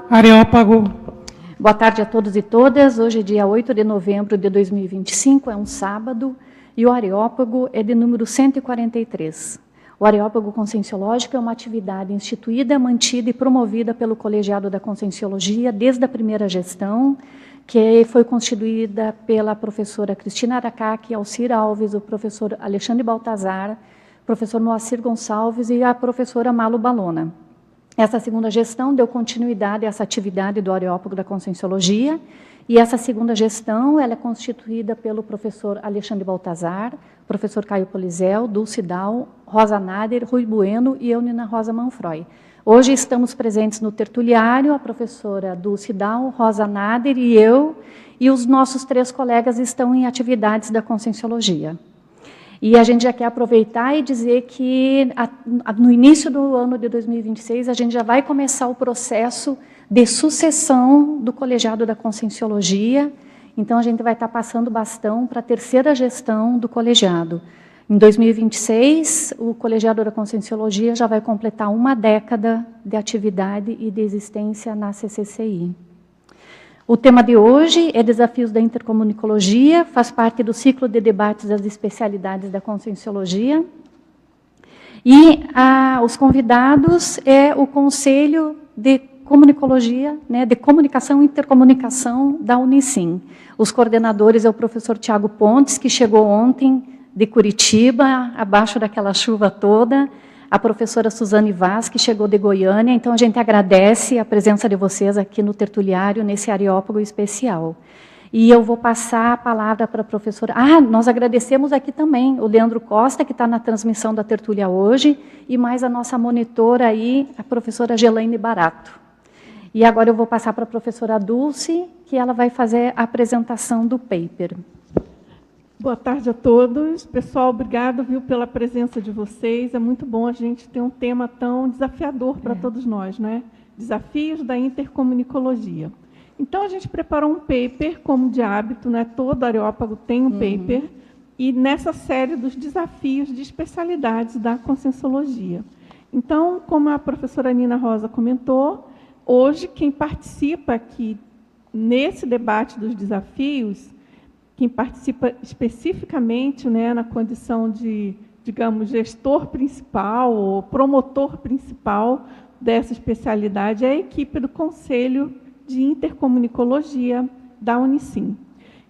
Areópago. Boa tarde a todos e todas. Hoje é dia 8 de novembro de 2025, é um sábado, e o Areópago é de número 143. O Areópago Conscienciológico é uma atividade instituída, mantida e promovida pelo Colegiado da Conscienciologia desde a primeira gestão, que foi constituída pela professora Cristina Aracaki, Alcir Alves, o professor Alexandre Baltazar, o professor Moacir Gonçalves e a professora Malu Balona. Essa segunda gestão deu continuidade a essa atividade do Areópago da Conscienciologia, e essa segunda gestão ela é constituída pelo professor Alexandre Baltazar, professor Caio Polizel, Dulce Dal, Rosa Nader, Rui Bueno e eu, Nina Rosa Manfroy. Hoje estamos presentes no tertuliário, a professora Dulce Dal, Rosa Nader e eu, e os nossos 3 colegas estão em atividades da Conscienciologia. E a gente já quer aproveitar e dizer que no início do ano de 2026 a gente já vai começar o processo de sucessão do Colegiado da Conscienciologia. Então a gente vai estar passando o bastão para a 3ª gestão do colegiado. Em 2026, o Colegiado da Conscienciologia já vai completar 1 década de atividade e de existência na CCCI. O tema de hoje é Desafios da Intercomunicologia, faz parte do ciclo de debates das especialidades da Conscienciologia. E os convidados é o Conselho de Comunicologia, de Comunicação e Intercomunicação da Unicim. Os coordenadores é o professor Tiago Pontes, que chegou ontem de Curitiba, abaixo daquela chuva toda, a professora Suzane Vaz, que chegou de Goiânia. Então, a gente agradece a presença de vocês aqui no tertuliário, nesse Areópago especial. E eu vou passar a palavra para a professora... nós agradecemos aqui também o Leandro Costa, que está na transmissão da tertúlia hoje, e mais a nossa monitora aí, a professora Gelaine Barato. E agora eu vou passar para a professora Dulce, que ela vai fazer a apresentação do paper. Boa tarde a todos. Pessoal, obrigado, pela presença de vocês. É muito bom a gente ter um tema tão desafiador para todos nós, né? Desafios da intercomunicologia. Então, a gente preparou um paper, como de hábito, né? Todo Areópago tem um paper, e nessa série dos desafios de especialidades da Conscienciologia. Então, como a professora Nina Rosa comentou, hoje quem participa aqui nesse debate dos desafios, quem participa especificamente, na condição de, digamos, gestor principal ou promotor principal dessa especialidade, é a equipe do Conselho de Intercomunicologia da Unicim.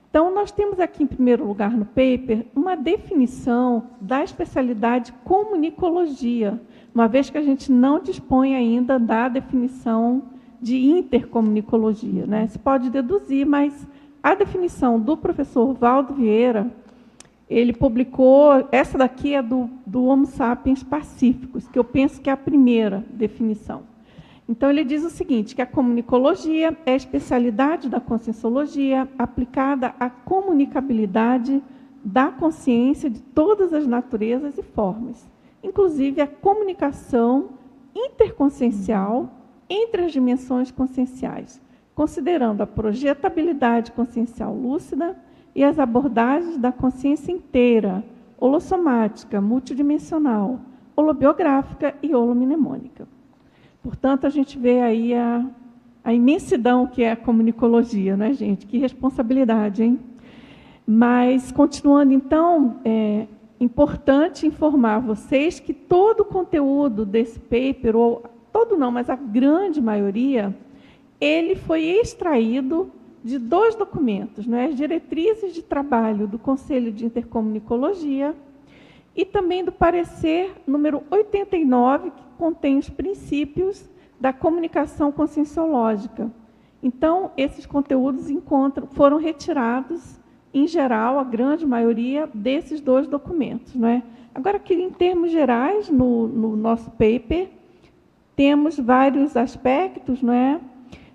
Então, nós temos aqui, em primeiro lugar, no paper, uma definição da especialidade comunicologia, uma vez que a gente não dispõe ainda da definição de intercomunicologia, Se pode deduzir, mas a definição do professor Valdo Vieira, ele publicou, essa daqui é do Homo sapiens pacíficos, que eu penso que é a primeira definição. Então, ele diz o seguinte, que a comunicologia é a especialidade da conscienciologia aplicada à comunicabilidade da consciência de todas as naturezas e formas, inclusive a comunicação interconsciencial entre as dimensões conscienciais, considerando a projetabilidade consciencial lúcida e as abordagens da consciência inteira, holossomática, multidimensional, holobiográfica e holomnemônica. Portanto, a gente vê aí a imensidão que é a comunicologia, gente? Que responsabilidade, hein? Mas, continuando, então, é importante informar vocês que todo o conteúdo desse paper, ou todo não, mas a grande maioria, ele foi extraído de 2 documentos, as diretrizes de trabalho do Conselho de Intercomunicologia e também do parecer número 89, que contém os princípios da comunicação conscienciológica. Então, esses conteúdos foram retirados, em geral, a grande maioria desses 2 documentos. Agora, aqui, em termos gerais, no nosso paper, temos vários aspectos,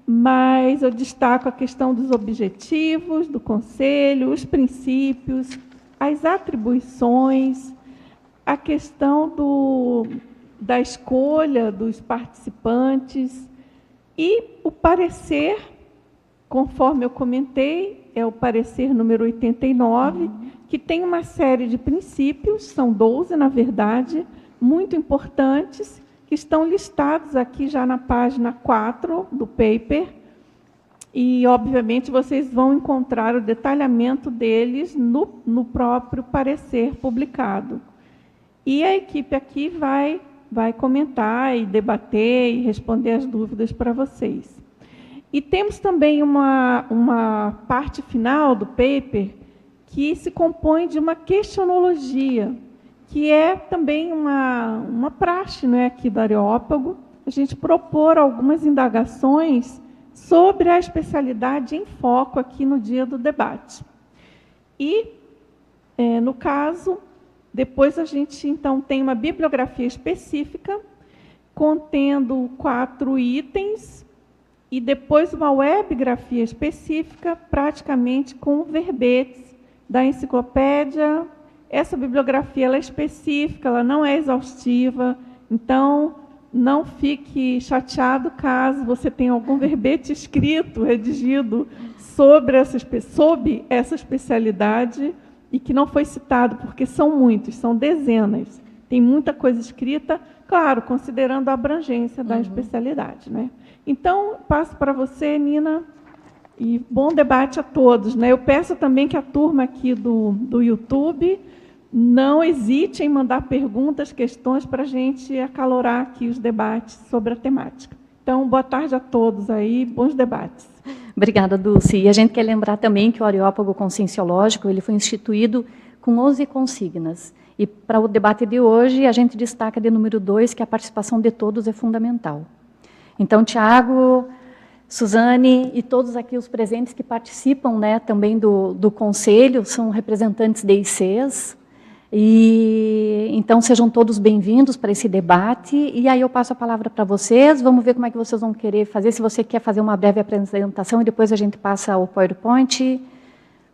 mas eu destaco a questão dos objetivos do Conselho, os princípios, as atribuições, a questão da escolha dos participantes e o parecer, conforme eu comentei, é o parecer número 89, que tem uma série de princípios, são 12, na verdade, muito importantes, que estão listados aqui já na página 4 do paper, e, obviamente, vocês vão encontrar o detalhamento deles no próprio parecer publicado. E a equipe aqui vai comentar e debater e responder as dúvidas para vocês. E temos também uma parte final do paper que se compõe de uma questionologia, que é também uma praxe, né, aqui do Areópago, a gente propor algumas indagações sobre a especialidade em foco aqui no dia do debate. E, no caso, depois a gente, então, tem uma bibliografia específica, contendo 4 itens, e depois uma webgrafia específica, praticamente com verbetes da enciclopédia. Essa bibliografia ela é específica, ela não é exaustiva, então não fique chateado caso você tenha algum verbete escrito, redigido, sob essa especialidade e que não foi citado, porque são muitos, são dezenas. Tem muita coisa escrita, claro, considerando a abrangência da especialidade, né? Então, passo para você, Nina, e bom debate a todos, né? Eu peço também que a turma aqui do YouTube não hesite em mandar perguntas, questões, para a gente acalorar aqui os debates sobre a temática. Então, boa tarde a todos aí, bons debates. Obrigada, Dulce. E a gente quer lembrar também que o Areópago Conscienciológico ele foi instituído com 11 consignas. E para o debate de hoje, a gente destaca de número 2, que a participação de todos é fundamental. Então, Tiago, Suzane e todos aqui os presentes que participam, né, também do Conselho, são representantes de ICs. E, então, sejam todos bem-vindos para esse debate. E aí eu passo a palavra para vocês. Vamos ver como é que vocês vão querer fazer. Se você quer fazer uma breve apresentação e depois a gente passa ao PowerPoint.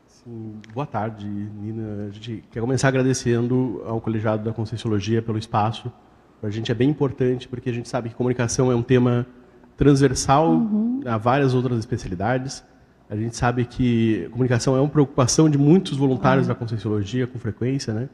Sim, boa tarde, Nina. A gente quer começar agradecendo ao Colegiado da Conscienciologia pelo espaço. Para a gente é bem importante, porque a gente sabe que comunicação é um tema transversal a várias outras especialidades. A gente sabe que comunicação é uma preocupação de muitos voluntários da Conscienciologia, com frequência, né?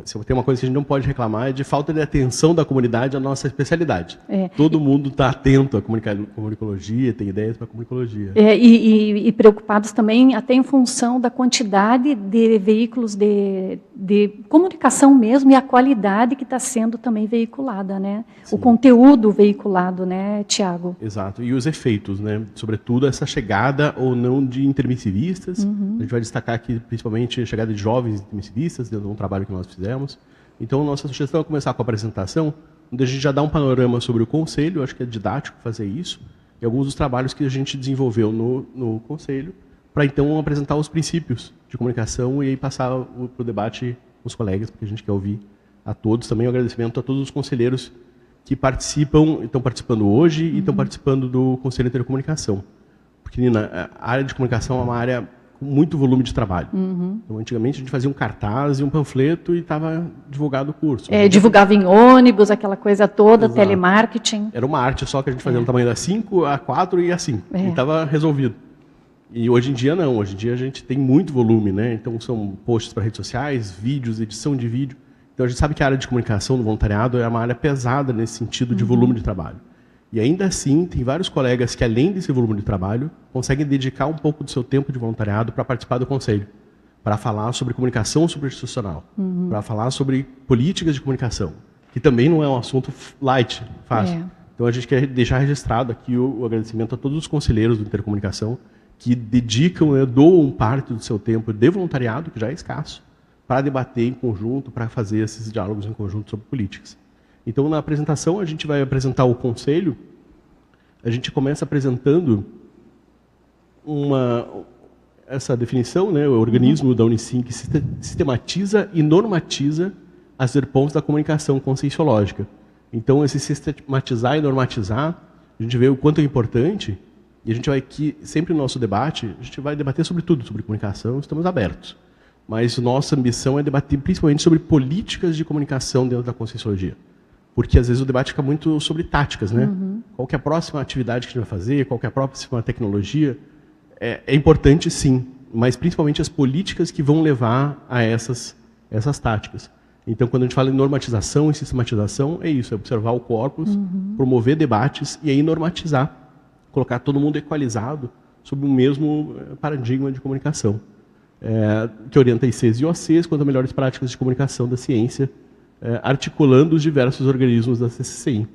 Se tem uma coisa que a gente não pode reclamar é de falta de atenção da comunidade à nossa especialidade. Todo mundo está atento à comunicologia, tem ideias para a comunicologia. E preocupados também até em função da quantidade de veículos de comunicação mesmo e a qualidade que está sendo também veiculada, né? Sim. O conteúdo veiculado, né, Tiago? Exato. E os efeitos, né? Sobretudo essa chegada ou não de intermissivistas. A gente vai destacar aqui principalmente a chegada de jovens intermissivistas, dentro de um trabalho que nós fizemos. Então, nossa sugestão é começar com a apresentação, onde a gente já dá um panorama sobre o Conselho, acho que é didático fazer isso, e alguns dos trabalhos que a gente desenvolveu no Conselho, para então apresentar os princípios de comunicação e aí passar para o debate com os colegas, porque a gente quer ouvir a todos. Também um agradecimento a todos os conselheiros que participam, estão participando hoje e estão participando do Conselho de Telecomunicação. Porque, Nina, a área de comunicação é uma área com muito volume de trabalho. Então, antigamente, a gente fazia um cartaz e um panfleto e estava divulgado o curso. Divulgava em ônibus, aquela coisa toda, exato. Telemarketing. Era uma arte só que a gente fazia no tamanho da 5, A4 e A5. E estava resolvido. E hoje em dia, não. Hoje em dia, a gente tem muito volume, né? Então, são posts para redes sociais, vídeos, edição de vídeo. Então, a gente sabe que a área de comunicação do voluntariado é uma área pesada nesse sentido de volume de trabalho. E ainda assim, tem vários colegas que, além desse volume de trabalho, conseguem dedicar um pouco do seu tempo de voluntariado para participar do Conselho, para falar sobre comunicação subinstitucional, para falar sobre políticas de comunicação, que também não é um assunto light, fácil. Então, a gente quer deixar registrado aqui o agradecimento a todos os conselheiros do Intercomunicação que dedicam, né, doam parte do seu tempo de voluntariado, que já é escasso, para debater em conjunto, para fazer esses diálogos em conjunto sobre políticas. Então, na apresentação, a gente vai apresentar o Conselho. A gente começa apresentando essa definição, né, o organismo da Unicim que sistematiza e normatiza as ERPONs da comunicação conscienciológica. Então, esse sistematizar e normatizar, a gente vê o quanto é importante, e a gente vai aqui, sempre no nosso debate, a gente vai debater sobre tudo, sobre comunicação, estamos abertos. Mas nossa ambição é debater principalmente sobre políticas de comunicação dentro da conscienciologia. Porque, às vezes, o debate fica muito sobre táticas, né? Qual que é a próxima atividade que a gente vai fazer, qual que é a próxima tecnologia. É importante, sim, mas principalmente as políticas que vão levar a essas táticas. Então, quando a gente fala em normatização e sistematização, é isso, é observar o corpus, promover debates e aí normatizar, colocar todo mundo equalizado sob o mesmo paradigma de comunicação, que orienta ICs e OCs quanto a melhores práticas de comunicação da ciência, articulando os diversos organismos da CCCI.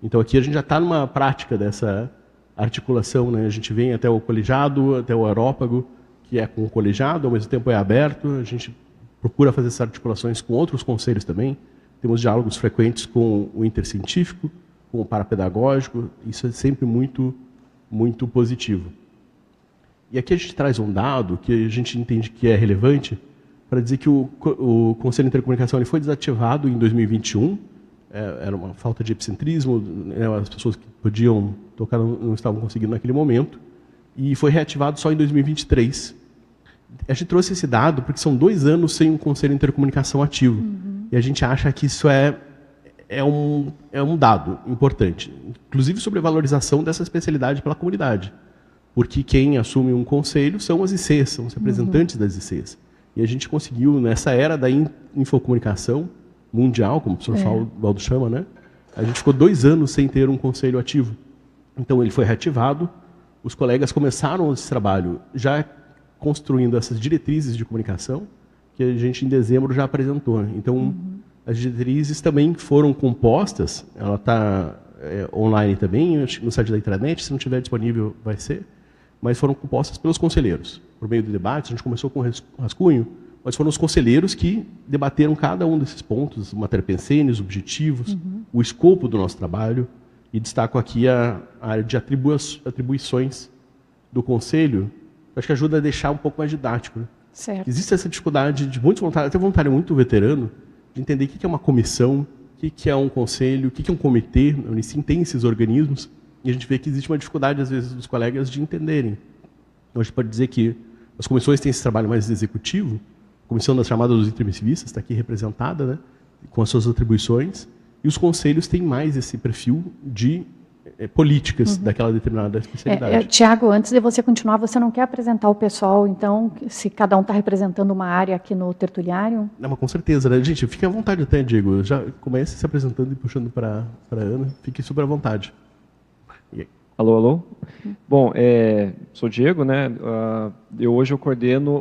Então, aqui a gente já está numa prática dessa articulação, né? A gente vem até o colegiado, até o aerópago, que é com o colegiado, ao mesmo tempo é aberto, a gente procura fazer essas articulações com outros conselhos também, temos diálogos frequentes com o intercientífico, com o parapedagógico, isso é sempre muito, muito positivo. E aqui a gente traz um dado que a gente entende que é relevante para dizer que o Conselho de Intercomunicação ele foi desativado em 2021, era uma falta de epicentrismo, né, as pessoas que podiam tocar não estavam conseguindo naquele momento, e foi reativado só em 2023. A gente trouxe esse dado porque são 2 anos sem um Conselho de Intercomunicação ativo, e a gente acha que isso é um dado importante, inclusive sobre a valorização dessa especialidade pela comunidade, porque quem assume um conselho são as ICs, são os representantes das ICs. E a gente conseguiu, nessa era da infocomunicação mundial, como o professor Valdo chama, né? A gente ficou 2 anos sem ter um conselho ativo. Então ele foi reativado, os colegas começaram esse trabalho já construindo essas diretrizes de comunicação, que a gente em dezembro já apresentou. Então, as diretrizes também foram compostas, ela está online também, no site da intranet, se não estiver disponível vai ser, mas foram compostas pelos conselheiros. Por meio do debate, a gente começou com rascunho, mas foram os conselheiros que debateram cada um desses pontos, matéria pensênios, objetivos, o escopo do nosso trabalho, e destaco aqui a área de atribuições do conselho, acho que ajuda a deixar um pouco mais didático. Né? Certo. Existe essa dificuldade de muitos voluntários, até voluntário muito veterano, de entender o que é uma comissão, o que é um conselho, o que é um comitê, a Unicim tem esses organismos, e a gente vê que existe uma dificuldade, às vezes, dos colegas de entenderem. Então, a gente pode dizer que as comissões têm esse trabalho mais executivo, a comissão das chamadas dos intermissivistas está aqui representada, né, com as suas atribuições, e os conselhos têm mais esse perfil de políticas daquela determinada especialidade. Tiago, antes de você continuar, você não quer apresentar o pessoal, então, se cada um está representando uma área aqui no tertuliário? Não, mas com certeza, né? Gente, fique à vontade até, Diego. Já comece se apresentando e puxando para a Ana. Fique super à vontade. Alô, alô? Bom, sou Diego, né? Hoje eu coordeno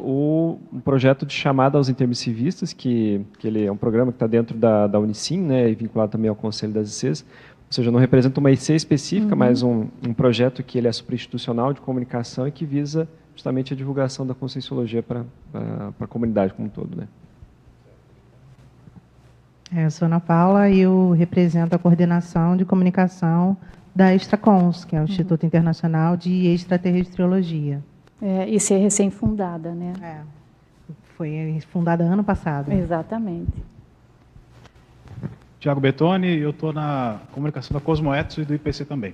um projeto de chamada aos intermissivistas, que ele é um programa que está dentro da Unicim, né? E vinculado também ao Conselho das ICs. Ou seja, não representa uma IC específica, mas um projeto que ele é superinstitucional de comunicação e que visa justamente a divulgação da conscienciologia para a comunidade como um todo, né? Eu sou Ana Paula e eu represento a coordenação de comunicação da Extracons, que é o Instituto Internacional de Extraterrestriologia. E ser recém-fundada, né? Foi fundada ano passado. Exatamente. Tiago Bettoni, eu estou na comunicação da Cosmoetos e do IPC também.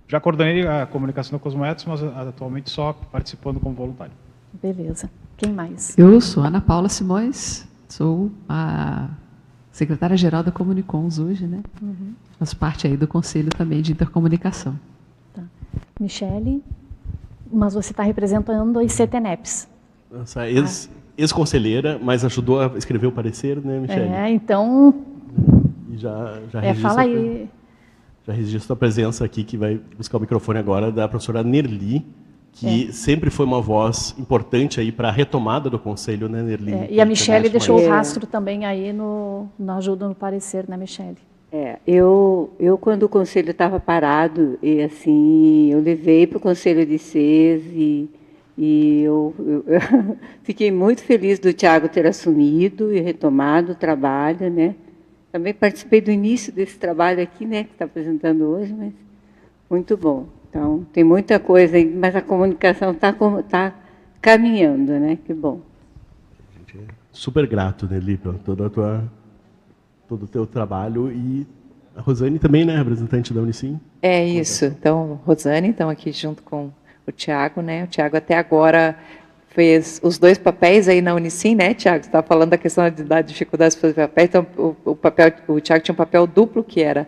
Já coordenei a comunicação da Cosmoetos, mas atualmente só participando como voluntário. Beleza. Quem mais? Eu sou Ana Paula Simões, sou a secretária-geral da Comunicons hoje, né? Faço parte aí do Conselho também de Intercomunicação. Tá. Michele, mas você está representando a ICTNEPS. Nossa, ex-conselheira, mas ajudou a escrever o parecer, né, Michele? Então... E já fala aí. Já registro a presença aqui, que vai buscar o microfone agora, da professora Nerli, que sempre foi uma voz importante aí para a retomada do Conselho, né, Nerli? E a Michele deixou o rastro também aí na ajuda no parecer, né, Michele? Eu quando o Conselho estava parado, e assim, eu levei para o Conselho de ICs e eu fiquei muito feliz do Tiago ter assumido e retomado o trabalho, né? Também participei do início desse trabalho aqui, né, que está apresentando hoje, mas muito bom. Então, tem muita coisa aí, mas a comunicação está caminhando, né? Que bom. A gente é super grato, né, Li, por todo o teu trabalho. E a Rosane também, né, representante da Unicim. É isso. Então, Rosane, então aqui junto com o Tiago, né? O Tiago até agora fez os 2 papéis aí na Unicim, né, Tiago? Você estava falando da questão da dificuldade de fazer papel. Então, o Tiago tinha um papel duplo, que era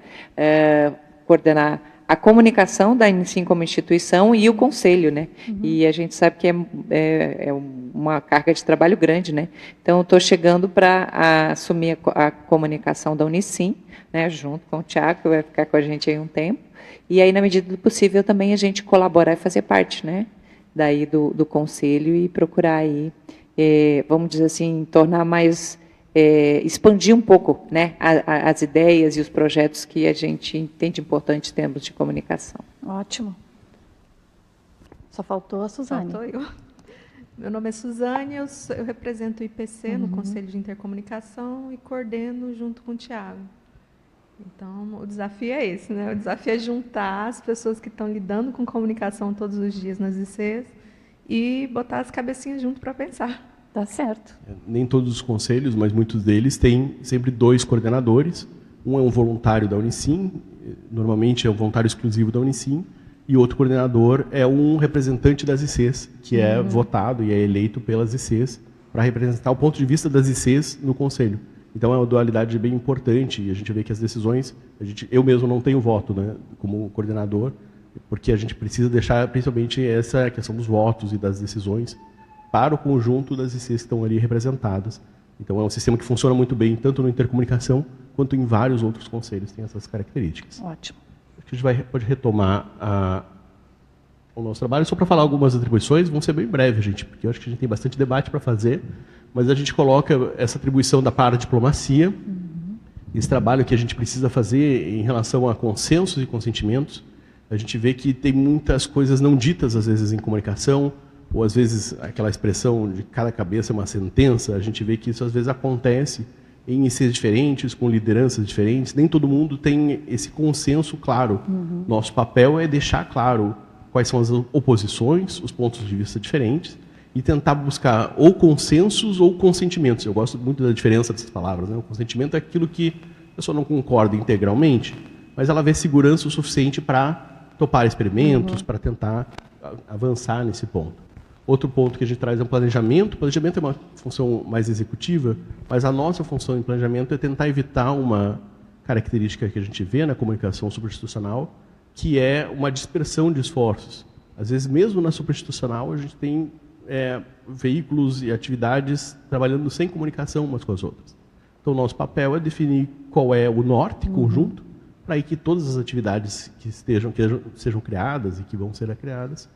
coordenar a comunicação da Unicim como instituição e o conselho, né? E a gente sabe que é uma carga de trabalho grande, né? Então, eu estou chegando para assumir a comunicação da Unicim, né? Junto com o Tiago, que vai ficar com a gente aí um tempo. E aí, na medida do possível, também a gente colaborar e fazer parte, né? Daí do conselho e procurar aí, vamos dizer assim, tornar mais... expandir um pouco, né, as ideias e os projetos que a gente entende importantes em termos de comunicação. Ótimo. Só faltou a Suzane. Faltou eu. Meu nome é Suzane, eu represento o IPC no Conselho de Intercomunicação e coordeno junto com o Tiago. Então, o desafio é esse, né? O desafio é juntar as pessoas que estão lidando com comunicação todos os dias nas ICs e botar as cabecinhas junto para pensar. Tá certo. Nem todos os conselhos, mas muitos deles têm sempre 2 coordenadores. Um é um voluntário da Unicim, normalmente é um voluntário exclusivo da Unicim, e outro coordenador é um representante das ICs, que é votado e é eleito pelas ICs para representar o ponto de vista das ICs no conselho. Então é uma dualidade bem importante e a gente vê que as decisões, eu mesmo não tenho voto, né, como coordenador, porque a gente precisa deixar principalmente essa questão dos votos e das decisões para o conjunto das ICs que estão ali representadas. Então, é um sistema que funciona muito bem, tanto no intercomunicação, quanto em vários outros conselhos, tem essas características. Ótimo. Acho que a gente pode retomar o nosso trabalho, só para falar algumas atribuições, vão ser bem breves, gente, porque eu acho que a gente tem bastante debate para fazer, mas a gente coloca essa atribuição da paradiplomacia, esse trabalho que a gente precisa fazer em relação a consensos e consentimentos. A gente vê que tem muitas coisas não ditas, às vezes, em comunicação, ou às vezes aquela expressão de cada cabeça é uma sentença, a gente vê que isso às vezes acontece em ICs diferentes, com lideranças diferentes, nem todo mundo tem esse consenso claro. Nosso papel é deixar claro quais são as oposições, os pontos de vista diferentes, e tentar buscar ou consensos ou consentimentos. Eu gosto muito da diferença dessas palavras, né? O consentimento é aquilo que a pessoa não concorda integralmente, mas ela vê segurança o suficiente para topar experimentos, para tentar avançar nesse ponto. Outro ponto que a gente traz é o planejamento. O planejamento é uma função mais executiva, mas a nossa função em planejamento é tentar evitar uma característica que a gente vê na comunicação superinstitucional, que é uma dispersão de esforços. Às vezes, mesmo na superinstitucional, a gente tem veículos e atividades trabalhando sem comunicação umas com as outras. Então, o nosso papel é definir qual é o norte conjunto, para que todas as atividades que sejam criadas e que vão ser criadas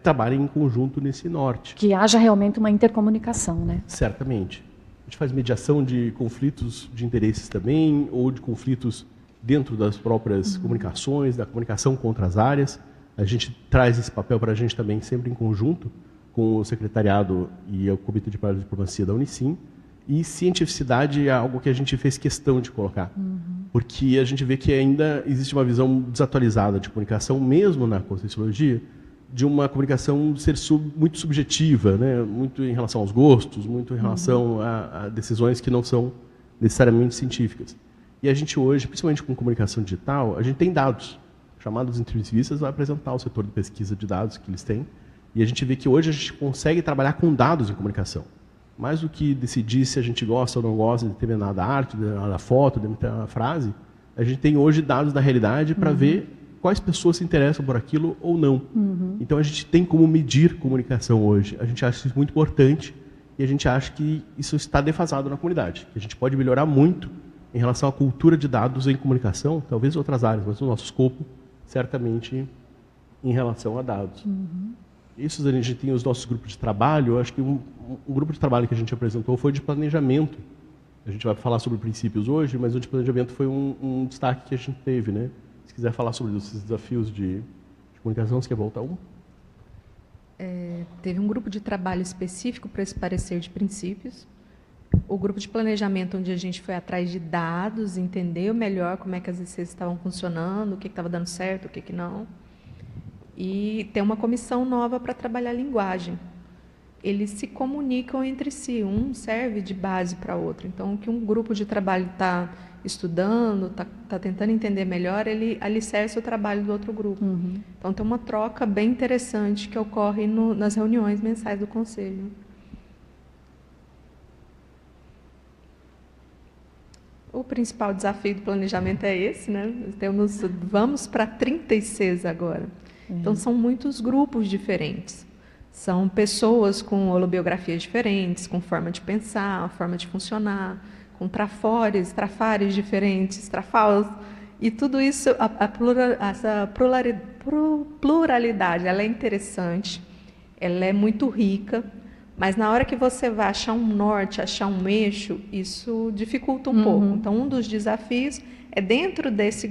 trabalhem em conjunto nesse norte. Que haja realmente uma intercomunicação, né? Certamente. A gente faz mediação de conflitos de interesses também, ou de conflitos dentro das próprias comunicações, da comunicação com outras áreas. A gente traz esse papel para a gente também sempre em conjunto com o secretariado e o Comitê de Paradiplomacia da Unicim. E cientificidade é algo que a gente fez questão de colocar, porque a gente vê que ainda existe uma visão desatualizada de comunicação, mesmo na Conscienciologia, de uma comunicação ser muito subjetiva, né? Muito em relação aos gostos, muito em relação a decisões que não são necessariamente científicas. E a gente hoje, principalmente com comunicação digital, a gente tem dados. Chamados intervencionistas vai apresentar o setor de pesquisa de dados que eles têm, e a gente vê que hoje a gente consegue trabalhar com dados em comunicação. Mais do que decidir se a gente gosta ou não gosta de determinada arte, de determinada foto, de determinada frase, a gente tem hoje dados da realidade para ver quais pessoas se interessam por aquilo ou não. Então, a gente tem como medir comunicação hoje. A gente acha isso muito importante e a gente acha que isso está defasado na comunidade. Que a gente pode melhorar muito em relação à cultura de dados em comunicação, talvez outras áreas, mas no nosso escopo, certamente, em relação a dados. Isso a gente tem os nossos grupos de trabalho. Eu acho que um grupo de trabalho que a gente apresentou foi de planejamento. A gente vai falar sobre princípios hoje, mas o de planejamento foi um destaque que a gente teve, né? Se quiser falar sobre esses desafios de comunicação, você quer voltar um? Teve um grupo de trabalho específico para esse parecer de princípios. O grupo de planejamento, onde a gente foi atrás de dados, entendeu melhor como é que as ICs estavam funcionando, o que estava dando certo, o que não. E tem uma comissão nova para trabalhar a linguagem. Eles se comunicam entre si, um serve de base para o outro. Então, o que um grupo de trabalho está estudando, está tentando entender melhor, ele alicerça o trabalho do outro grupo. Então, tem uma troca bem interessante que ocorre nas reuniões mensais do Conselho. O principal desafio do planejamento é esse, né? Vamos para 30 ICs agora. Então, são muitos grupos diferentes. São pessoas com holobiografias diferentes, com forma de pensar, forma de funcionar, com trafares diferentes, trafalas. E tudo isso, essa pluralidade, ela é interessante, ela é muito rica, mas na hora que você vai achar um norte, achar um eixo, isso dificulta um pouco. Então, um dos desafios é, dentro desse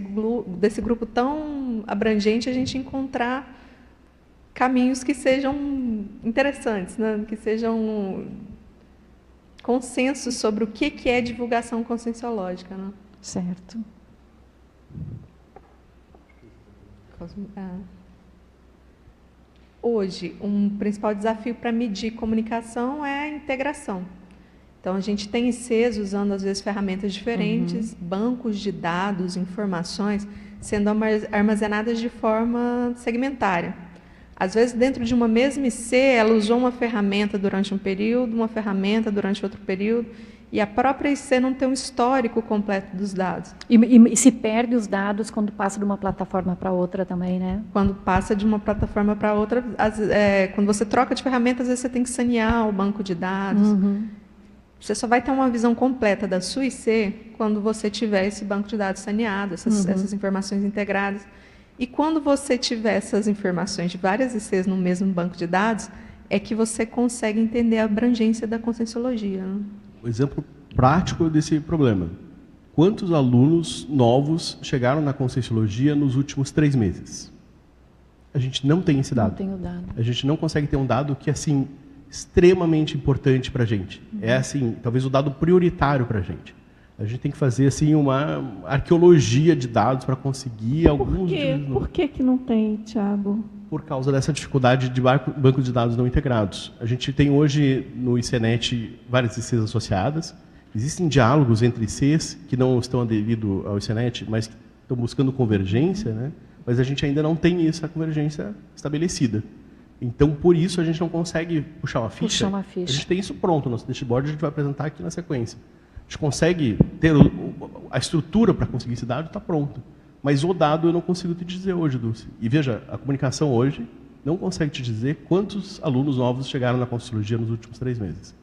grupo tão abrangente, a gente encontrar caminhos que sejam interessantes, né? Que sejam consensos sobre o que é divulgação conscienciológica. Né? Certo. Hoje, um principal desafio para medir comunicação é a integração. Então, a gente tem ICs usando, às vezes, ferramentas diferentes, bancos de dados, informações, sendo armazenadas de forma segmentária. Às vezes, dentro de uma mesma IC, ela usou uma ferramenta durante um período, uma ferramenta durante outro período, e a própria IC não tem um histórico completo dos dados. E se perde os dados quando passa de uma plataforma para outra também, né? Quando passa de uma plataforma para outra, quando você troca de ferramenta, às vezes você tem que sanear o banco de dados. Você só vai ter uma visão completa da sua IC quando você tiver esse banco de dados saneado, essas informações integradas. E quando você tiver essas informações de várias ICs no mesmo banco de dados, é que você consegue entender a abrangência da conscienciologia. Né? O exemplo prático desse problema. Quantos alunos novos chegaram na conscienciologia nos últimos 3 meses? A gente não tem esse dado. Não tem o dado. A gente não consegue ter um dado que é assim, extremamente importante para a gente. É assim, talvez o dado prioritário para a gente. A gente tem que fazer assim uma arqueologia de dados para conseguir alguns. Por que não tem, Tiago? Por causa dessa dificuldade de bancos de dados não integrados. A gente tem hoje no ICNet várias ICs associadas. Existem diálogos entre ICs que não estão aderidos ao ICNet, mas que estão buscando convergência, né? Mas a gente ainda não tem essa convergência estabelecida. Então, por isso, a gente não consegue puxar uma ficha. A gente tem isso pronto, nosso dashboard a gente vai apresentar aqui na sequência. A gente consegue ter a estrutura para conseguir esse dado, está pronto. Mas o dado eu não consigo te dizer hoje, Dulce. E veja, a comunicação hoje não consegue te dizer quantos alunos novos chegaram na conscienciologia nos últimos 3 meses.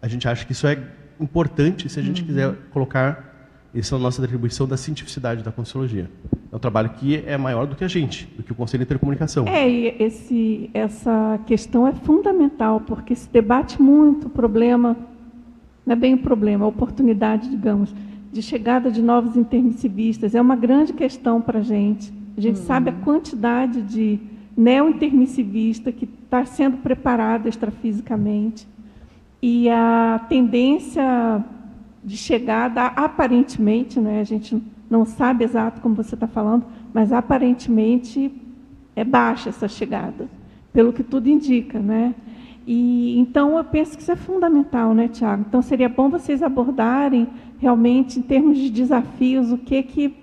A gente acha que isso é importante se a gente quiser colocar essa nossa atribuição da cientificidade da conscienciologia. É um trabalho que é maior do que a gente, do que o Conselho de Intercomunicação. E essa questão é fundamental, porque se debate muito o problema, não é bem o problema, a oportunidade, digamos, de chegada de novos intermissivistas. É uma grande questão para a gente. A gente sabe a quantidade de neo-intermissivista que está sendo preparado extrafisicamente. E a tendência de chegada, aparentemente, né, a gente não sabe exato como você está falando, mas aparentemente é baixa essa chegada, pelo que tudo indica, né? E então eu penso que isso é fundamental, né, Tiago? Então seria bom vocês abordarem realmente em termos de desafios o que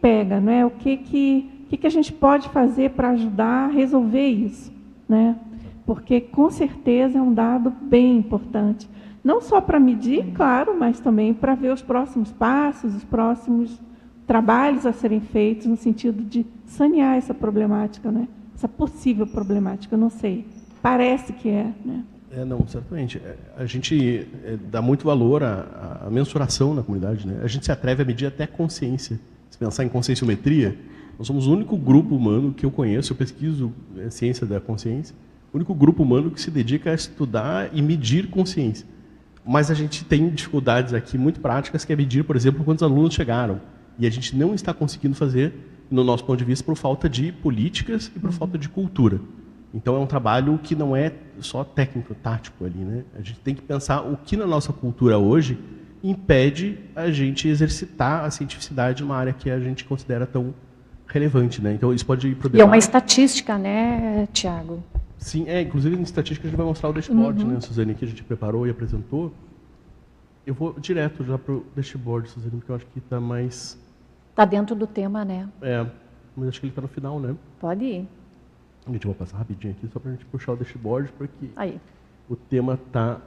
pega, né? O que a gente pode fazer para ajudar a resolver isso, né? Porque com certeza é um dado bem importante. Não só para medir, claro, mas também para ver os próximos passos, os próximos trabalhos a serem feitos no sentido de sanear essa problemática, né? Essa possível problemática, eu não sei. Parece que é, né? Não, certamente. A gente dá muito valor à mensuração na comunidade, né? A gente se atreve a medir até consciência. Se pensar em conscienciometria, nós somos o único grupo humano que eu conheço, eu pesquiso a ciência da consciência, o único grupo humano que se dedica a estudar e medir consciência. Mas a gente tem dificuldades aqui muito práticas, que é medir, por exemplo, quantos alunos chegaram. E a gente não está conseguindo fazer, no nosso ponto de vista, por falta de políticas e por falta de cultura. Então é um trabalho que não é só técnico, tático ali, né? A gente tem que pensar o que na nossa cultura hoje impede a gente exercitar a cientificidade numa área que a gente considera tão relevante, né? Então isso pode ir para o debate. E é uma estatística, né, Tiago? Sim, inclusive em estatística a gente vai mostrar o dashboard, né, Suzane, que a gente preparou e apresentou. Eu vou direto já para o dashboard, Suzane, porque eu acho que está mais... Está dentro do tema, né? Mas acho que ele está no final, né? Pode ir. Gente, eu vou passar rapidinho aqui, só para a gente puxar o dashboard, porque aí. O tema está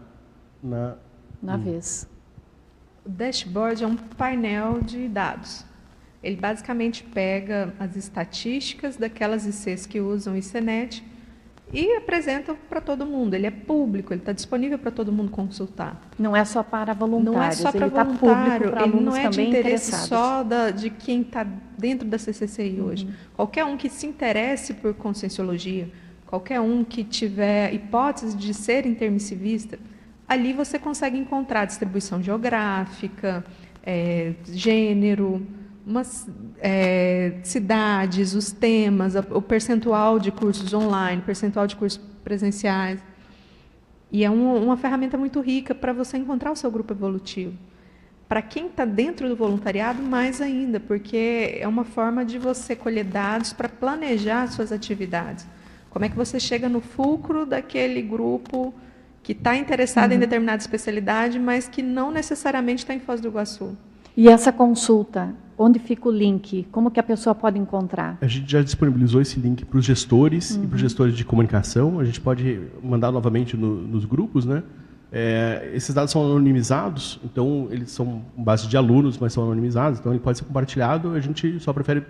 na vez. O dashboard é um painel de dados. Ele basicamente pega as estatísticas daquelas ICs que usam o ICNet e apresenta para todo mundo. Ele é público, ele está disponível para todo mundo consultar. Não é só para voluntários, não é só para voluntário, ele não é de interesse só de quem está dentro da CCCI hoje. Qualquer um que se interesse por conscienciologia, qualquer um que tiver hipótese de ser intermissivista, ali você consegue encontrar distribuição geográfica, gênero, cidades, os temas, o percentual de cursos online, percentual de cursos presenciais. E é uma ferramenta muito rica para você encontrar o seu grupo evolutivo. Para quem está dentro do voluntariado, mais ainda, porque é uma forma de você colher dados para planejar suas atividades. Como é que você chega no fulcro daquele grupo que está interessado em determinada especialidade, mas que não necessariamente está em Foz do Iguaçu. E essa consulta, onde fica o link? Como que a pessoa pode encontrar? A gente já disponibilizou esse link para os gestores e para os gestores de comunicação. A gente pode mandar novamente nos grupos, né? Esses dados são anonimizados, então eles são base de alunos, mas são anonimizados, então ele pode ser compartilhado. A gente só prefere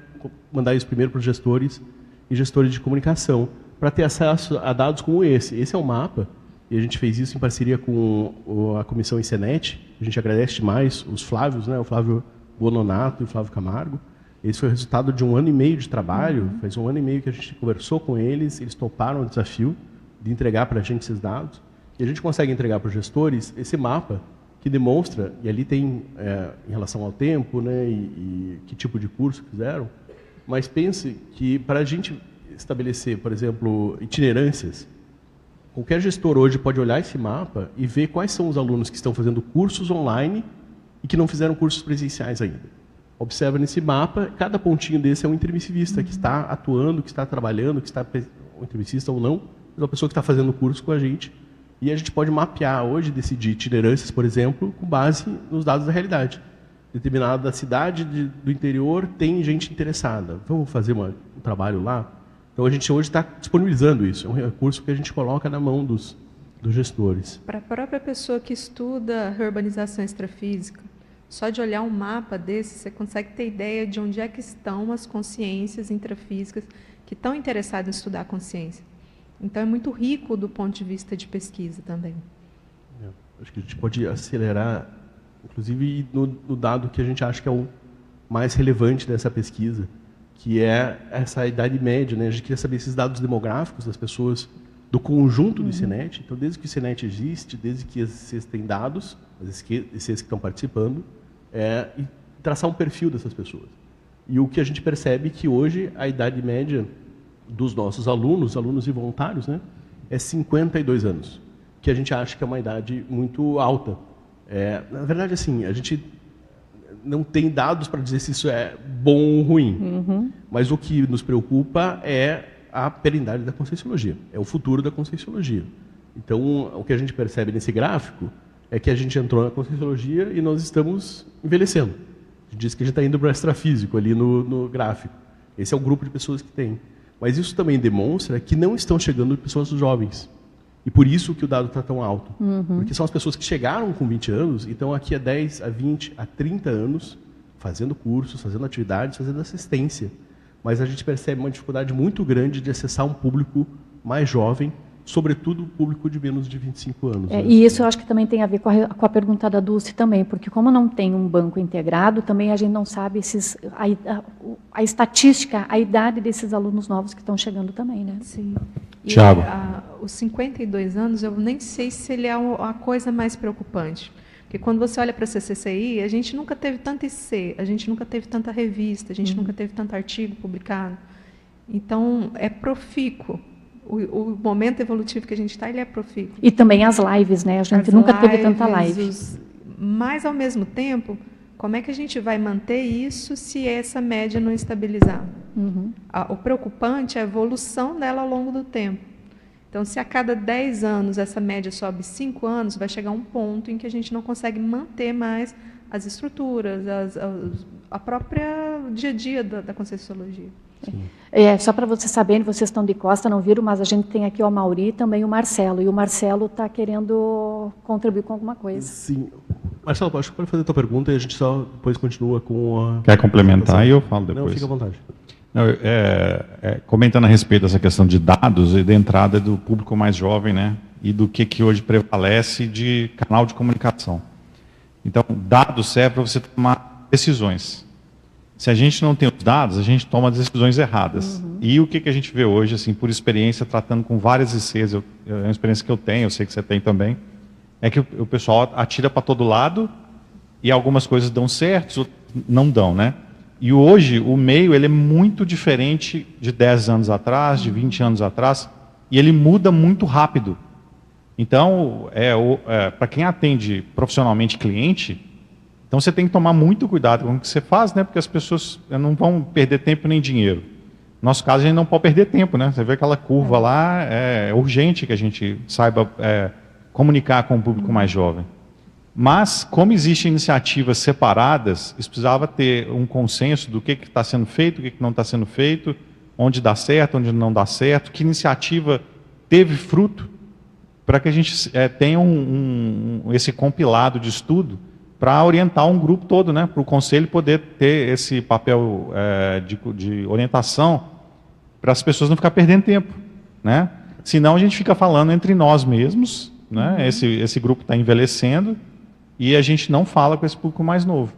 mandar isso primeiro para os gestores e gestores de comunicação, para ter acesso a dados como esse. Esse é um mapa, e a gente fez isso em parceria com a Comissão ICNet. A gente agradece demais os Flávios, né? O Flávio Bononato e o Flávio Camargo. Esse foi o resultado de 1 ano e meio de trabalho. Faz 1 ano e meio que a gente conversou com eles, eles toparam o desafio de entregar para a gente esses dados. E a gente consegue entregar para os gestores esse mapa que demonstra, e ali tem em relação ao tempo, né, e que tipo de curso fizeram, mas pense que para a gente estabelecer, por exemplo, itinerâncias, qualquer gestor hoje pode olhar esse mapa e ver quais são os alunos que estão fazendo cursos online e que não fizeram cursos presenciais ainda. Observa nesse mapa, cada pontinho desse é um intermissivista que está atuando, que está trabalhando, que está um intermissivista ou não, mas uma pessoa que está fazendo curso com a gente. E a gente pode mapear hoje, decidir itinerâncias, por exemplo, com base nos dados da realidade. Determinada cidade do interior tem gente interessada. Vamos fazer um trabalho lá? Então, a gente hoje está disponibilizando isso. É um recurso que a gente coloca na mão dos gestores. Para a própria pessoa que estuda reurbanização extrafísica, só de olhar um mapa desse, você consegue ter ideia de onde é que estão as consciências intrafísicas que estão interessadas em estudar a consciência. Então, é muito rico do ponto de vista de pesquisa também. Acho que a gente pode acelerar, inclusive no dado que a gente acha que é o mais relevante dessa pesquisa, que é essa idade média, né? A gente queria saber esses dados demográficos das pessoas do conjunto do ICNet. Então, desde que o ICNet existe, desde que vocês têm dados, esses que estão participando, e traçar um perfil dessas pessoas. E o que a gente percebe é que hoje a idade média dos nossos alunos e voluntários, né, é 52 anos, que a gente acha que é uma idade muito alta. Na verdade, assim, a gente não tem dados para dizer se isso é bom ou ruim, mas o que nos preocupa é a perennidade da conscienciologia, é o futuro da conscienciologia. Então, o que a gente percebe nesse gráfico é que a gente entrou na conscienciologia e nós estamos envelhecendo. A gente diz que a gente está indo para o extrafísico ali no gráfico. Esse é o grupo de pessoas que tem. Mas isso também demonstra que não estão chegando pessoas jovens. E por isso que o dado está tão alto. Porque são as pessoas que chegaram com 20 anos e estão aqui há 10, a 20, a 30 anos, fazendo cursos, fazendo atividades, fazendo assistência. Mas a gente percebe uma dificuldade muito grande de acessar um público mais jovem, sobretudo o público de menos de 25 anos. Né? E isso eu acho que também tem a ver com a pergunta da Dulce também, porque como não tem um banco integrado, também a gente não sabe a estatística, a idade desses alunos novos que estão chegando também, né? Sim. Tiago. Os 52 anos, eu nem sei se ele é a coisa mais preocupante. Porque quando você olha para a CCCI, a gente nunca teve tanta IC, a gente nunca teve tanta revista, a gente nunca teve tanto artigo publicado. Então, é profícuo. O momento evolutivo que a gente está, ele é profícuo. E também as lives, né? A gente nunca teve tanta live. Mas, ao mesmo tempo, como é que a gente vai manter isso se essa média não estabilizar? O preocupante é a evolução dela ao longo do tempo. Então, se a cada 10 anos essa média sobe 5 anos, vai chegar um ponto em que a gente não consegue manter mais as estruturas, a própria dia a dia da conscienciologia. Só para vocês saberem, vocês estão de costa, não viram, mas a gente tem aqui o Mauri e também o Marcelo. E o Marcelo está querendo contribuir com alguma coisa. Sim. Marcelo, acho que pode fazer a tua pergunta e a gente só depois continua com a... Quer complementar e eu falo depois. Não, fica à vontade. Não, comentando a respeito dessa questão de dados e da entrada do público mais jovem, né, e do que hoje prevalece de canal de comunicação. Então, dados serve para você tomar decisões. Se a gente não tem os dados, a gente toma decisões erradas. E o que a gente vê hoje, assim, por experiência, tratando com várias ICs, é uma experiência que eu tenho, eu sei que você tem também, é que o pessoal atira para todo lado e algumas coisas dão certo, outras não dão, né? E hoje o meio ele é muito diferente de 10 anos atrás, de 20 anos atrás, e ele muda muito rápido. Então, para quem atende profissionalmente cliente, então você tem que tomar muito cuidado com o que você faz, né? Porque as pessoas não vão perder tempo nem dinheiro. No nosso caso, a gente não pode perder tempo, né? Você vê aquela curva lá, é urgente que a gente saiba comunicar com o público mais jovem. Mas, como existem iniciativas separadas, isso precisava ter um consenso do que está sendo feito, o que não está sendo feito, onde dá certo, onde não dá certo, que iniciativa teve fruto, para que a gente tenha esse compilado de estudo para orientar um grupo todo, né, para o conselho poder ter esse papel de orientação, para as pessoas não ficarem perdendo tempo, né? Senão a gente fica falando entre nós mesmos, né? Esse grupo está envelhecendo e a gente não fala com esse público mais novo.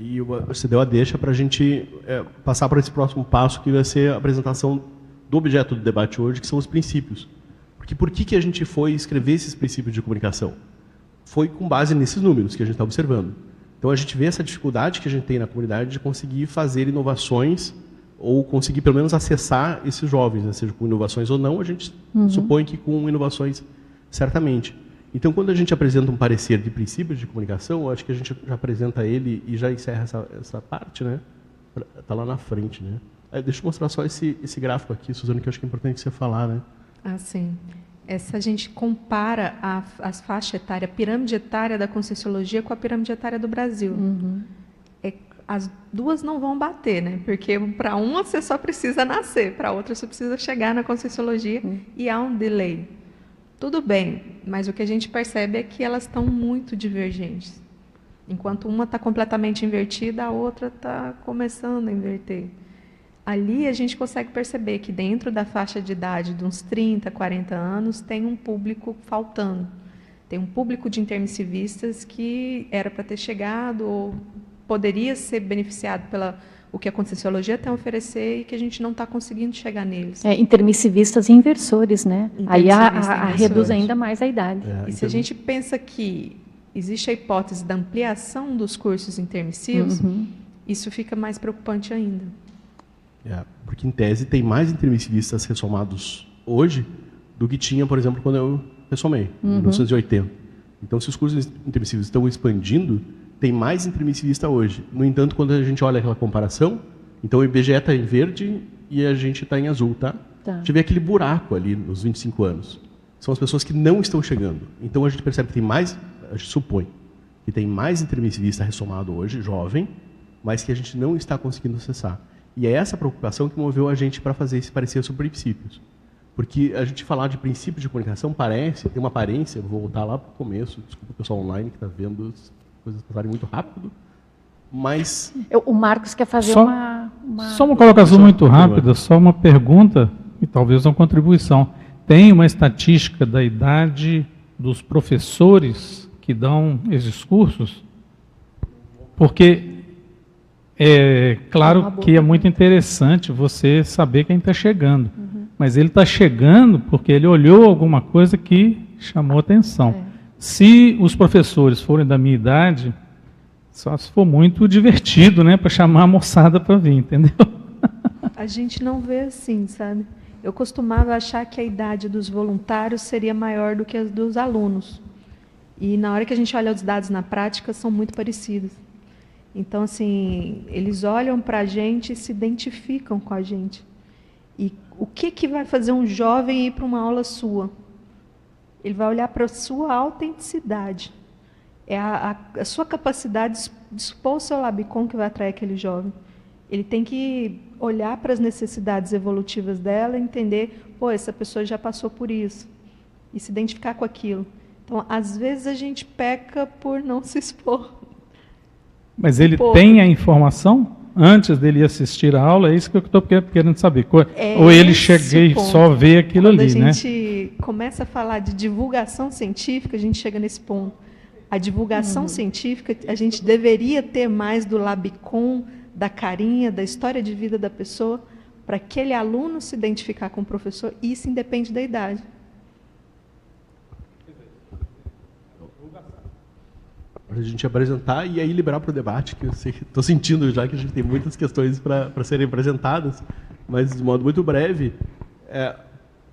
E você deu a deixa para a gente passar para esse próximo passo, que vai ser a apresentação do objeto do debate hoje, que são os princípios. Porque por que a gente foi escrever esses princípios de comunicação? Foi com base nesses números que a gente está observando. Então a gente vê essa dificuldade que a gente tem na comunidade de conseguir fazer inovações ou conseguir pelo menos acessar esses jovens, né? Seja com inovações ou não, a gente supõe que com inovações certamente. Então quando a gente apresenta um parecer de princípios de comunicação, eu acho que a gente já apresenta ele e já encerra essa parte, né? Está lá na frente, né? Deixa eu mostrar só esse gráfico aqui, Suzana, que eu acho que é importante você falar, né? Ah, sim. Se a gente compara as faixas etárias, a pirâmide etária da Conscienciologia com a pirâmide etária do Brasil. As duas não vão bater, né? Porque para uma você só precisa nascer, para outra você precisa chegar na Conscienciologia e há um delay. Tudo bem, mas o que a gente percebe é que elas estão muito divergentes. Enquanto uma está completamente invertida, a outra está começando a inverter. Ali a gente consegue perceber que dentro da faixa de idade de uns 30, 40 anos, tem um público faltando. Tem um público de intermissivistas que era para ter chegado ou poderia ser beneficiado pela o que a Conscienciologia tem a oferecer e que a gente não está conseguindo chegar neles. Intermissivistas e inversores, né? Aí reduz ainda mais a idade. E se a gente pensa que existe a hipótese da ampliação dos cursos intermissivos, isso fica mais preocupante ainda. Porque, em tese, tem mais intermissivistas ressomados hoje do que tinha, por exemplo, quando eu ressomei, em 1980. Então, se os cursos intermissivos estão expandindo, tem mais intermissivista hoje. No entanto, quando a gente olha aquela comparação, então o IBGE está em verde e a gente está em azul, tá? A gente vê aquele buraco ali nos 25 anos. São as pessoas que não estão chegando. Então, a gente percebe que tem mais, a gente supõe, que tem mais intermissivista ressomado hoje, jovem, mas que a gente não está conseguindo acessar. E é essa preocupação que moveu a gente para fazer esse parecer sobre princípios. Porque a gente falar de princípios de comunicação tem uma aparência, vou voltar lá para o começo, desculpa o pessoal online que está vendo as coisas passarem muito rápido, mas... O Marcos quer fazer Só uma colocação muito rápida, só uma pergunta e talvez uma contribuição. Tem uma estatística da idade dos professores que dão esses cursos? Porque... É claro que é muito interessante você saber quem está chegando, mas ele está chegando porque ele olhou alguma coisa que chamou atenção. Se os professores forem da minha idade, só se for muito divertido, né, para chamar a moçada para vir, entendeu? A gente não vê assim, sabe? Eu costumava achar que a idade dos voluntários seria maior do que a dos alunos. E na hora que a gente olha os dados na prática, são muito parecidos. Então, assim, eles olham para a gente e se identificam com a gente. E o que vai fazer um jovem ir para uma aula sua? Ele vai olhar para a sua autenticidade. É a sua capacidade de expor o seu labicon que vai atrair aquele jovem. Ele tem que olhar para as necessidades evolutivas dela e entender, essa pessoa já passou por isso. E se identificar com aquilo. Então, às vezes, a gente peca por não se expor. Mas ele tem a informação antes dele assistir a aula? É isso que eu estou querendo saber. Ou ele chega e só vê aquilo ali, né? Quando a gente começa a falar de divulgação científica, a gente chega nesse ponto. A divulgação científica, a gente deveria ter mais do labicon, da carinha, da história de vida da pessoa, para aquele aluno se identificar com o professor, e isso independe da idade. A gente apresentar e aí liberar para o debate, que eu estou sentindo já que a gente tem muitas questões para serem apresentadas, mas de modo muito breve,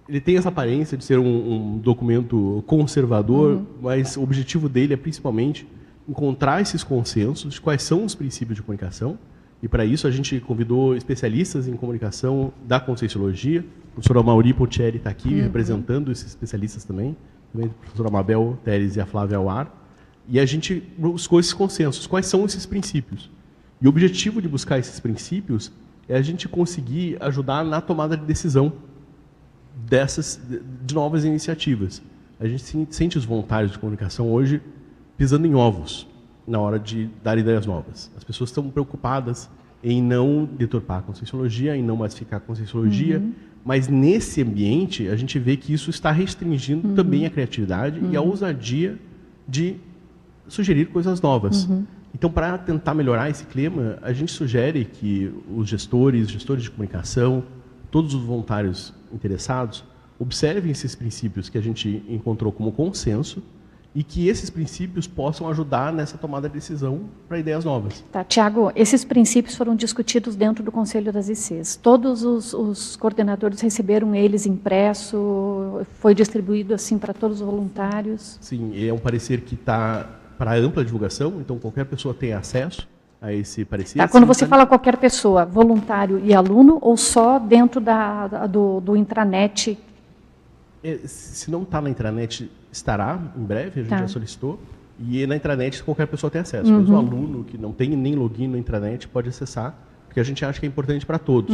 ele tem essa aparência de ser um documento conservador, mas o objetivo dele é principalmente encontrar esses consensos de quais são os princípios de comunicação, e para isso a gente convidou especialistas em comunicação da Conscienciologia. A professora Mauri Potieri está aqui representando esses especialistas também a professora Mabel Teres e a Flávia Auar. E a gente buscou esses consensos. Quais são esses princípios? E o objetivo de buscar esses princípios é a gente conseguir ajudar na tomada de decisão de novas iniciativas. A gente sente os voluntários de comunicação hoje pisando em ovos na hora de dar ideias novas. As pessoas estão preocupadas em não deturpar a Conscienciologia, em não massificar a Conscienciologia, mas nesse ambiente a gente vê que isso está restringindo também a criatividade e a ousadia de sugerir coisas novas. Então, para tentar melhorar esse clima, a gente sugere que os gestores de comunicação, todos os voluntários interessados, observem esses princípios que a gente encontrou como consenso e que esses princípios possam ajudar nessa tomada de decisão para ideias novas. Tá, Tiago, esses princípios foram discutidos dentro do Conselho das ICs. Todos os coordenadores receberam eles impresso, foi distribuído assim para todos os voluntários? Sim, é um parecer que está para ampla divulgação, então qualquer pessoa tem acesso a esse parecer. Tá, quando você fala qualquer pessoa, voluntário e aluno, ou só dentro do intranet? Se não está na intranet, estará em breve, a gente já solicitou, e na intranet qualquer pessoa tem acesso. Mesmo o aluno que não tem nem login na intranet pode acessar, porque a gente acha que é importante para todos.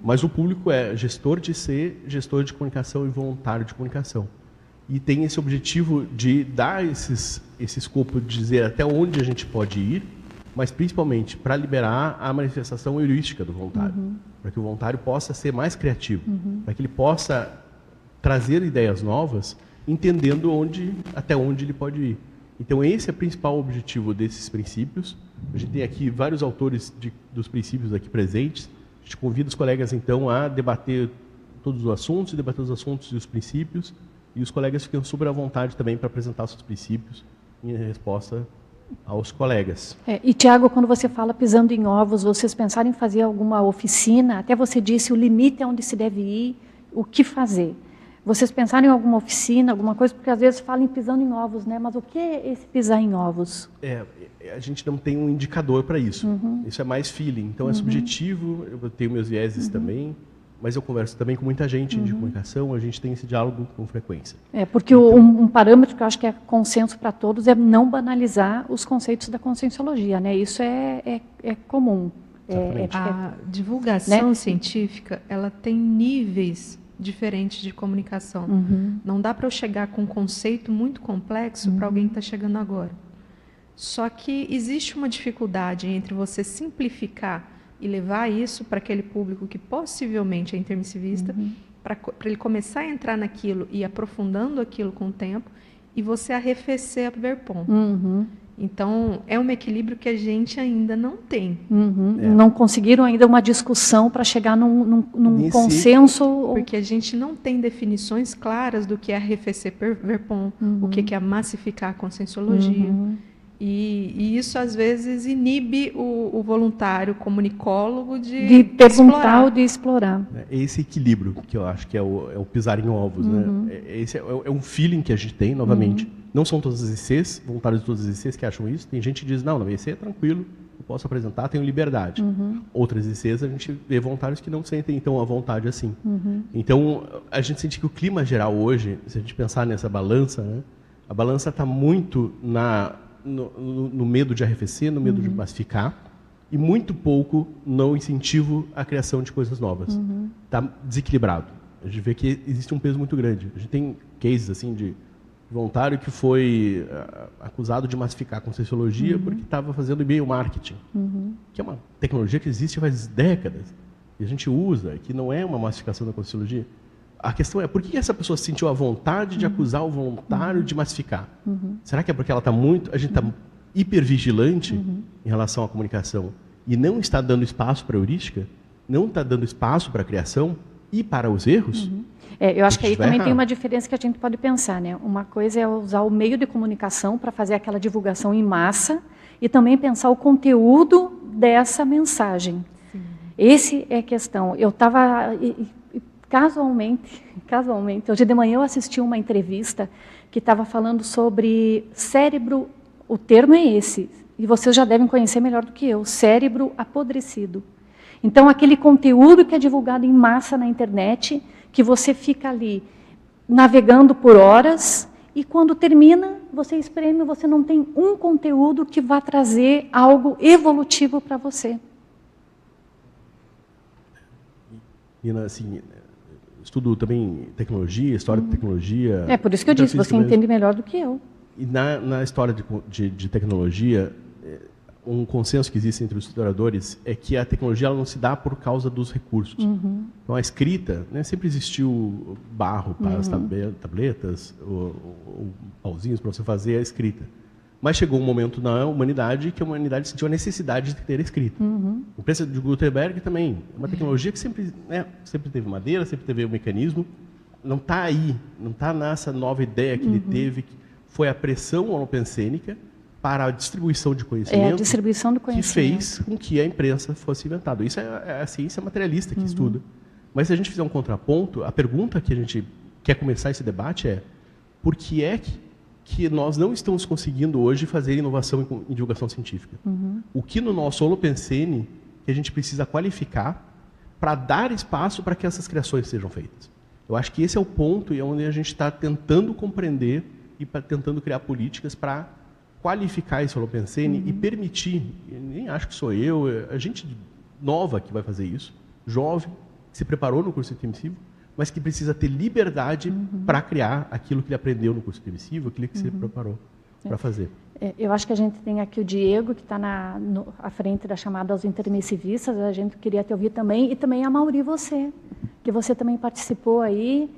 Mas o público é gestor de IC, gestor de comunicação e voluntário de comunicação. E tem esse objetivo de dar esse escopo, de dizer até onde a gente pode ir, mas principalmente para liberar a manifestação heurística do voluntário, para que o voluntário possa ser mais criativo, para que ele possa trazer ideias novas, entendendo até onde ele pode ir. Então esse é o principal objetivo desses princípios. A gente tem aqui vários autores dos princípios aqui presentes. A gente convida os colegas então a debater todos os assuntos, debater os assuntos e os princípios, e os colegas ficam super à vontade também para apresentar seus princípios em resposta aos colegas. E, Tiago, quando você fala pisando em ovos, vocês pensaram em fazer alguma oficina? Até você disse o limite é onde se deve ir, o que fazer. Vocês pensaram em alguma oficina, alguma coisa? Porque às vezes falam em pisando em ovos, né? Mas o que é esse pisar em ovos? A gente não tem um indicador para isso. Isso é mais feeling. Então é subjetivo, eu tenho meus vieses também, mas eu converso também com muita gente de comunicação, a gente tem esse diálogo com frequência. Porque então, um parâmetro que eu acho que é consenso para todos é não banalizar os conceitos da Conscienciologia, né? Isso é comum. A divulgação científica, ela tem níveis diferentes de comunicação. Não dá para eu chegar com um conceito muito complexo para alguém que está chegando agora. Só que existe uma dificuldade entre você simplificar e levar isso para aquele público que possivelmente é intermissivista, para ele começar a entrar naquilo e ir aprofundando aquilo com o tempo, e você arrefecer a Verpom. Então, é um equilíbrio que a gente ainda não tem. Não conseguiram ainda uma discussão para chegar num consenso. Porque a gente não tem definições claras do que é arrefecer Verpom, o que é massificar a Conscienciologia. E isso, às vezes, inibe o voluntário comunicólogo de perguntar ou de explorar. É esse equilíbrio que eu acho que é o pisar em ovos. Né? Esse é um feeling que a gente tem, novamente. Não são todas as ICs, voluntários de todas as ICs que acham isso. Tem gente que diz, não, na IC é tranquilo, eu posso apresentar, tenho liberdade. Outras ICs a gente vê voluntários que não sentem tão à vontade assim. Então, a gente sente que o clima geral hoje, se a gente pensar nessa balança, né, a balança está muito no medo de arrefecer, no medo de massificar, e muito pouco no incentivo à criação de coisas novas. Está desequilibrado. A gente vê que existe um peso muito grande. A gente tem cases assim de voluntário que foi acusado de massificar a Conscienciologia porque estava fazendo e-mail marketing, que é uma tecnologia que existe faz décadas, e a gente usa, que não é uma massificação da Conscienciologia. A questão é, por que essa pessoa sentiu a vontade de acusar o voluntário de massificar? Será que é porque ela está a gente está hipervigilante em relação à comunicação e não está dando espaço para a heurística, não está dando espaço para a criação e para os erros? Eu acho que aí também tem uma diferença que a gente pode pensar, né? Uma coisa é usar o meio de comunicação para fazer aquela divulgação em massa e também pensar o conteúdo dessa mensagem. Sim. Esse é a questão. Eu estava, casualmente, hoje de manhã eu assisti uma entrevista que estava falando sobre cérebro, o termo é esse, e vocês já devem conhecer melhor do que eu, cérebro apodrecido. Então, aquele conteúdo que é divulgado em massa na internet, que você fica ali navegando por horas, e quando termina, você espreme, você não tem um conteúdo que vá trazer algo evolutivo para você. Nina, assim, estudo também tecnologia, história de tecnologia. É por isso que eu disse, você entende melhor do que eu. E na história de tecnologia, um consenso que existe entre os historiadores é que a tecnologia ela não se dá por causa dos recursos. Então, a escrita, né, sempre existiu barro para as tabletas, ou pauzinhos para você fazer a escrita. Mas chegou um momento na humanidade que a humanidade sentiu a necessidade de ter a escrita. A empresa de Gutenberg também é uma tecnologia que sempre teve madeira, sempre teve o mecanismo. Não está aí, não está nessa nova ideia que ele teve, que foi a pressão holopensênica para a distribuição de conhecimento, a distribuição do conhecimento que fez com que a imprensa fosse inventada. Isso é a ciência materialista que estuda. Mas se a gente fizer um contraponto, a pergunta que a gente quer começar esse debate é: por que é que nós não estamos conseguindo hoje fazer inovação em divulgação científica? O que no nosso holopensene que a gente precisa qualificar para dar espaço para que essas criações sejam feitas? Eu acho que esse é o ponto e é onde a gente está tentando compreender e tentando criar políticas para qualificar esse holopensene e permitir, nem acho que sou eu, a gente nova que vai fazer isso, jovem, que se preparou no curso intermissivo, mas que precisa ter liberdade para criar aquilo que ele aprendeu no curso intermissivo, aquilo que se preparou para fazer. Eu acho que a gente tem aqui o Diego, que está à frente da chamada aos intermissivistas, a gente queria te ouvir também, e também a Mauri, você, que você também participou aí.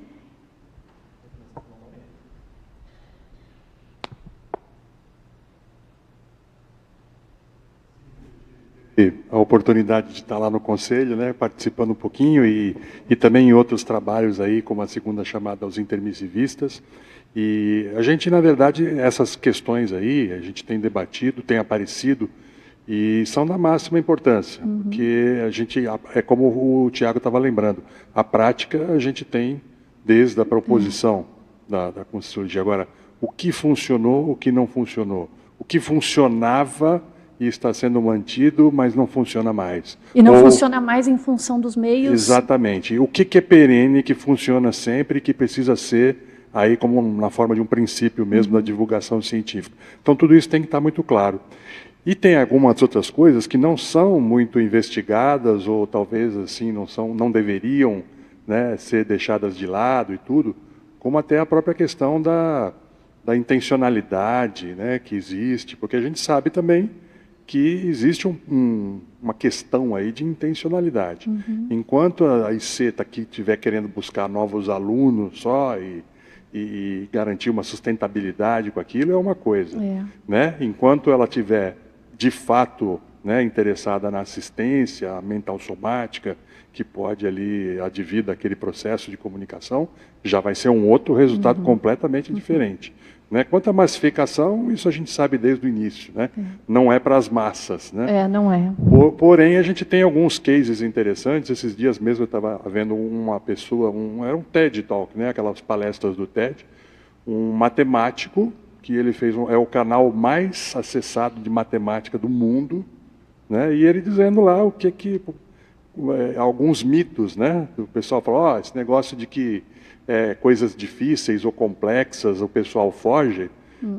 A oportunidade de estar lá no Conselho, né, participando um pouquinho e também em outros trabalhos aí, como a segunda chamada aos intermissivistas. E a gente, na verdade, essas questões aí, a gente tem debatido, tem aparecido, e são da máxima importância, porque a gente, é como o Tiago estava lembrando, a prática a gente tem desde a proposição da Conscienciologia. Agora, o que funcionou, o que não funcionou, o que funcionava e está sendo mantido, mas não funciona mais. E não funciona mais em função dos meios. Exatamente. O que é perene, que funciona sempre, que precisa ser aí como na forma de um princípio mesmo da divulgação científica. Então tudo isso tem que estar muito claro. E tem algumas outras coisas que não são muito investigadas ou talvez assim não deveriam, né, ser deixadas de lado e tudo, como até a própria questão da intencionalidade, né, que existe, porque a gente sabe também que existe uma questão aí de intencionalidade. Enquanto a IC está aqui estiver querendo buscar novos alunos só e garantir uma sustentabilidade com aquilo, é uma coisa. Né? Enquanto ela estiver, de fato, né, interessada na assistência mental somática, que pode ali advir daquele processo de comunicação, já vai ser um outro resultado completamente diferente. Né? Quanto à massificação, isso a gente sabe desde o início, né? Não é para as massas. Né? Não é. Porém, a gente tem alguns cases interessantes. Esses dias mesmo eu estava vendo uma pessoa, era um TED Talk, né? Aquelas palestras do TED, um matemático, que ele fez, é o canal mais acessado de matemática do mundo, né? E ele dizendo lá o que alguns mitos, né? O pessoal fala, esse negócio de que coisas difíceis ou complexas o pessoal foge,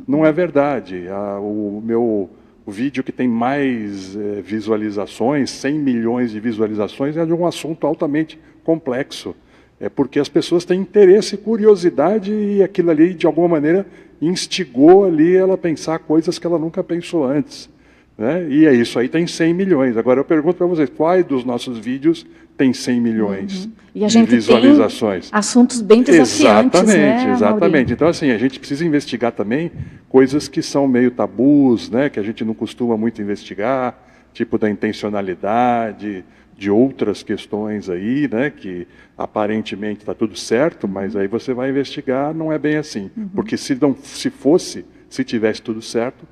não é verdade. O vídeo que tem mais visualizações, 100 milhões de visualizações, é de um assunto altamente complexo. é porque as pessoas têm interesse e curiosidade e aquilo ali, de alguma maneira, instigou ali ela a pensar coisas que ela nunca pensou antes. Né? E é isso aí, tem 100 milhões. Agora eu pergunto para vocês, quais dos nossos vídeos tem 100 milhões e a gente de visualizações? Tem assuntos bem desafiantes, exatamente, exatamente. Maurício? Então, assim, a gente precisa investigar também coisas que são meio tabus, né? Que a gente não costuma muito investigar, tipo da intencionalidade, de outras questões aí, né? Que aparentemente está tudo certo, mas aí você vai investigar, não é bem assim. Porque se tivesse tudo certo,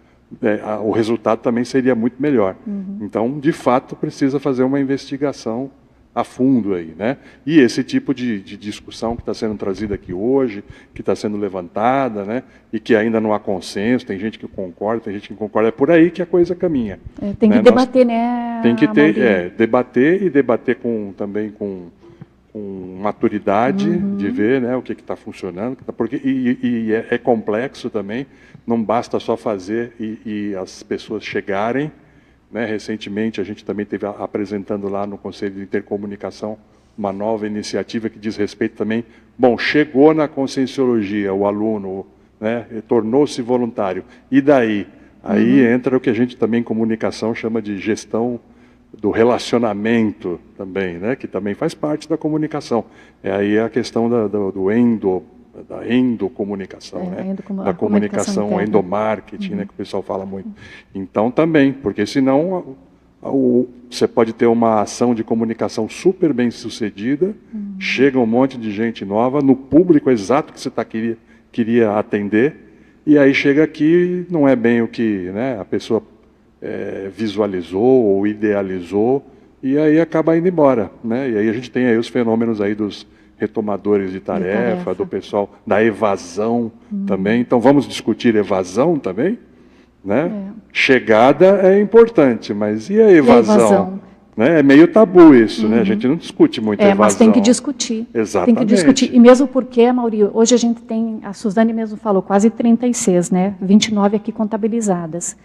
o resultado também seria muito melhor. Então, de fato, precisa fazer uma investigação a fundo aí, né? E esse tipo de discussão que está sendo trazida aqui hoje, que está sendo levantada, né? E que ainda não há consenso, tem gente que concorda, tem gente que não concorda, é por aí que a coisa caminha. Tem que debater, né? Tem que ter, debater e debater também com maturidade de ver, né, o que está funcionando, porque é complexo também, não basta só fazer e as pessoas chegarem, né? Recentemente a gente também esteve apresentando lá no Conselho de Intercomunicação uma nova iniciativa que diz respeito também, chegou na Conscienciologia o aluno, né, tornou-se voluntário, e daí? Aí entra o que a gente também em comunicação chama de gestão do relacionamento também, né, que também faz parte da comunicação. Aí a questão da endocomunicação, né, da comunicação endomarketing, né, que o pessoal fala muito. Então também, porque senão você pode ter uma ação de comunicação super bem sucedida, chega um monte de gente nova, no público exato que você queria atender, e aí chega aqui, não é bem o que, né, a pessoa visualizou ou idealizou, e aí acaba indo embora, né? E aí a gente tem aí os fenômenos aí dos retomadores de tarefa, do pessoal, da evasão também. Então vamos discutir evasão também, né? Chegada é importante, mas e a evasão? Né? É meio tabu isso, né? A gente não discute muito evasão. Mas tem que discutir. Exatamente. Tem que discutir. E mesmo porque, Maurício, hoje a gente tem, a Suzane mesmo falou, quase 36, né? 29 aqui contabilizadas.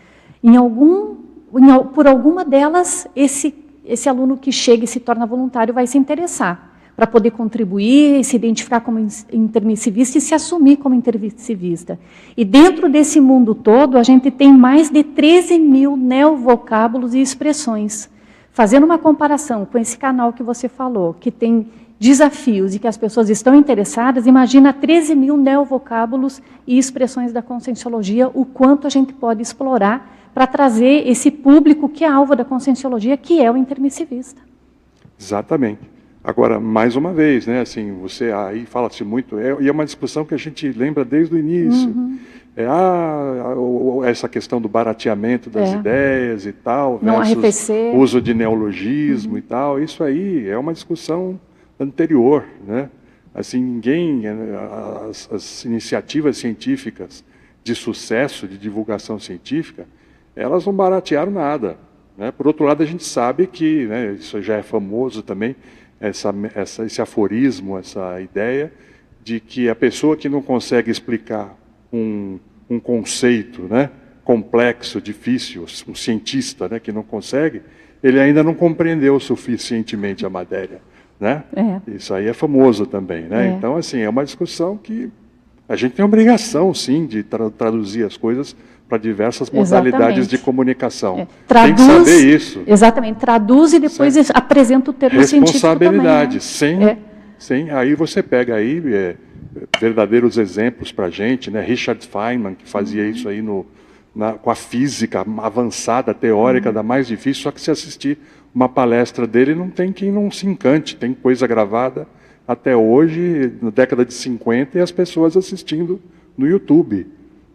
Por alguma delas, esse aluno que chega e se torna voluntário vai se interessar para poder contribuir, se identificar como intermissivista e se assumir como intermissivista. E dentro desse mundo todo, a gente tem mais de 13 mil neovocábulos e expressões. Fazendo uma comparação com esse canal que você falou, que tem desafios e que as pessoas estão interessadas, imagina 13 mil neovocábulos e expressões da Conscienciologia, o quanto a gente pode explorar para trazer esse público que é alvo da Conscienciologia, que é o intermissivista. Exatamente. Agora, mais uma vez, né, assim, você aí fala-se muito, e é uma discussão que a gente lembra desde o início. Essa questão do barateamento das ideias e tal, versus uso de neologismo e tal, isso aí é uma discussão anterior, né? Assim, as iniciativas científicas de sucesso, de divulgação científica, elas não baratearam nada, né? Por outro lado, a gente sabe que, né, isso já é famoso também, esse aforismo, essa ideia de que a pessoa que não consegue explicar um conceito, né, complexo, difícil, um cientista, né, que não consegue, ele ainda não compreendeu suficientemente a matéria, né? Isso aí é famoso também, né? Então, assim, é uma discussão que a gente tem a obrigação, sim, de traduzir as coisas para diversas modalidades de comunicação. Tem que saber isso. Exatamente. Traduz e depois apresenta o termo científico também. Responsabilidade. Aí você pega aí verdadeiros exemplos para a gente, né? Richard Feynman, que fazia isso aí com a física avançada, teórica, da mais difícil, só que se assistir uma palestra dele, não tem quem não se encante. Tem coisa gravada até hoje, na década de 50, e as pessoas assistindo no YouTube.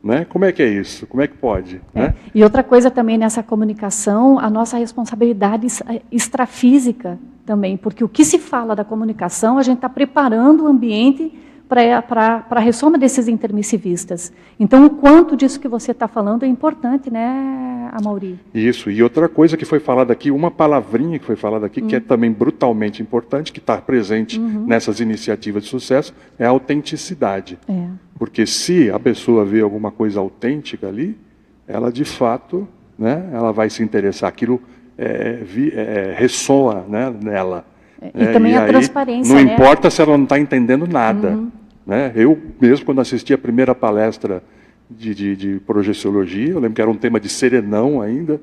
Né? Como é que é isso? Como é que pode? Né? E outra coisa também nessa comunicação, a nossa responsabilidade extrafísica também, porque o que se fala da comunicação, a gente está preparando o ambiente para a ressoma desses intermissivistas. Então, o quanto disso que você está falando é importante, né, Amaury? Isso. E outra coisa que foi falada aqui, uma palavrinha que foi falada aqui, que é também brutalmente importante, que está presente nessas iniciativas de sucesso, é a autenticidade. Porque se a pessoa vê alguma coisa autêntica ali, ela de fato, né, ela vai se interessar. Aquilo ressoa, né, nela. E também a transparência. Não importa se ela não está entendendo nada. Né? Eu mesmo, quando assisti a primeira palestra de projeciologia, eu lembro que era um tema de serenão ainda,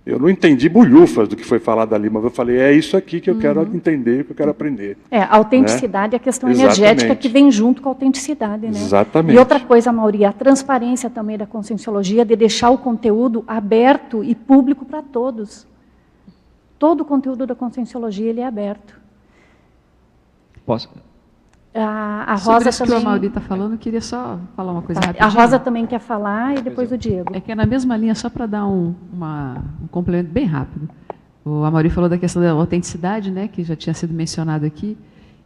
eu não entendi bulhufas do que foi falado ali, mas eu falei, é isso aqui que eu quero entender, que eu quero aprender. A autenticidade, né? A questão energética que vem junto com a autenticidade. Né? Exatamente. E outra coisa, Mauri, a transparência também da conscienciologia, de deixar o conteúdo aberto e público para todos. Todo o conteúdo da conscienciologia ele é aberto. Posso? A Rosa sobre isso também... que o Mauri está falando, eu queria só falar uma coisa rapidinho. A Rosa também quer falar e depois o Diego. É que é na mesma linha, só para dar um complemento bem rápido. O Mauri falou da questão da autenticidade, né, que já tinha sido mencionado aqui.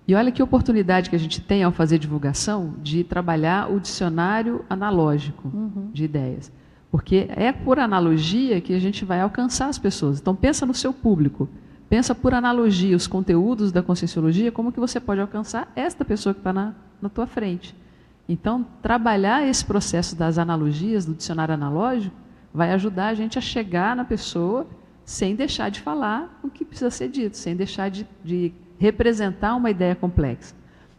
E olha que oportunidade que a gente tem ao fazer divulgação de trabalhar o dicionário analógico de ideias. Porque é por analogia que a gente vai alcançar as pessoas. Então, pensa no seu público. Pensa por analogia os conteúdos da conscienciologia, como que você pode alcançar esta pessoa que está na tua frente. Então, trabalhar esse processo das analogias, do dicionário analógico, vai ajudar a gente a chegar na pessoa sem deixar de falar o que precisa ser dito, sem deixar de representar uma ideia complexa.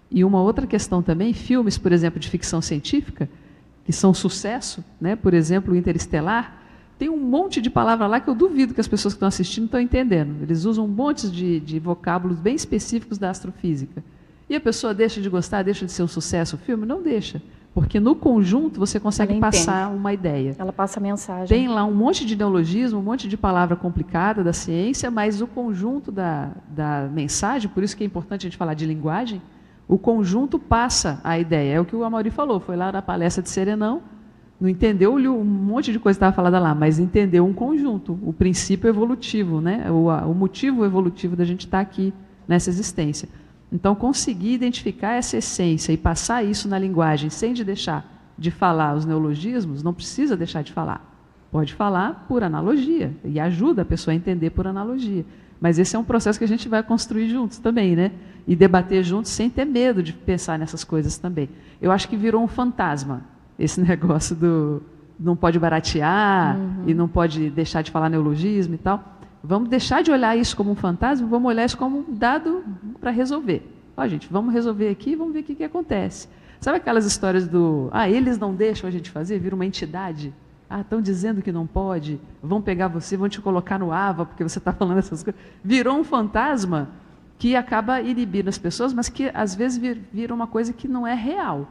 E uma outra questão também, filmes, por exemplo, de ficção científica, que são sucesso, né? Por exemplo, o Interestelar, tem um monte de palavra lá que eu duvido que as pessoas que estão assistindo estão entendendo. Eles usam um monte de vocábulos bem específicos da astrofísica. E a pessoa deixa de gostar, deixa de ser um sucesso o filme? Não deixa. Porque no conjunto você consegue passar uma ideia. Ela passa a mensagem. Tem lá um monte de neologismo, um monte de palavra complicada da ciência, mas o conjunto da mensagem, por isso que é importante a gente falar de linguagem, o conjunto passa a ideia. É o que o Amaury falou, foi lá na palestra de Serenão, não entendeu um monte de coisa que estava falada lá, mas entendeu um conjunto, o princípio evolutivo, né? o motivo evolutivo da gente estar aqui nessa existência. Então, conseguir identificar essa essência e passar isso na linguagem sem deixar de falar os neologismos, não precisa deixar de falar. Pode falar por analogia, e ajuda a pessoa a entender por analogia. Mas esse é um processo que a gente vai construir juntos também, né? E debater juntos sem ter medo de pensar nessas coisas também. Eu acho que virou um fantasma, esse negócio do não pode baratear e não pode deixar de falar neologismo e tal. Vamos deixar de olhar isso como um fantasma, vamos olhar isso como um dado para resolver. Ó, gente, vamos resolver aqui, vamos ver o que acontece. Sabe aquelas histórias do, eles não deixam a gente fazer, vira uma entidade? Estão dizendo que não pode, vão pegar você, vão te colocar no AVA, porque você está falando essas coisas. Virou um fantasma que acaba inibindo as pessoas, mas que às vezes vira uma coisa que não é real.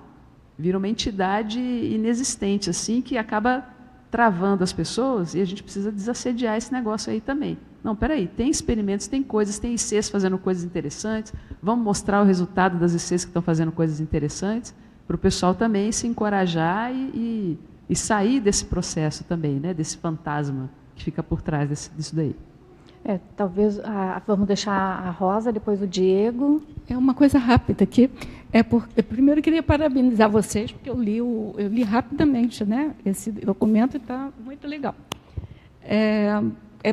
Vira uma entidade inexistente, assim, que acaba travando as pessoas, e a gente precisa desassediar esse negócio aí também. Não, peraí, tem experimentos, tem coisas, tem ICs fazendo coisas interessantes, vamos mostrar o resultado das ICs que estão fazendo coisas interessantes, para o pessoal também se encorajar e sair desse processo também, né, desse fantasma que fica por trás disso daí. Talvez, vamos deixar a Rosa, depois o Diego. É uma coisa rápida aqui. Primeiro, eu queria parabenizar vocês, porque eu li rapidamente, né? Esse documento está muito legal.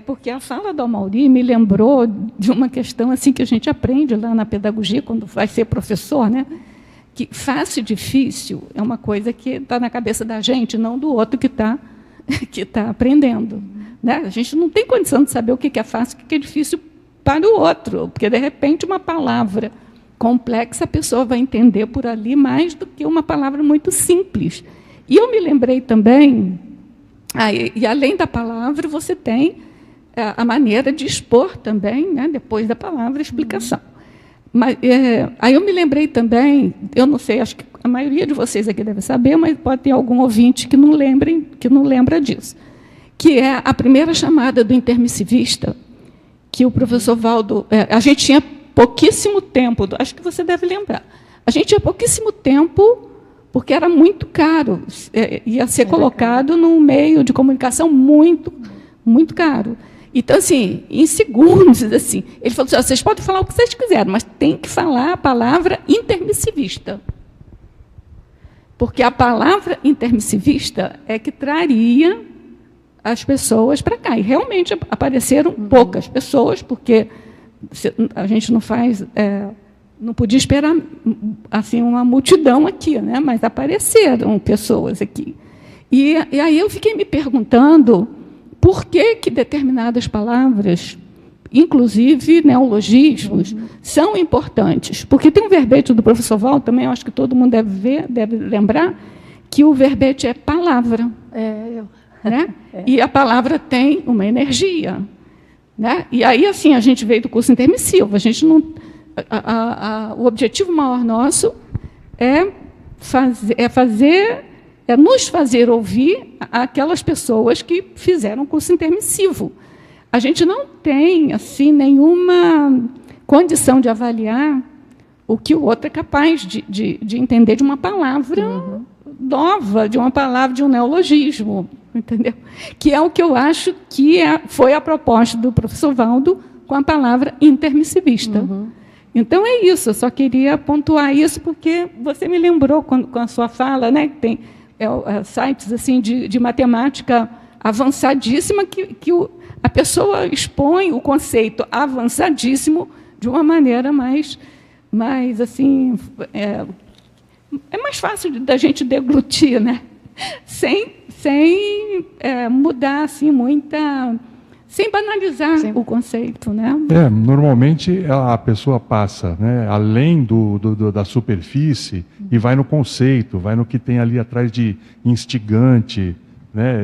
Porque a fala do Amaury me lembrou de uma questão assim que a gente aprende lá na pedagogia, quando vai ser professor, né? Que fácil e difícil é uma coisa que está na cabeça da gente, não do outro que está aprendendo. Né? A gente não tem condição de saber o que é fácil e o que é difícil para o outro, porque, de repente, uma palavra complexa a pessoa vai entender por ali mais do que uma palavra muito simples. E eu me lembrei também, e além da palavra, você tem a maneira de expor também, né, depois da palavra, a explicação. Mas, aí eu me lembrei também, eu não sei, acho que a maioria de vocês aqui deve saber, mas pode ter algum ouvinte que não lembra disso, que é a primeira chamada do intermissivista, que o professor Valdo... a gente tinha pouquíssimo tempo, acho que você deve lembrar, a gente tinha pouquíssimo tempo, porque era muito caro, ia ser colocado num meio de comunicação muito, muito caro. Então, assim, em segundos, assim, ele falou assim, vocês podem falar o que vocês quiserem, mas tem que falar a palavra intermissivista. Porque a palavra intermissivista é que traria as pessoas para cá. E realmente apareceram poucas pessoas, porque a gente não podia esperar assim, uma multidão aqui, né? Mas apareceram pessoas aqui. E aí eu fiquei me perguntando por que determinadas palavras inclusive neologismos, são importantes. Porque tem um verbete do professor Val, também eu acho que todo mundo deve lembrar, que o verbete é palavra. Né? E a palavra tem uma energia. Né? E aí, assim, a gente veio do curso intermissivo. A gente não, o objetivo maior nosso é nos fazer ouvir aquelas pessoas que fizeram curso intermissivo. A gente não tem assim nenhuma condição de avaliar o que o outro é capaz de entender de uma palavra nova, de uma palavra, de um neologismo, entendeu? Que é o que eu acho que foi a proposta do professor Valdo com a palavra intermissivista. Então é isso, eu só queria pontuar isso porque você me lembrou com a sua fala, né, que tem sites assim de matemática avançadíssima que a pessoa expõe o conceito avançadíssimo de uma maneira mais assim, é mais fácil da gente deglutir, né? Sem mudar assim sem banalizar o conceito, né? Normalmente a pessoa passa, né, além da superfície e vai no conceito, vai no que tem ali atrás de instigante, né?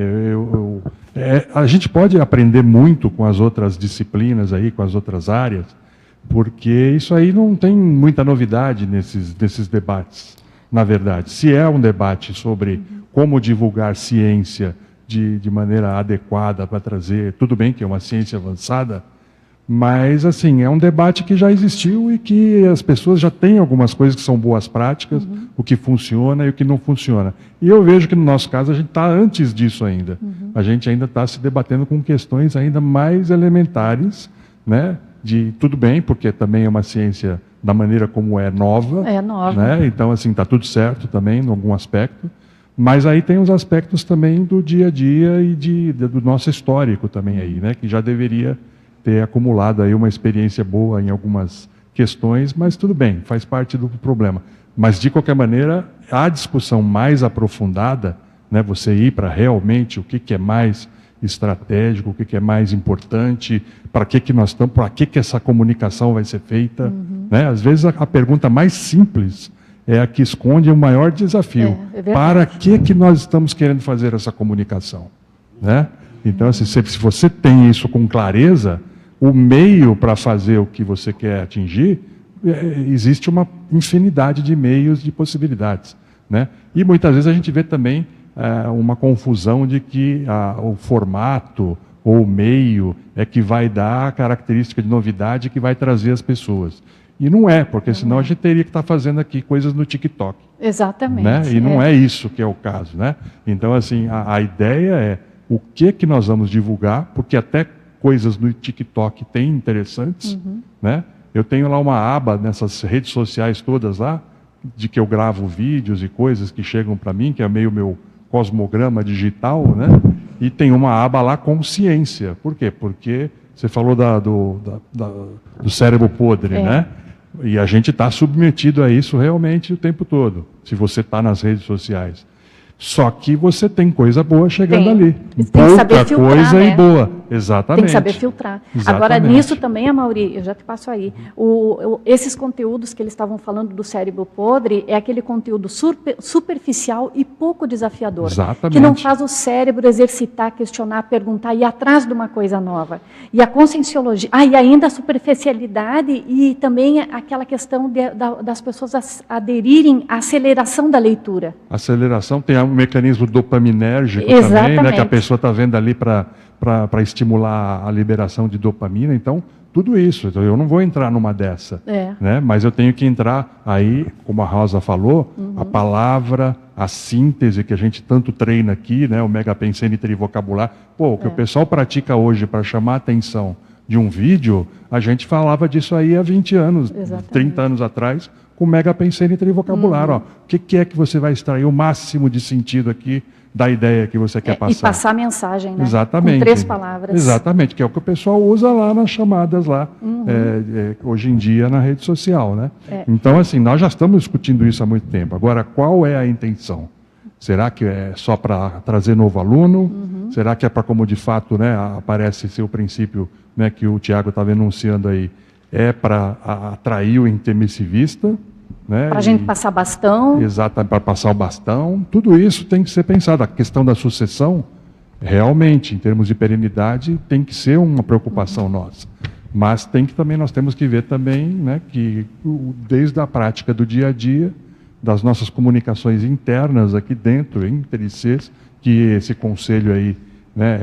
A gente pode aprender muito com as outras disciplinas aí, com as outras áreas, porque isso aí não tem muita novidade nesses debates, na verdade. Se é um debate sobre como divulgar ciência de maneira adequada para trazer, tudo bem que é uma ciência avançada, mas assim, é um debate que já existiu e que as pessoas já têm algumas coisas que são boas práticas, o que funciona e o que não funciona. E eu vejo que no nosso caso a gente está antes disso ainda. A gente ainda está se debatendo com questões ainda mais elementares, né? De tudo bem, porque também é uma ciência da maneira como é nova. Né? Então, assim, está tudo certo também, em algum aspecto. Mas aí tem os aspectos também do dia a dia e do nosso histórico também aí, né? Que já deveria ter acumulado aí uma experiência boa em algumas questões, mas tudo bem, faz parte do problema. Mas, de qualquer maneira, a discussão mais aprofundada, né? Você ir para realmente o que é mais estratégico, o que é mais importante, para que nós estamos, para que essa comunicação vai ser feita. Né? Às vezes a pergunta mais simples é a que esconde o maior desafio. Para que nós estamos querendo fazer essa comunicação? Né? Então, assim, se você tem isso com clareza, o meio para fazer o que você quer atingir, existe uma infinidade de meios, de possibilidades. Né? E muitas vezes a gente vê também uma confusão de que o formato ou o meio é que vai dar a característica de novidade que vai trazer as pessoas. E não é, porque senão a gente teria que estar fazendo aqui coisas no TikTok. Exatamente. Né? E não é isso que é o caso. Né? Então, assim, a ideia é o que nós vamos divulgar, porque até coisas no TikTok tem interessantes. Né? Eu tenho lá uma aba nessas redes sociais todas lá, de que eu gravo vídeos e coisas que chegam para mim, que é meio meu cosmograma digital, né? E tem uma aba lá com ciência. Por quê? Porque você falou do cérebro podre, né? E a gente está submetido a isso realmente o tempo todo, se você está nas redes sociais. Só que você tem coisa boa chegando ali. Pouca coisa e boa. Exatamente. Tem que saber filtrar. Agora, nisso também, Amaury, eu já te passo aí, esses conteúdos que eles estavam falando do cérebro podre é aquele conteúdo superficial e pouco desafiador. Exatamente. Que não faz o cérebro exercitar, questionar, perguntar, ir atrás de uma coisa nova. E a conscienciologia, e ainda a superficialidade e também aquela questão das pessoas aderirem à aceleração da leitura. Aceleração, tem um mecanismo dopaminérgico também, né, que a pessoa está vendo ali para estimular a liberação de dopamina. Então, tudo isso. Então, eu não vou entrar numa dessa. Né, mas eu tenho que entrar aí, como a Rosa falou, a palavra, a síntese que a gente tanto treina aqui, né, o megapensene trivocabular. O que o pessoal pratica hoje para chamar a atenção de um vídeo, a gente falava disso aí há 20 anos, 30 anos atrás, com o megapensene trivocabular. O que é que você vai extrair o máximo de sentido aqui da ideia que você quer passar? E passar a mensagem, né? Exatamente. Com 3 palavras. Exatamente, que é o que o pessoal usa lá nas chamadas lá, hoje em dia na rede social, né? Então, assim, nós já estamos discutindo isso há muito tempo. Agora, qual é a intenção? Será que é só para trazer novo aluno? Será que é para, como de fato, né, aparece ser o princípio né, que o Tiago estava enunciando aí, é para atrair o intermissivista, né, para a gente passar bastão. Exato, para passar o bastão. Tudo isso tem que ser pensado. A questão da sucessão, realmente, em termos de perenidade, tem que ser uma preocupação nossa. Mas nós temos que ver também, né, que desde a prática do dia a dia, das nossas comunicações internas aqui dentro, entre ICs, que esse conselho aí, né,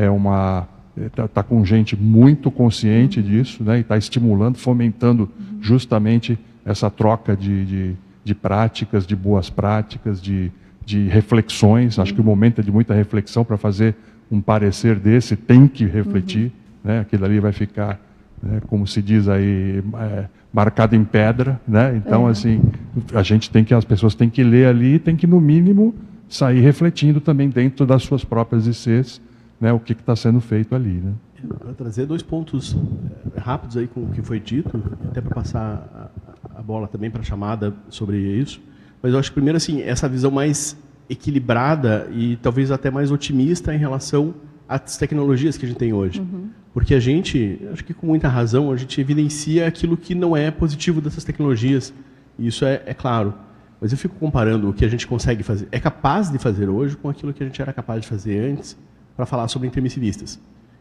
está com gente muito consciente disso, né, e está estimulando, fomentando justamente essa troca de práticas, de boas práticas, de reflexões. Acho que o momento é de muita reflexão. Para fazer um parecer desse, tem que refletir, né, aquilo ali vai ficar, né, como se diz aí, marcado em pedra, né? Então, assim, as pessoas têm que ler ali, tem que, no mínimo, sair refletindo também dentro das suas próprias ICs, né, o que está sendo feito ali, né? Eu vou trazer 2 pontos rápidos aí com o que foi dito, até para passar a bola também para a chamada sobre isso. Mas eu acho que, primeiro, assim, essa visão mais equilibrada e talvez até mais otimista em relação às tecnologias que a gente tem hoje. Porque a gente, acho que com muita razão, a gente evidencia aquilo que não é positivo dessas tecnologias. E isso é claro. Mas eu fico comparando o que a gente consegue fazer, é capaz de fazer hoje com aquilo que a gente era capaz de fazer antes, para falar sobre intermissivistas.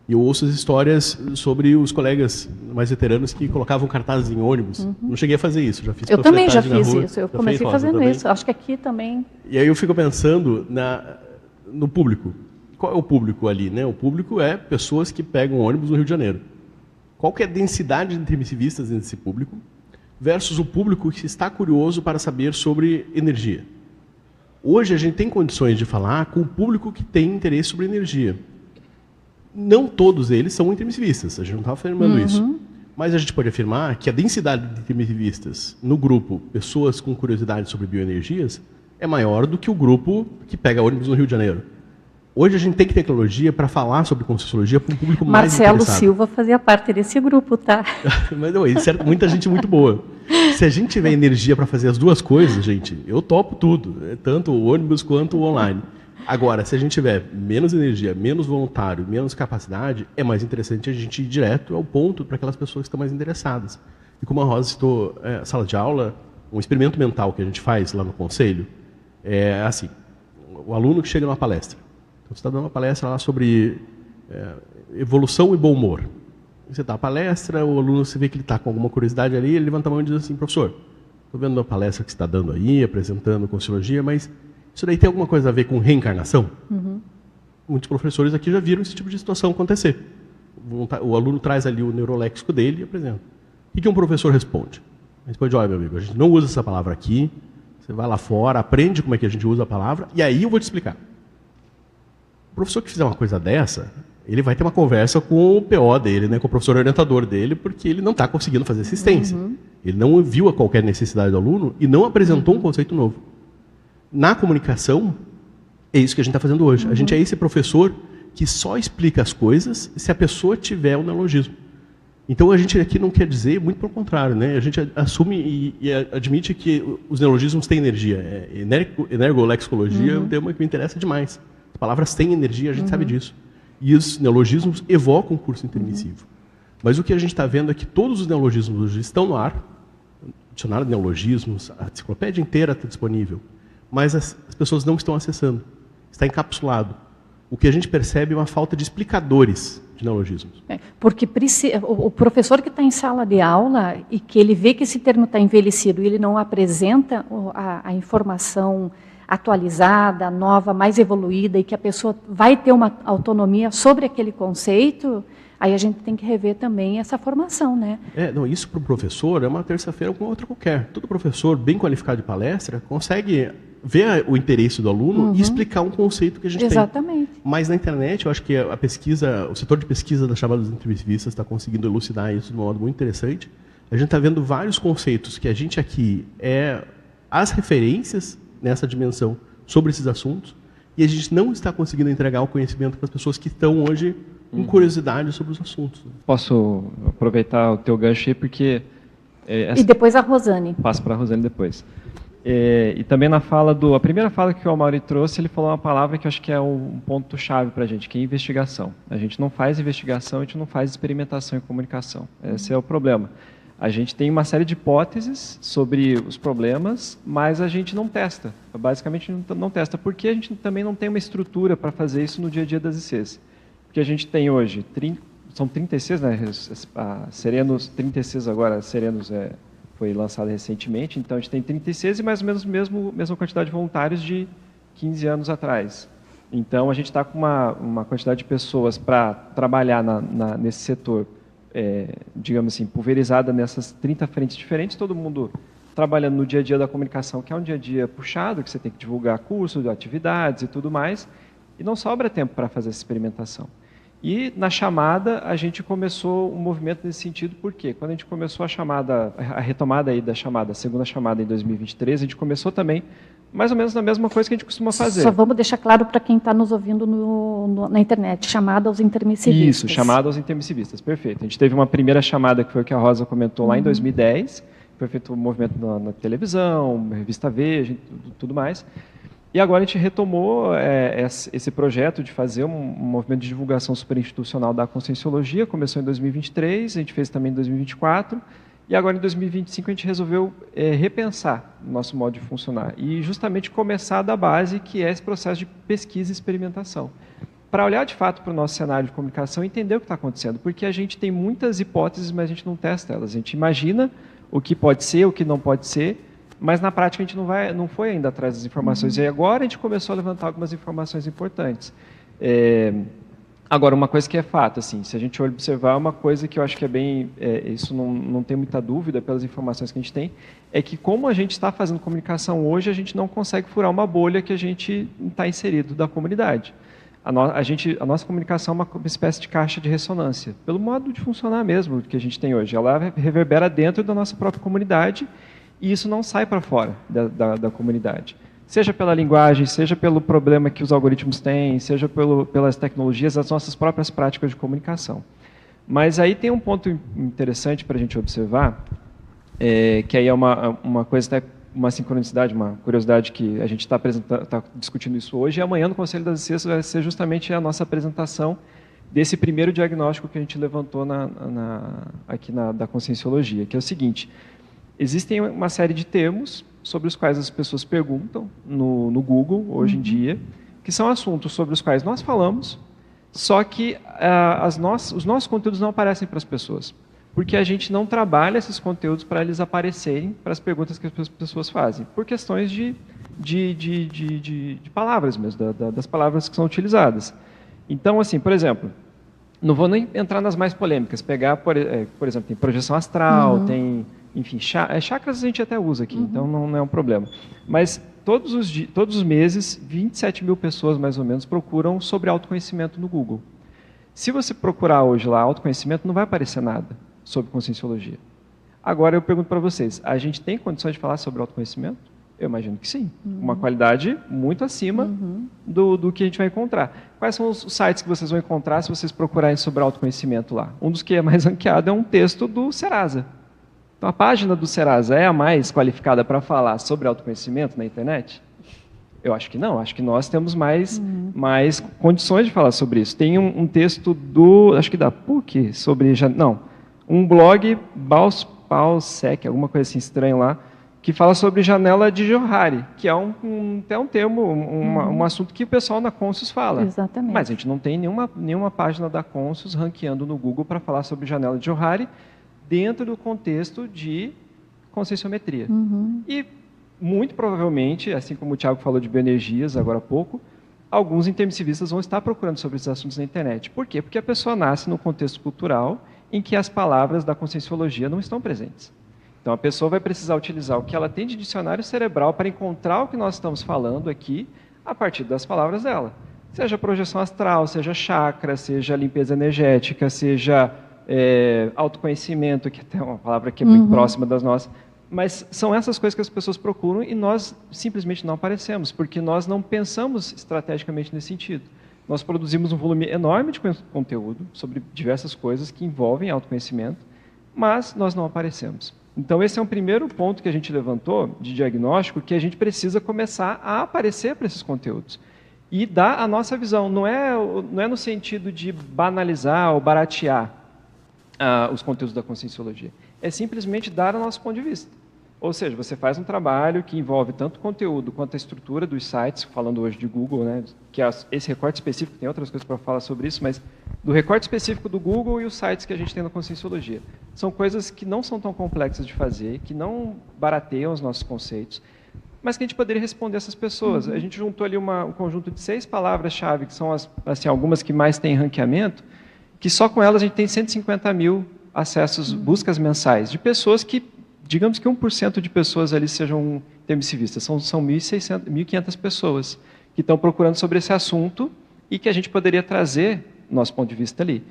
E eu ouço as histórias sobre os colegas mais veteranos que colocavam cartazes em ônibus. Não cheguei a fazer isso, já fiz. Eu também já fiz isso, eu comecei fazendo isso. Acho que aqui também. E aí eu fico pensando no público. Qual é o público ali, né? O público é pessoas que pegam ônibus no Rio de Janeiro. Qual que é a densidade de intermissivistas nesse público versus o público que está curioso para saber sobre energia? Hoje a gente tem condições de falar com o público que tem interesse sobre energia. Não todos eles são intermissivistas, a gente não está afirmando isso. Mas a gente pode afirmar que a densidade de intermissivistas no grupo, pessoas com curiosidade sobre bioenergias, é maior do que o grupo que pega ônibus no Rio de Janeiro. Hoje a gente tem tecnologia para falar sobre Conscienciologia para um público mais interessado. Marcelo Silva fazia parte desse grupo, tá? Mas não, muita gente muito boa. Se a gente tiver energia para fazer as duas coisas, gente, eu topo tudo, tanto o ônibus quanto o online. Agora, se a gente tiver menos energia, menos voluntário, menos capacidade, é mais interessante a gente ir direto ao ponto para aquelas pessoas que estão mais interessadas. E como a Rosa citou, sala de aula, um experimento mental que a gente faz lá no conselho, é assim, o aluno que chega numa palestra. Então, você está dando uma palestra lá sobre evolução e bom humor. Você dá a palestra, o aluno, você vê que ele está com alguma curiosidade ali, ele levanta a mão e diz assim, professor, estou vendo a palestra que você está dando aí, apresentando Conscienciologia, mas isso daí tem alguma coisa a ver com reencarnação? Muitos professores aqui já viram esse tipo de situação acontecer. O aluno traz ali o neuroléxico dele e apresenta. O que um professor responde? Responde, olha, meu amigo, a gente não usa essa palavra aqui, você vai lá fora, aprende como é que a gente usa a palavra, e aí eu vou te explicar. O professor que fizer uma coisa dessa, ele vai ter uma conversa com o PO dele, né, com o professor orientador dele, porque ele não está conseguindo fazer assistência. Ele não viu a qualquer necessidade do aluno e não apresentou um conceito novo. Na comunicação, é isso que a gente está fazendo hoje. A gente é esse professor que só explica as coisas se a pessoa tiver um neologismo. Então, a gente aqui não quer dizer, muito pelo contrário, né? A gente assume e admite que os neologismos têm energia. Energolexicologia é um termo que me interessa demais. As palavras têm energia, a gente sabe disso. E os neologismos evocam o curso intermissivo. Mas o que a gente está vendo é que todos os neologismos hoje estão no ar. O dicionário de neologismos, a enciclopédia inteira está disponível. Mas as pessoas não estão acessando. Está encapsulado. O que a gente percebe é uma falta de explicadores de neologismos. Porque o professor que está em sala de aula e que ele vê que esse termo está envelhecido e ele não apresenta a informação atualizada, nova, mais evoluída e que a pessoa vai ter uma autonomia sobre aquele conceito, aí a gente tem que rever também essa formação, né? Não, isso para o professor é uma terça-feira como outra qualquer. Todo professor bem qualificado de palestra consegue ver o interesse do aluno e explicar um conceito que a gente tem. Mas na internet, eu acho que a pesquisa, o setor de pesquisa da chamada dos intermissivistas está conseguindo elucidar isso de um modo muito interessante. A gente está vendo vários conceitos que a gente aqui as referências nessa dimensão sobre esses assuntos e a gente não está conseguindo entregar o conhecimento para as pessoas que estão hoje com curiosidade sobre os assuntos. Posso aproveitar o teu gancho aí, porque... E depois a Rosane. Passo para a Rosane depois. E também na fala a primeira fala que o Amaury trouxe, ele falou uma palavra que eu acho que é um ponto-chave para a gente, que é investigação. A gente não faz investigação, a gente não faz experimentação em comunicação. Esse é o problema. A gente tem uma série de hipóteses sobre os problemas, mas a gente não testa. Basicamente, não testa, porque a gente também não tem uma estrutura para fazer isso no dia a dia das ICs. Porque a gente tem hoje, são 30 ICs, né? A Serenos, 30 ICs agora, Serenos foi lançada recentemente, então a gente tem 36 e mais ou menos a mesma quantidade de voluntários de 15 anos atrás. Então a gente está com uma quantidade de pessoas para trabalhar nesse setor, digamos assim, pulverizada nessas 30 frentes diferentes, todo mundo trabalhando no dia a dia da comunicação, que é um dia a dia puxado, que você tem que divulgar cursos, atividades e tudo mais, e não sobra tempo para fazer essa experimentação. E na chamada a gente começou um movimento nesse sentido, porque quando a gente começou a retomada aí da chamada, a segunda chamada em 2023, a gente começou também mais ou menos na mesma coisa que a gente costuma fazer. Só vamos deixar claro para quem está nos ouvindo na internet, chamada aos intermissivistas. Isso, chamada aos intermissivistas, perfeito. A gente teve uma primeira chamada que foi o que a Rosa comentou lá em 2010, foi feito um movimento na televisão, revista Veja, tudo mais. E agora a gente retomou esse projeto de fazer um movimento de divulgação superinstitucional da Conscienciologia, começou em 2023, a gente fez também em 2024, e agora em 2025 a gente resolveu repensar o nosso modo de funcionar e justamente começar da base, que é esse processo de pesquisa e experimentação. Para olhar de fato para o nosso cenário de comunicação e entender o que está acontecendo, porque a gente tem muitas hipóteses, mas a gente não testa elas. A gente imagina o que pode ser, o que não pode ser, mas na prática a gente não foi ainda atrás das informações. E agora a gente começou a levantar algumas informações importantes. Agora, uma coisa que é fato, assim, se a gente observar, uma coisa que eu acho que é bem, isso não tem muita dúvida pelas informações que a gente tem, é que como a gente está fazendo comunicação hoje, a gente não consegue furar uma bolha que a gente está inserido da comunidade. A nossa comunicação é uma espécie de caixa de ressonância, pelo modo de funcionar mesmo que a gente tem hoje. Ela reverbera dentro da nossa própria comunidade, e isso não sai para fora da comunidade. Seja pela linguagem, seja pelo problema que os algoritmos têm, seja pelas tecnologias, as nossas próprias práticas de comunicação. Mas aí tem um ponto interessante para a gente observar, que aí é uma coisa, uma sincronicidade, uma curiosidade que a gente está discutindo isso hoje, e amanhã no Conselho das ICs vai ser justamente a nossa apresentação desse primeiro diagnóstico que a gente levantou aqui da Conscienciologia, que é o seguinte: existem uma série de termos sobre os quais as pessoas perguntam no Google, hoje em dia, que são assuntos sobre os quais nós falamos, só que os nossos conteúdos não aparecem para as pessoas, porque a gente não trabalha esses conteúdos para eles aparecerem para as perguntas que as pessoas fazem, por questões de palavras mesmo, das palavras que são utilizadas. Então, assim, por exemplo, não vou nem entrar nas mais polêmicas, pegar, por exemplo, tem projeção astral, tem... Enfim, chakras a gente até usa aqui, então não é um problema. Mas todos os meses, 27 mil pessoas, mais ou menos, procuram sobre autoconhecimento no Google. Se você procurar hoje lá autoconhecimento, não vai aparecer nada sobre conscienciologia. Agora eu pergunto para vocês, a gente tem condições de falar sobre autoconhecimento? Eu imagino que sim. Uma qualidade muito acima do que a gente vai encontrar. Quais são os sites que vocês vão encontrar se vocês procurarem sobre autoconhecimento lá? Um dos que é mais ranqueado é um texto do Serasa. Então, a página do Serasa é a mais qualificada para falar sobre autoconhecimento na internet? Eu acho que não. Acho que nós temos mais condições de falar sobre isso. Tem um texto acho que da PUC, sobre... um blog, Bausec, alguma coisa assim estranha lá, que fala sobre janela de Johari, que é um termo, um assunto que o pessoal na Conscius fala. Exatamente. Mas a gente não tem nenhuma página da Conscius ranqueando no Google para falar sobre janela de Johari, dentro do contexto de conscienciometria. E, muito provavelmente, assim como o Thiago falou de bioenergias agora há pouco, alguns intermissivistas vão estar procurando sobre esses assuntos na internet. Por quê? Porque a pessoa nasce num contexto cultural em que as palavras da conscienciologia não estão presentes. Então, a pessoa vai precisar utilizar o que ela tem de dicionário cerebral para encontrar o que nós estamos falando aqui a partir das palavras dela. Seja projeção astral, seja chakra, seja limpeza energética, seja... autoconhecimento, que até é uma palavra que é muito próxima das nossas, mas são essas coisas que as pessoas procuram e nós simplesmente não aparecemos, porque nós não pensamos estrategicamente nesse sentido. Nós produzimos um volume enorme de conteúdo sobre diversas coisas que envolvem autoconhecimento, mas nós não aparecemos. Então, esse é um primeiro ponto que a gente levantou de diagnóstico, que a gente precisa começar a aparecer para esses conteúdos e dar a nossa visão. Não é no sentido de banalizar ou baratear os conteúdos da Conscienciologia. É simplesmente dar o nosso ponto de vista. Ou seja, você faz um trabalho que envolve tanto o conteúdo quanto a estrutura dos sites, falando hoje de Google, né, que esse recorte específico, tem outras coisas para falar sobre isso, mas do recorte específico do Google e os sites que a gente tem na Conscienciologia. São coisas que não são tão complexas de fazer, que não barateiam os nossos conceitos, mas que a gente poderia responder a essas pessoas. A gente juntou ali um conjunto de 6 palavras-chave, que são assim, algumas que mais têm ranqueamento, que só com elas a gente tem 150 mil acessos, buscas mensais, de pessoas que, digamos que 1% de pessoas ali sejam intermissivistas, são 1.500 pessoas que estão procurando sobre esse assunto e que a gente poderia trazer nosso ponto de vista ali.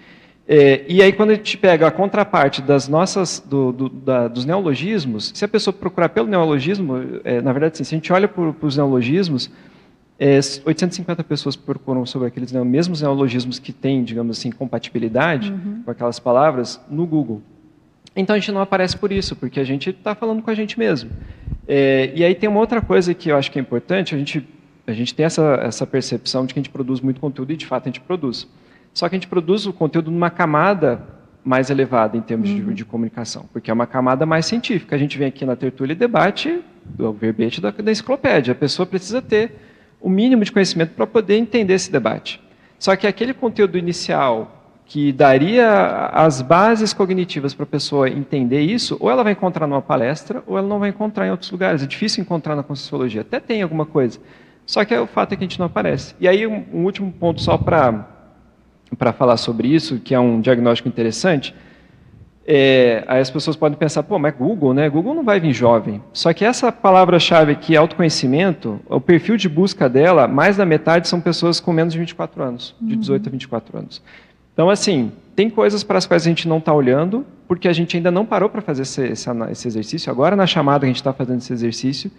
E aí, quando a gente pega a contraparte dos neologismos, se a pessoa procurar pelo neologismo, na verdade, assim, se a gente olha para os neologismos, 850 pessoas procuram sobre aqueles mesmos neologismos que têm, digamos assim, compatibilidade com aquelas palavras no Google. Então, a gente não aparece por isso, porque a gente está falando com a gente mesmo. E aí tem uma outra coisa que eu acho que é importante, a gente tem essa percepção de que a gente produz muito conteúdo, e de fato a gente produz. Só que a gente produz o conteúdo numa camada mais elevada em termos de comunicação, porque é uma camada mais científica. A gente vem aqui na tertúlia e debate o verbete da enciclopédia. A pessoa precisa ter o mínimo de conhecimento para poder entender esse debate. Só que aquele conteúdo inicial que daria as bases cognitivas para a pessoa entender isso, ou ela vai encontrar numa palestra, ou ela não vai encontrar em outros lugares. É difícil encontrar na Conscienciologia. Até tem alguma coisa. Só que o fato é que a gente não aparece. E aí, um último ponto só para falar sobre isso, que é um diagnóstico interessante, aí as pessoas podem pensar, pô, mas Google, né? Google não vai vir jovem. Só que essa palavra-chave aqui, autoconhecimento, o perfil de busca dela, mais da metade são pessoas com menos de 24 anos, de 18 a 24 anos. Então, assim, tem coisas para as quais a gente não está olhando, porque a gente ainda não parou para fazer esse exercício. Agora, na chamada, a gente está fazendo esse exercício,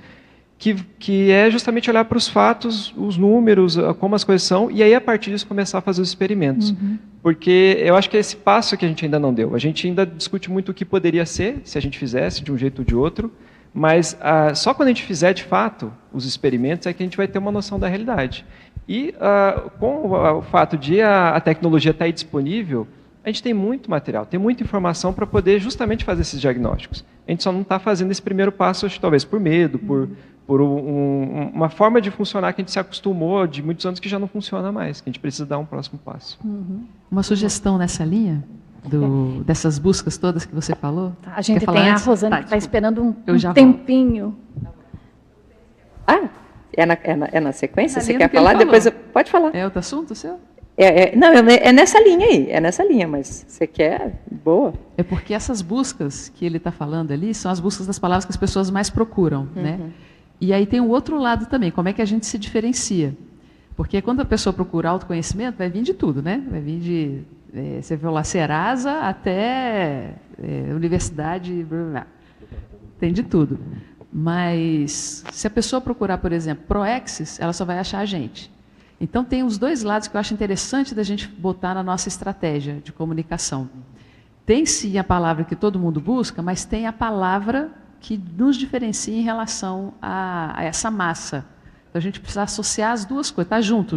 que é justamente olhar para os fatos, os números, como as coisas são, e aí, a partir disso, começar a fazer os experimentos. Porque eu acho que é esse passo que a gente ainda não deu. A gente ainda discute muito o que poderia ser, se a gente fizesse de um jeito ou de outro, mas só quando a gente fizer, de fato, os experimentos, é que a gente vai ter uma noção da realidade. E com o fato de a tecnologia estar aí disponível, a gente tem muito material, tem muita informação para poder justamente fazer esses diagnósticos. A gente só não está fazendo esse primeiro passo, talvez por medo, por uma forma de funcionar que a gente se acostumou de muitos anos que já não funciona mais, que a gente precisa dar um próximo passo. Uma sugestão nessa linha, dessas buscas todas que você falou? A gente tem a Rosane que está esperando um tempinho. É na sequência? Você quer falar? Depois pode falar. É outro assunto seu? Não, é nessa linha aí, mas você quer? Boa. É porque essas buscas que ele está falando ali são as buscas das palavras que as pessoas mais procuram, né? E aí tem o outro lado também, como é que a gente se diferencia? Porque quando a pessoa procura autoconhecimento, vai vir de tudo, né? Vai vir de, você viu lá, Serasa até universidade, blá, blá. Tem de tudo. Mas se a pessoa procurar, por exemplo, Proexis, ela só vai achar a gente. Então tem os dois lados que eu acho interessante da gente botar na nossa estratégia de comunicação. Tem sim a palavra que todo mundo busca, mas tem a palavra que nos diferencia em relação a essa massa. Então a gente precisa associar as duas coisas, tá junto.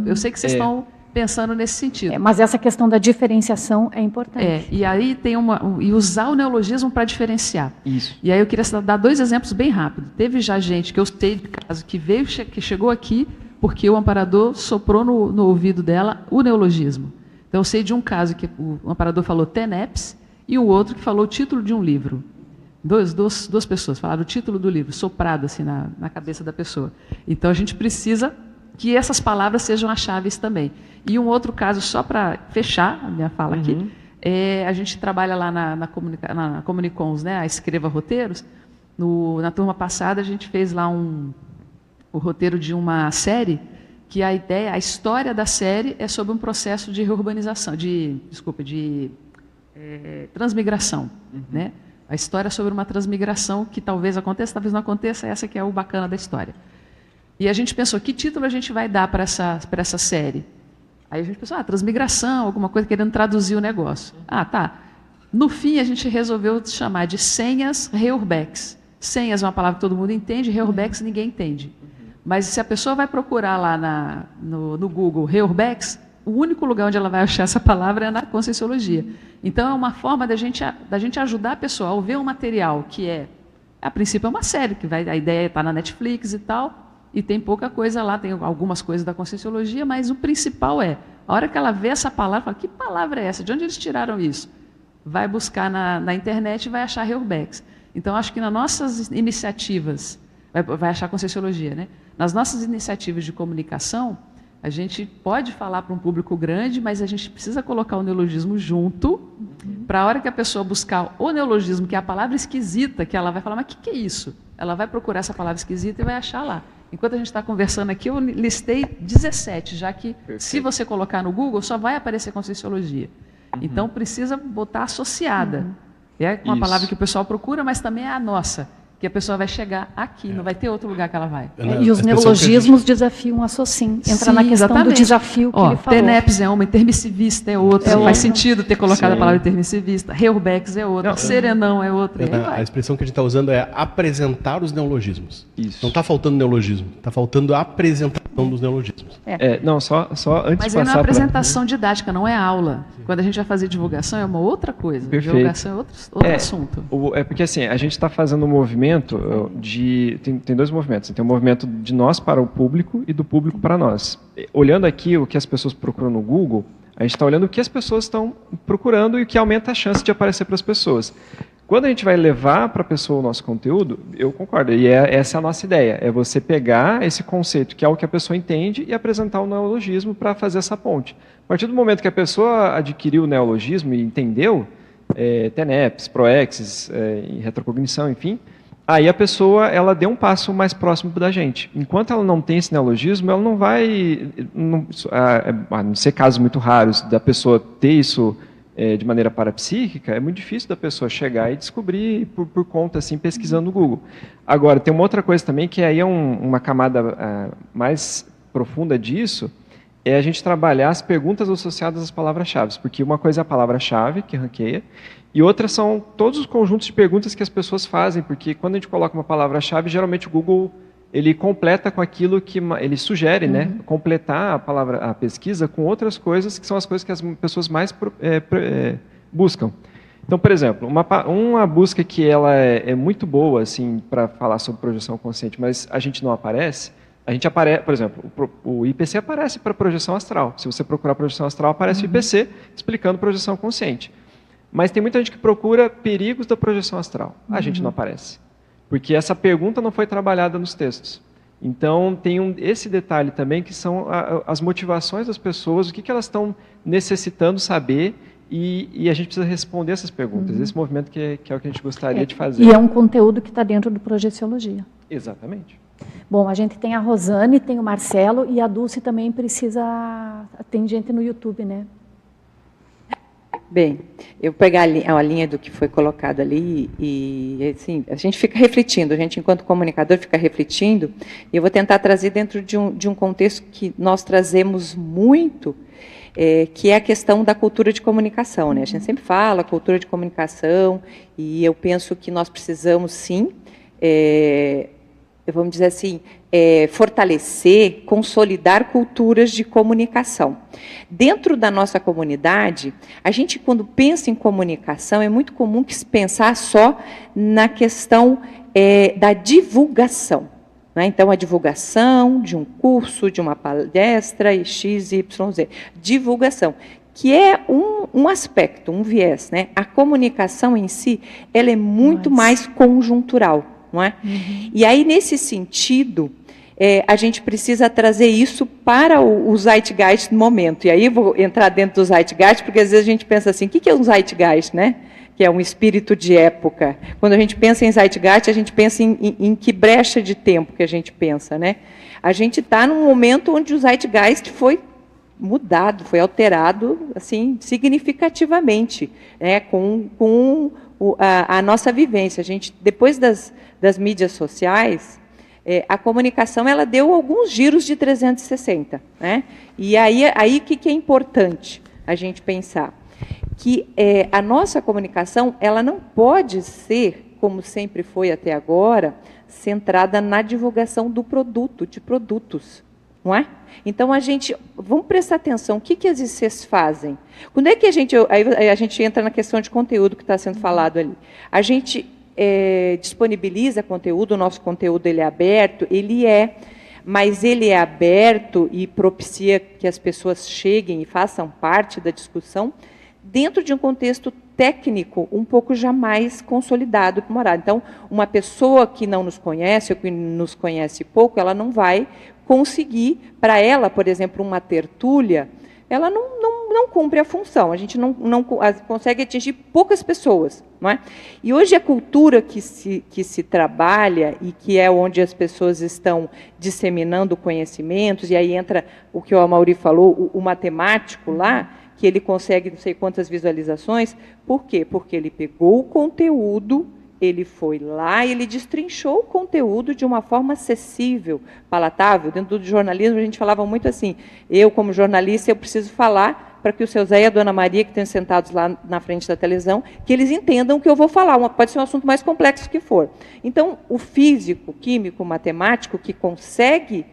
Eu sei que vocês estão pensando nesse sentido. Mas essa questão da diferenciação é importante. E aí tem e usar o neologismo para diferenciar. Isso. E aí eu queria dar 2 exemplos bem rápidos. Teve já gente que eu sei de caso que chegou aqui porque o amparador soprou no ouvido dela o neologismo. Então eu sei de um caso que o amparador falou TENEPS e o outro que falou o título de um livro. Duas pessoas falaram o título do livro, soprado assim na cabeça da pessoa. Então a gente precisa que essas palavras sejam as chaves também. E um outro caso, só para fechar a minha fala aqui, a gente trabalha lá na Comunicons, né, a Escreva Roteiros. Na turma passada, a gente fez lá o roteiro de uma série, que a história da série é sobre um processo de reurbanização, de transmigração. Né? A história é sobre uma transmigração que talvez aconteça, talvez não aconteça, essa que é o bacana da história. E a gente pensou, que título a gente vai dar para essa série? Aí a gente pensou, transmigração, alguma coisa, querendo traduzir o negócio. Tá. No fim, a gente resolveu chamar de senhas Reurbex. Senhas é uma palavra que todo mundo entende, Reurbex ninguém entende. Mas se a pessoa vai procurar lá no Google Reurbex, o único lugar onde ela vai achar essa palavra é na Conscienciologia. Então, é uma forma da gente ajudar a pessoa a ver um material que a princípio é uma série, a ideia está na Netflix e tal, e tem pouca coisa lá, tem algumas coisas da Conscienciologia, mas o principal a hora que ela vê essa palavra, fala, que palavra é essa? De onde eles tiraram isso? Vai buscar na internet e vai achar Reurbex. Então, acho que nas nossas iniciativas, vai achar Conscienciologia, né? Nas nossas iniciativas de comunicação, a gente pode falar para um público grande, mas a gente precisa colocar o neologismo junto, para a hora que a pessoa buscar o neologismo, que é a palavra esquisita, que ela vai falar, mas o que é isso? Ela vai procurar essa palavra esquisita e vai achar lá. Enquanto a gente está conversando aqui, eu listei 17, já que, se você colocar no Google, só vai aparecer Conscienciologia. Então, precisa botar associada. É uma palavra que o pessoal procura, mas também é a nossa, que a pessoa vai chegar aqui, não vai ter outro lugar que ela vai. E os neologismos desafiam a SOCIM. Entra na questão do desafio que ele falou. TENEPS é uma, intermissivista é outra. Faz sentido ter colocado a palavra intermissivista. Reurbex é outra. Serenão é outra. A expressão que a gente está usando é apresentar os neologismos. Isso. Não está faltando neologismo, está faltando a apresentação dos neologismos. Não, só antes mas de passar... Mas não é apresentação didática, não é aula. Quando a gente vai fazer divulgação, é uma outra coisa. Perfeito. Divulgação é outro assunto. É porque assim, a gente está fazendo um movimento tem dois movimentos. Tem um movimento de nós para o público e do público para nós. Olhando aqui o que as pessoas procuram no Google, a gente está olhando o que as pessoas estão procurando e o que aumenta a chance de aparecer para as pessoas. Quando a gente vai levar para a pessoa o nosso conteúdo, eu concordo, e essa é a nossa ideia, é você pegar esse conceito, que é o que a pessoa entende, e apresentar o neologismo para fazer essa ponte. A partir do momento que a pessoa adquiriu o neologismo e entendeu, TENEPS, PROEXIS, retrocognição, enfim, aí a pessoa ela deu um passo mais próximo da gente. Enquanto ela não tem esse neologismo, ela não vai, a não ser casos muito raros da pessoa ter isso de maneira parapsíquica, é muito difícil da pessoa chegar e descobrir por conta, assim, pesquisando no Google. Agora, tem uma outra coisa também, que aí é uma camada mais profunda disso, é a gente trabalhar as perguntas associadas às palavras-chave, porque uma coisa é a palavra-chave, que ranqueia, e outra são todos os conjuntos de perguntas que as pessoas fazem, porque quando a gente coloca uma palavra-chave, geralmente o Google ele completa com aquilo que ele sugere, né? Completar a pesquisa com outras coisas, que são as coisas que as pessoas mais buscam. Então, por exemplo, uma busca que ela é muito boa assim, para falar sobre projeção consciente, mas a gente não aparece, por exemplo, o IPC aparece para projeção astral. Se você procurar projeção astral, aparece o IPC explicando projeção consciente. Mas tem muita gente que procura perigos da projeção astral. A gente não aparece. Porque essa pergunta não foi trabalhada nos textos. Então, tem esse detalhe também, que são as motivações das pessoas, o que elas estão necessitando saber, e a gente precisa responder essas perguntas. Esse movimento que é o que a gente gostaria de fazer. E é um conteúdo que está dentro do Projeciologia. Exatamente. Bom, a gente tem a Rosane, tem o Marcelo, e a Dulce também tem gente no YouTube, né? Bem, eu vou pegar a linha do que foi colocado ali e assim, a gente fica refletindo, a gente enquanto comunicador fica refletindo, e eu vou tentar trazer dentro de um contexto que nós trazemos muito, que é a questão da cultura de comunicação, né? A gente sempre fala cultura de comunicação, e eu penso que nós precisamos sim, vamos dizer assim, fortalecer, consolidar culturas de comunicação. Dentro da nossa comunidade, a gente, quando pensa em comunicação, é muito comum que se pensar só na questão da divulgação. Né? Então, a divulgação de um curso, de uma palestra, x, y, z. Divulgação, que é um aspecto, um viés. Né? A comunicação em si, ela é muito mais conjuntural. Não é? E aí, nesse sentido, a gente precisa trazer isso para o Zeitgeist no momento. E aí eu vou entrar dentro do Zeitgeist, porque às vezes a gente pensa assim, o que é um Zeitgeist, né? Que é um espírito de época. Quando a gente pensa em Zeitgeist, a gente pensa em que brecha de tempo que a gente pensa, né? A gente está num momento onde o Zeitgeist foi mudado, foi alterado assim, significativamente, né? com a nossa vivência. A gente, depois das mídias sociais, a comunicação ela deu alguns giros de 360. Né? E aí o que é importante a gente pensar? que a nossa comunicação ela não pode ser, como sempre foi até agora, centrada na divulgação do produto, de produtos, não é? Então, vamos prestar atenção, o que as ICs fazem? Quando é que aí a gente entra na questão de conteúdo que está sendo falado ali. A gente disponibiliza conteúdo, o nosso conteúdo ele é aberto, mas ele é aberto e propicia que as pessoas cheguem e façam parte da discussão dentro de um contexto técnico um pouco já mais consolidado, aprimorado. Então, uma pessoa que não nos conhece, ou que nos conhece pouco, ela não vai conseguir, para ela, por exemplo, uma tertúlia, ela não cumpre a função, a gente não consegue atingir poucas pessoas, não é? E hoje a cultura que se trabalha e que é onde as pessoas estão disseminando conhecimentos, e aí entra o que o Amaury falou, o matemático lá, que ele consegue não sei quantas visualizações. Por quê? Porque ele pegou o conteúdo, ele foi lá e ele destrinchou o conteúdo de uma forma acessível, palatável. Dentro do jornalismo, a gente falava muito assim, eu, como jornalista, eu preciso falar para que o seu Zé e a dona Maria, que estão sentados lá na frente da televisão, que eles entendam o que eu vou falar. Pode ser um assunto mais complexo que for. Então, o físico, químico, matemático, que consegue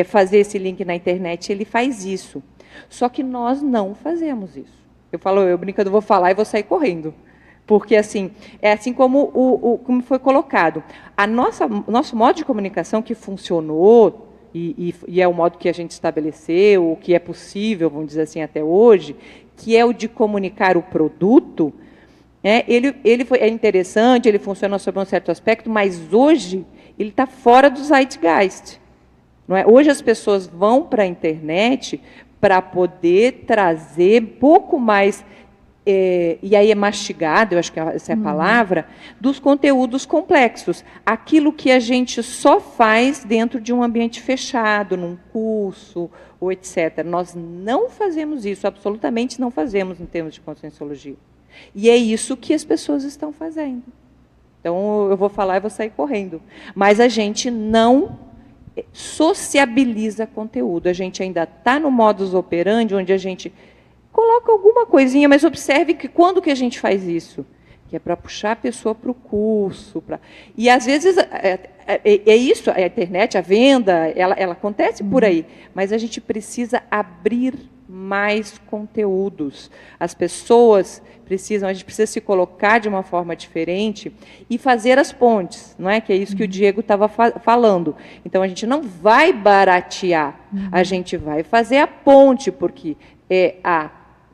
fazer esse link na internet, ele faz isso. Só que nós não fazemos isso. Eu brincando, vou falar e vou sair correndo. Porque, assim, é assim como como foi colocado. Nosso modo de comunicação que funcionou, e é o modo que a gente estabeleceu, o que é possível, vamos dizer assim, até hoje, que é o de comunicar o produto, ele é interessante, ele funciona sob um certo aspecto, mas hoje ele está fora do zeitgeist. Não é? Hoje as pessoas vão para a internet para poder trazer um pouco mais, e aí é mastigado, eu acho que essa é a palavra, dos conteúdos complexos. Aquilo que a gente só faz dentro de um ambiente fechado, num curso, ou etc. Nós não fazemos isso, absolutamente não fazemos em termos de conscienciologia. E é isso que as pessoas estão fazendo. Então, eu vou falar e vou sair correndo. Mas a gente não sociabiliza conteúdo. A gente ainda está no modus operandi, onde a gente coloca alguma coisinha, mas observe que quando que a gente faz isso? Que é para puxar a pessoa para o curso. E, às vezes, é isso, a internet, a venda, ela acontece por aí, mas a gente precisa abrir mais conteúdos. As pessoas a gente precisa se colocar de uma forma diferente e fazer as pontes, não é? Que é isso que o Diego estava falando. Então, a gente não vai baratear, a gente vai fazer a ponte, porque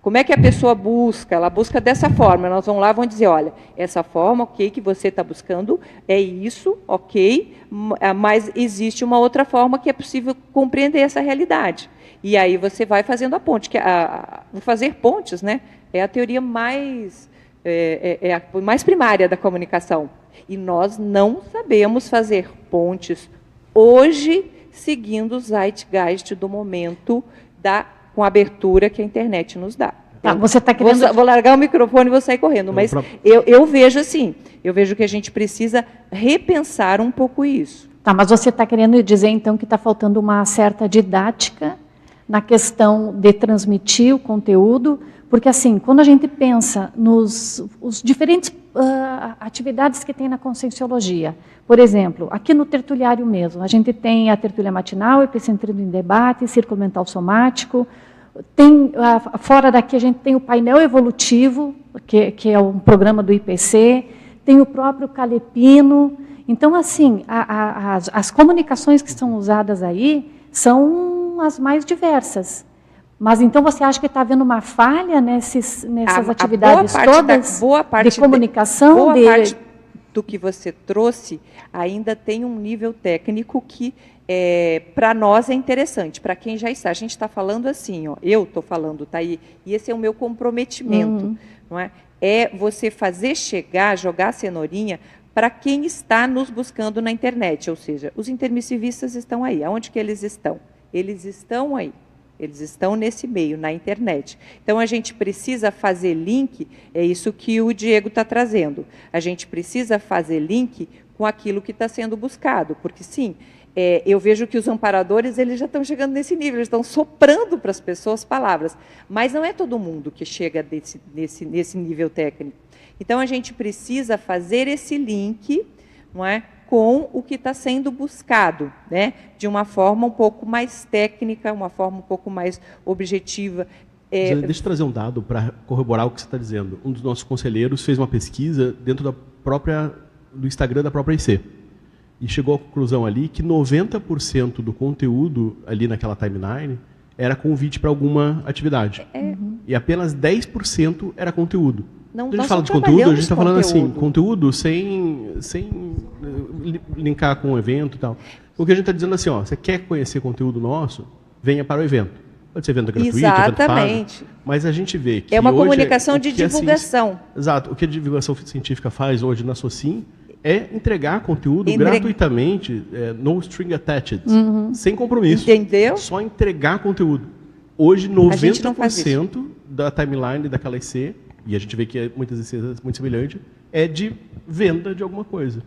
como é que a pessoa busca? Ela busca dessa forma. Nós vamos lá, vamos dizer, olha, essa forma, ok, que você está buscando é isso, ok, mas existe uma outra forma que é possível compreender essa realidade. E aí você vai fazendo a ponte. Fazer pontes, né, é a teoria mais primária da comunicação. E nós não sabemos fazer pontes hoje, seguindo o zeitgeist do momento, com a abertura que a internet nos dá. Você está querendo... Vou largar o microfone e vou sair correndo, mas eu vejo assim, eu vejo que a gente precisa repensar um pouco isso. Tá, mas você está querendo dizer, então, que está faltando uma certa didática na questão de transmitir o conteúdo, porque, assim, quando a gente pensa os diferentes atividades que tem na Conscienciologia, por exemplo, aqui no tertuliário mesmo, a gente tem a tertúlia matinal, Epicentrismo em Debate, Círculo Mental Somático, fora daqui a gente tem o painel evolutivo, que é um programa do IPC, tem o próprio Calepino. Então, assim, as comunicações que são usadas aí são as mais diversas. Mas, então, você acha que está havendo uma falha nessas atividades todas de comunicação? Boa parte do que você trouxe ainda tem um nível técnico que, para nós, é interessante. Para quem já está. A gente está falando assim, ó, eu estou falando, tá aí, e esse é o meu comprometimento. Não é? É você fazer chegar, jogar a cenourinha para quem está nos buscando na internet. Ou seja, os intermissivistas estão aí. Aonde que eles estão? Eles estão aí. Eles estão nesse meio, na internet. Então, a gente precisa fazer link, é isso que o Diego está trazendo. A gente precisa fazer link com aquilo que está sendo buscado, porque, sim, eu vejo que os amparadores eles já estão chegando nesse nível, eles estão soprando para as pessoas palavras, mas não é todo mundo que chega nesse nível técnico. Então, a gente precisa fazer esse link, não é, com o que está sendo buscado, né, de uma forma um pouco mais técnica, uma forma um pouco mais objetiva. Deixa eu trazer um dado para corroborar o que você está dizendo. Um dos nossos conselheiros fez uma pesquisa dentro do Instagram da própria IC. E chegou à conclusão ali que 90% do conteúdo ali naquela timeline era convite para alguma atividade. E apenas 10% era conteúdo. Não, quando a gente fala de conteúdo, a gente está falando assim, conteúdo sem linkar com o evento e tal. O que a gente está dizendo assim, ó, você quer conhecer conteúdo nosso, venha para o evento. Pode ser evento gratuito, exatamente. Evento pago, mas a gente vê que é uma hoje, comunicação de divulgação. Exato. O que a divulgação científica faz hoje na SOCIM é entregar conteúdo gratuitamente, no string attached, sem compromisso. Entendeu? Só entregar conteúdo. Hoje, 90% da timeline daquela IC, e a gente vê que muitas ICs muito semelhante, é de venda de alguma coisa.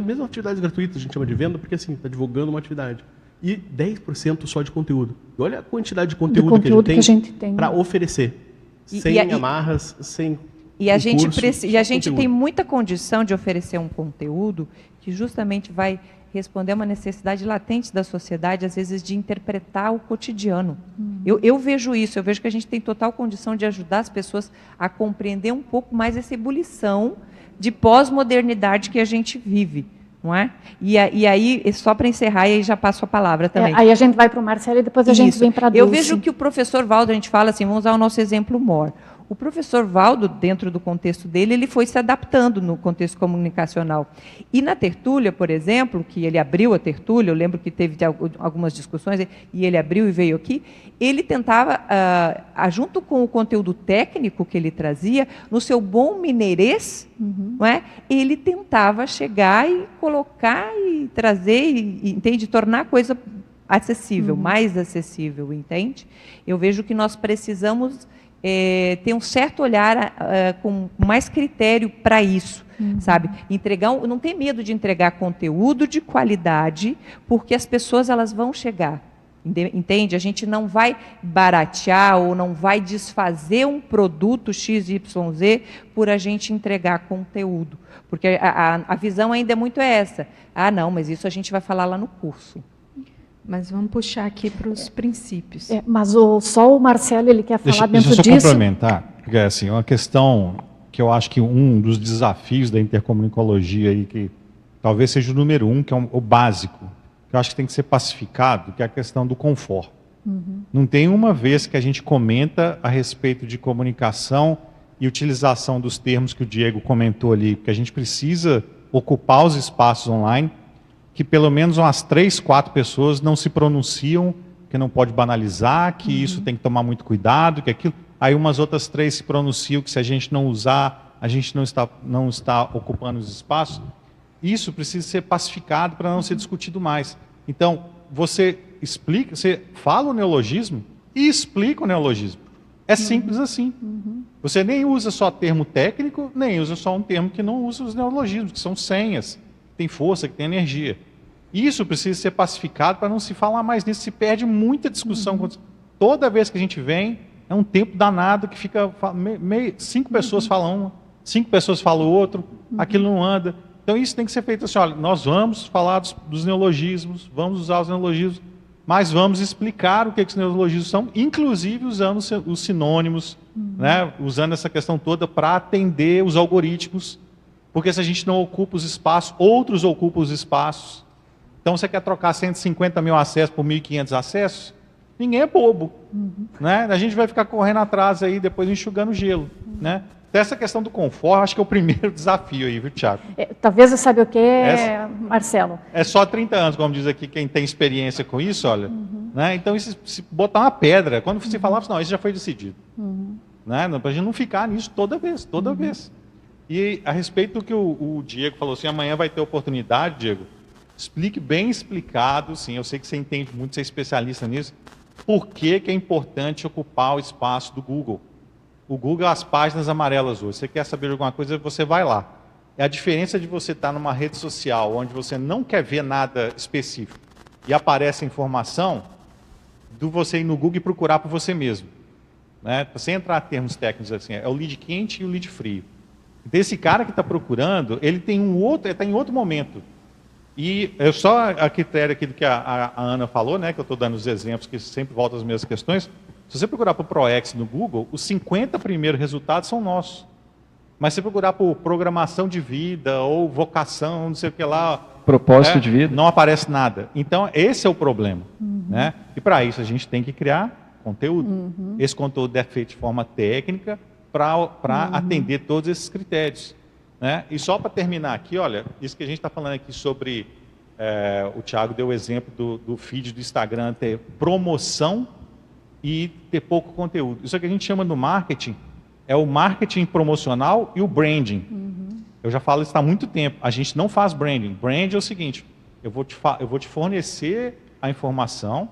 Mesmo atividades gratuitas a gente chama de venda porque assim, está divulgando uma atividade. E 10% só de conteúdo. E olha a quantidade de conteúdo que a gente tem para oferecer. Sem amarras, sem E a gente tem muita condição de oferecer um conteúdo que justamente vai responder a uma necessidade latente da sociedade, às vezes, de interpretar o cotidiano. Eu vejo isso, eu vejo que a gente tem total condição de ajudar as pessoas a compreender um pouco mais essa ebulição de pós-modernidade que a gente vive. Não é? E aí, só para encerrar, e aí já passo a palavra também. Aí a gente vai para o Marcelo e depois a gente vem para a Dulce. Eu vejo que o professor Valdo, a gente fala assim, vamos usar o nosso exemplo MOR. O professor Valdo, dentro do contexto dele, ele foi se adaptando no contexto comunicacional. E na tertúlia, por exemplo, que ele abriu a tertúlia, eu lembro que teve algumas discussões, e ele abriu e veio aqui, ele tentava, junto com o conteúdo técnico que ele trazia, no seu bom mineirês, não é? Ele tentava chegar e colocar e trazer, entende? Tornar a coisa acessível, mais acessível, entende? Eu vejo que nós precisamos ter um certo olhar com mais critério para isso, sabe? Não ter medo de entregar conteúdo de qualidade, porque as pessoas elas vão chegar, entende? A gente não vai baratear ou não vai desfazer um produto XYZ por a gente entregar conteúdo, porque a visão ainda é muito essa. Ah, não, mas isso a gente vai falar lá no curso. Mas vamos puxar aqui para os princípios. Mas só o Marcelo ele quer falar dentro disso. Deixa eu complementar, porque assim, uma questão que eu acho que um dos desafios da intercomunicologia aí, que talvez seja o número 1, que é o básico, que eu acho que tem que ser pacificado, que é a questão do conforto. Não tem uma vez que a gente comenta a respeito de comunicação e utilização dos termos que o Diego comentou ali, porque a gente precisa ocupar os espaços online, que pelo menos umas 3, 4 pessoas não se pronunciam, que não pode banalizar, que isso tem que tomar muito cuidado, que aquilo. Aí umas outras 3 se pronunciam que se a gente não usar, a gente não está ocupando os espaços. Isso precisa ser pacificado para não ser discutido mais. Então, você explica, você fala o neologismo e explica o neologismo. É simples assim. Você nem usa só termo técnico, nem usa só um termo que não usa os neologismos, que são senhas. Tem força, que tem energia. Isso precisa ser pacificado para não se falar mais nisso, se perde muita discussão. Toda vez que a gente vem, é um tempo danado que fica... 5 pessoas falam uma, 5 pessoas falam outro, aquilo não anda. Então isso tem que ser feito assim, olha, nós vamos falar dos neologismos, vamos usar os neologismos, mas vamos explicar o que os neologismos são, inclusive usando os sinônimos, né, usando essa questão toda para atender os algoritmos. Porque se a gente não ocupa os espaços, outros ocupam os espaços. Então, você quer trocar 150 mil acessos por 1.500 acessos? Ninguém é bobo. Né? A gente vai ficar correndo atrás aí, depois enxugando gelo. Né? Então, essa questão do conforto, acho que é o primeiro desafio aí, viu, Tiago? Talvez você sabe o que, Marcelo? É só 30 anos, como diz aqui, quem tem experiência com isso, olha. Né? Então, se botar uma pedra, quando você falava, não, isso já foi decidido. Né? Para a gente não ficar nisso toda vez. E a respeito do que o Diego falou assim, amanhã vai ter oportunidade, Diego, explique bem explicado, sim, eu sei que você entende muito, você é especialista nisso, por que é importante ocupar o espaço do Google. O Google é as páginas amarelas hoje, você quer saber de alguma coisa, você vai lá. É a diferença de você estar numa rede social, onde você não quer ver nada específico, e aparece a informação do você ir no Google e procurar por você mesmo. Né? Sem entrar em termos técnicos assim, é o lead quente e o lead frio. Então, esse cara que está procurando, ele tem ele está em outro momento. E só a critério aqui do que a Ana falou, né, que eu estou dando os exemplos que sempre voltam às mesmas questões. Se você procurar por ProEx no Google, os 50 primeiros resultados são nossos. Mas se procurar por programação de vida ou vocação, não sei o que lá... Propósito de vida. Não aparece nada. Então, esse é o problema. Né? E para isso a gente tem que criar conteúdo. Esse conteúdo é feito de forma técnica para atender todos esses critérios. Né? E só para terminar aqui, olha, isso que a gente está falando aqui sobre... o Thiago deu o exemplo do feed do Instagram ter promoção e ter pouco conteúdo. Isso é que a gente chama no marketing, é o marketing promocional e o branding. Eu já falo isso há muito tempo. A gente não faz branding. Branding é o seguinte, eu vou te fornecer a informação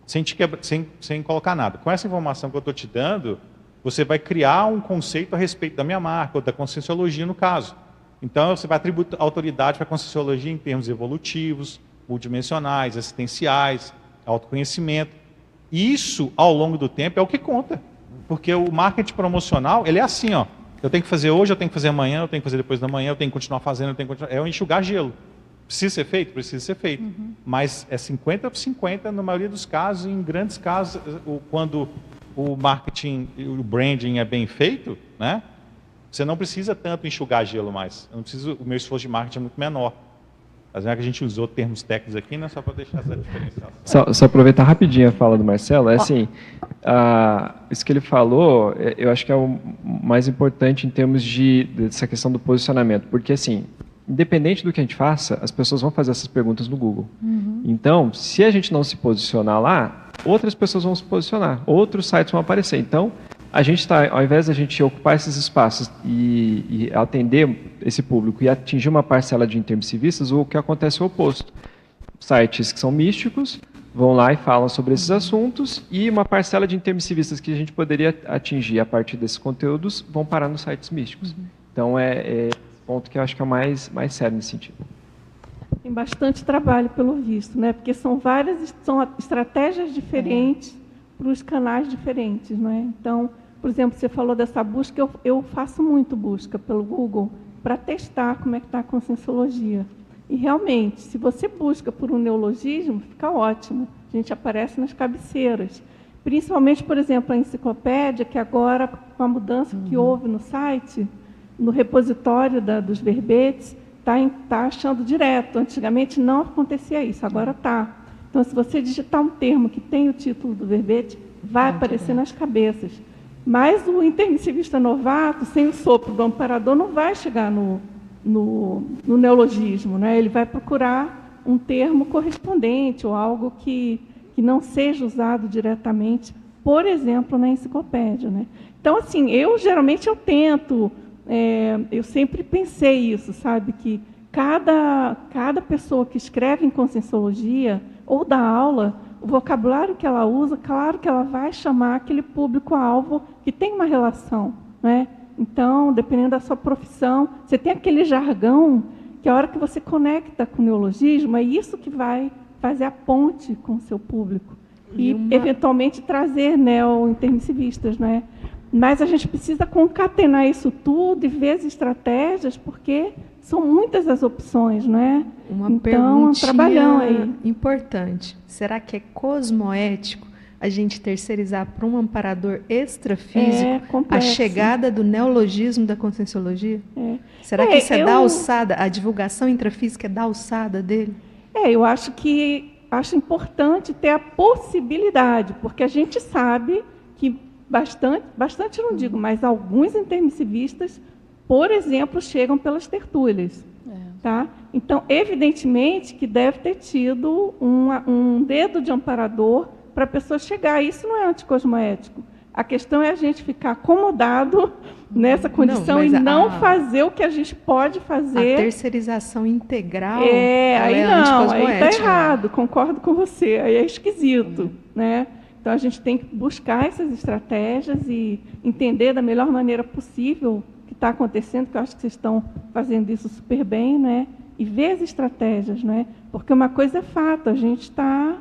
sem colocar nada. Com essa informação que eu estou te dando, você vai criar um conceito a respeito da minha marca, ou da Conscienciologia no caso. Então, você vai atribuir autoridade para a Conscienciologia em termos evolutivos, multidimensionais, assistenciais, autoconhecimento. Isso, ao longo do tempo, é o que conta. Porque o marketing promocional, ele é assim, ó. Eu tenho que fazer hoje, eu tenho que fazer amanhã, eu tenho que fazer depois da manhã, eu tenho que continuar fazendo, é o enxugar gelo. Precisa ser feito? Precisa ser feito. Mas é 50/50 na maioria dos casos, em grandes casos, quando o marketing, o branding é bem feito, né? Você não precisa tanto enxugar gelo mais. Eu não preciso, o meu esforço de marketing é muito menor. Mas é que a gente usou termos técnicos aqui, né, só para deixar essa diferenciação. Só aproveitar rapidinho a fala do Marcelo, assim, isso que ele falou, eu acho que é o mais importante em termos dessa questão do posicionamento, porque assim, independente do que a gente faça, as pessoas vão fazer essas perguntas no Google. Então, se a gente não se posicionar lá, outras pessoas vão se posicionar, outros sites vão aparecer. Então, a gente está, ao invés de a gente ocupar esses espaços e atender esse público e atingir uma parcela de intermissivistas, o que acontece é o oposto. Sites que são místicos vão lá e falam sobre esses assuntos e uma parcela de intermissivistas que a gente poderia atingir a partir desses conteúdos vão parar nos sites místicos. Então, é ponto que eu acho que é o mais sério nesse sentido. Tem bastante trabalho, pelo visto, né? Porque são estratégias diferentes para os canais diferentes, não é? Então, por exemplo, você falou dessa busca, eu faço muito busca pelo Google para testar como é que está a Conscienciologia. E, realmente, se você busca por um neologismo, fica ótimo. A gente aparece nas cabeceiras. Principalmente, por exemplo, a enciclopédia, que agora, com a mudança que houve no site, no repositório dos verbetes, está achando direto. Antigamente não acontecia isso, agora está. Então, se você digitar um termo que tem o título do verbete, vai aparecer nas cabeças. Mas o intermissivista novato, sem o sopro do amparador, não vai chegar no neologismo, né? Ele vai procurar um termo correspondente ou algo que não seja usado diretamente, por exemplo, na enciclopédia, né? Então, assim, geralmente eu tento, eu sempre pensei isso, sabe? Que cada pessoa que escreve em Conscienciologia ou dá aula, o vocabulário que ela usa, claro que ela vai chamar aquele público-alvo que tem uma relação, né? Então, dependendo da sua profissão, você tem aquele jargão que a hora que você conecta com o neologismo, é isso que vai fazer a ponte com o seu público. E eventualmente, trazer neo-intermissivistas, né? Mas a gente precisa concatenar isso tudo e ver as estratégias, porque são muitas as opções, né? Então, é um trabalhão aí. Importante. Será que é cosmoético a gente terceirizar para um amparador extrafísico a chegada do neologismo da Conscienciologia? Será que isso é da alçada? A divulgação intrafísica é da alçada dele? Eu acho importante ter a possibilidade, porque a gente sabe que bastante não digo, mas alguns intermissivistas, por exemplo, chegam pelas tertúlias. Tá? Então, evidentemente que deve ter tido um dedo de amparador para a pessoa chegar. Isso não é anticosmoético. A questão é a gente ficar acomodado nessa condição e não fazer o que a gente pode fazer. A terceirização integral aí não, aí está errado, concordo com você, aí é esquisito. Né? Então, a gente tem que buscar essas estratégias e entender da melhor maneira possível o que está acontecendo, que eu acho que vocês estão fazendo isso super bem, né? e ver as estratégias, não é? Porque uma coisa é fato, a gente está...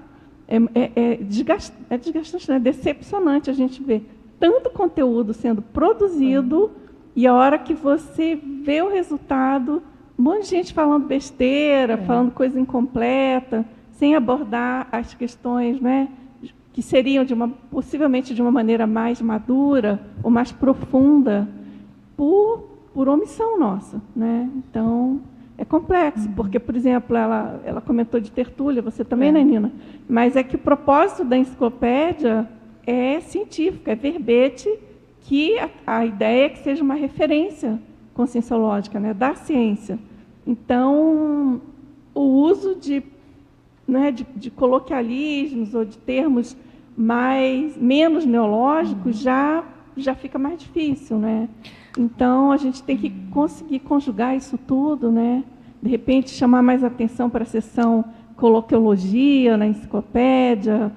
desgastante, é decepcionante a gente ver tanto conteúdo sendo produzido e a hora que você vê o resultado, um monte de gente falando besteira, falando coisa incompleta, sem abordar as questões, né, que seriam possivelmente de uma maneira mais madura ou mais profunda, por omissão nossa, né? Então, é complexo, porque, por exemplo, ela comentou de tertúlia, você também, né, Nina? Mas é que o propósito da enciclopédia é científico, é verbete, que a ideia é que seja uma referência conscienciológica, né, da ciência. Então, o uso de coloquialismos ou de termos menos neológicos já fica mais difícil, né? Então, a gente tem que conseguir conjugar isso tudo, né? De repente, chamar mais atenção para a seção coloquiologia na enciclopédia,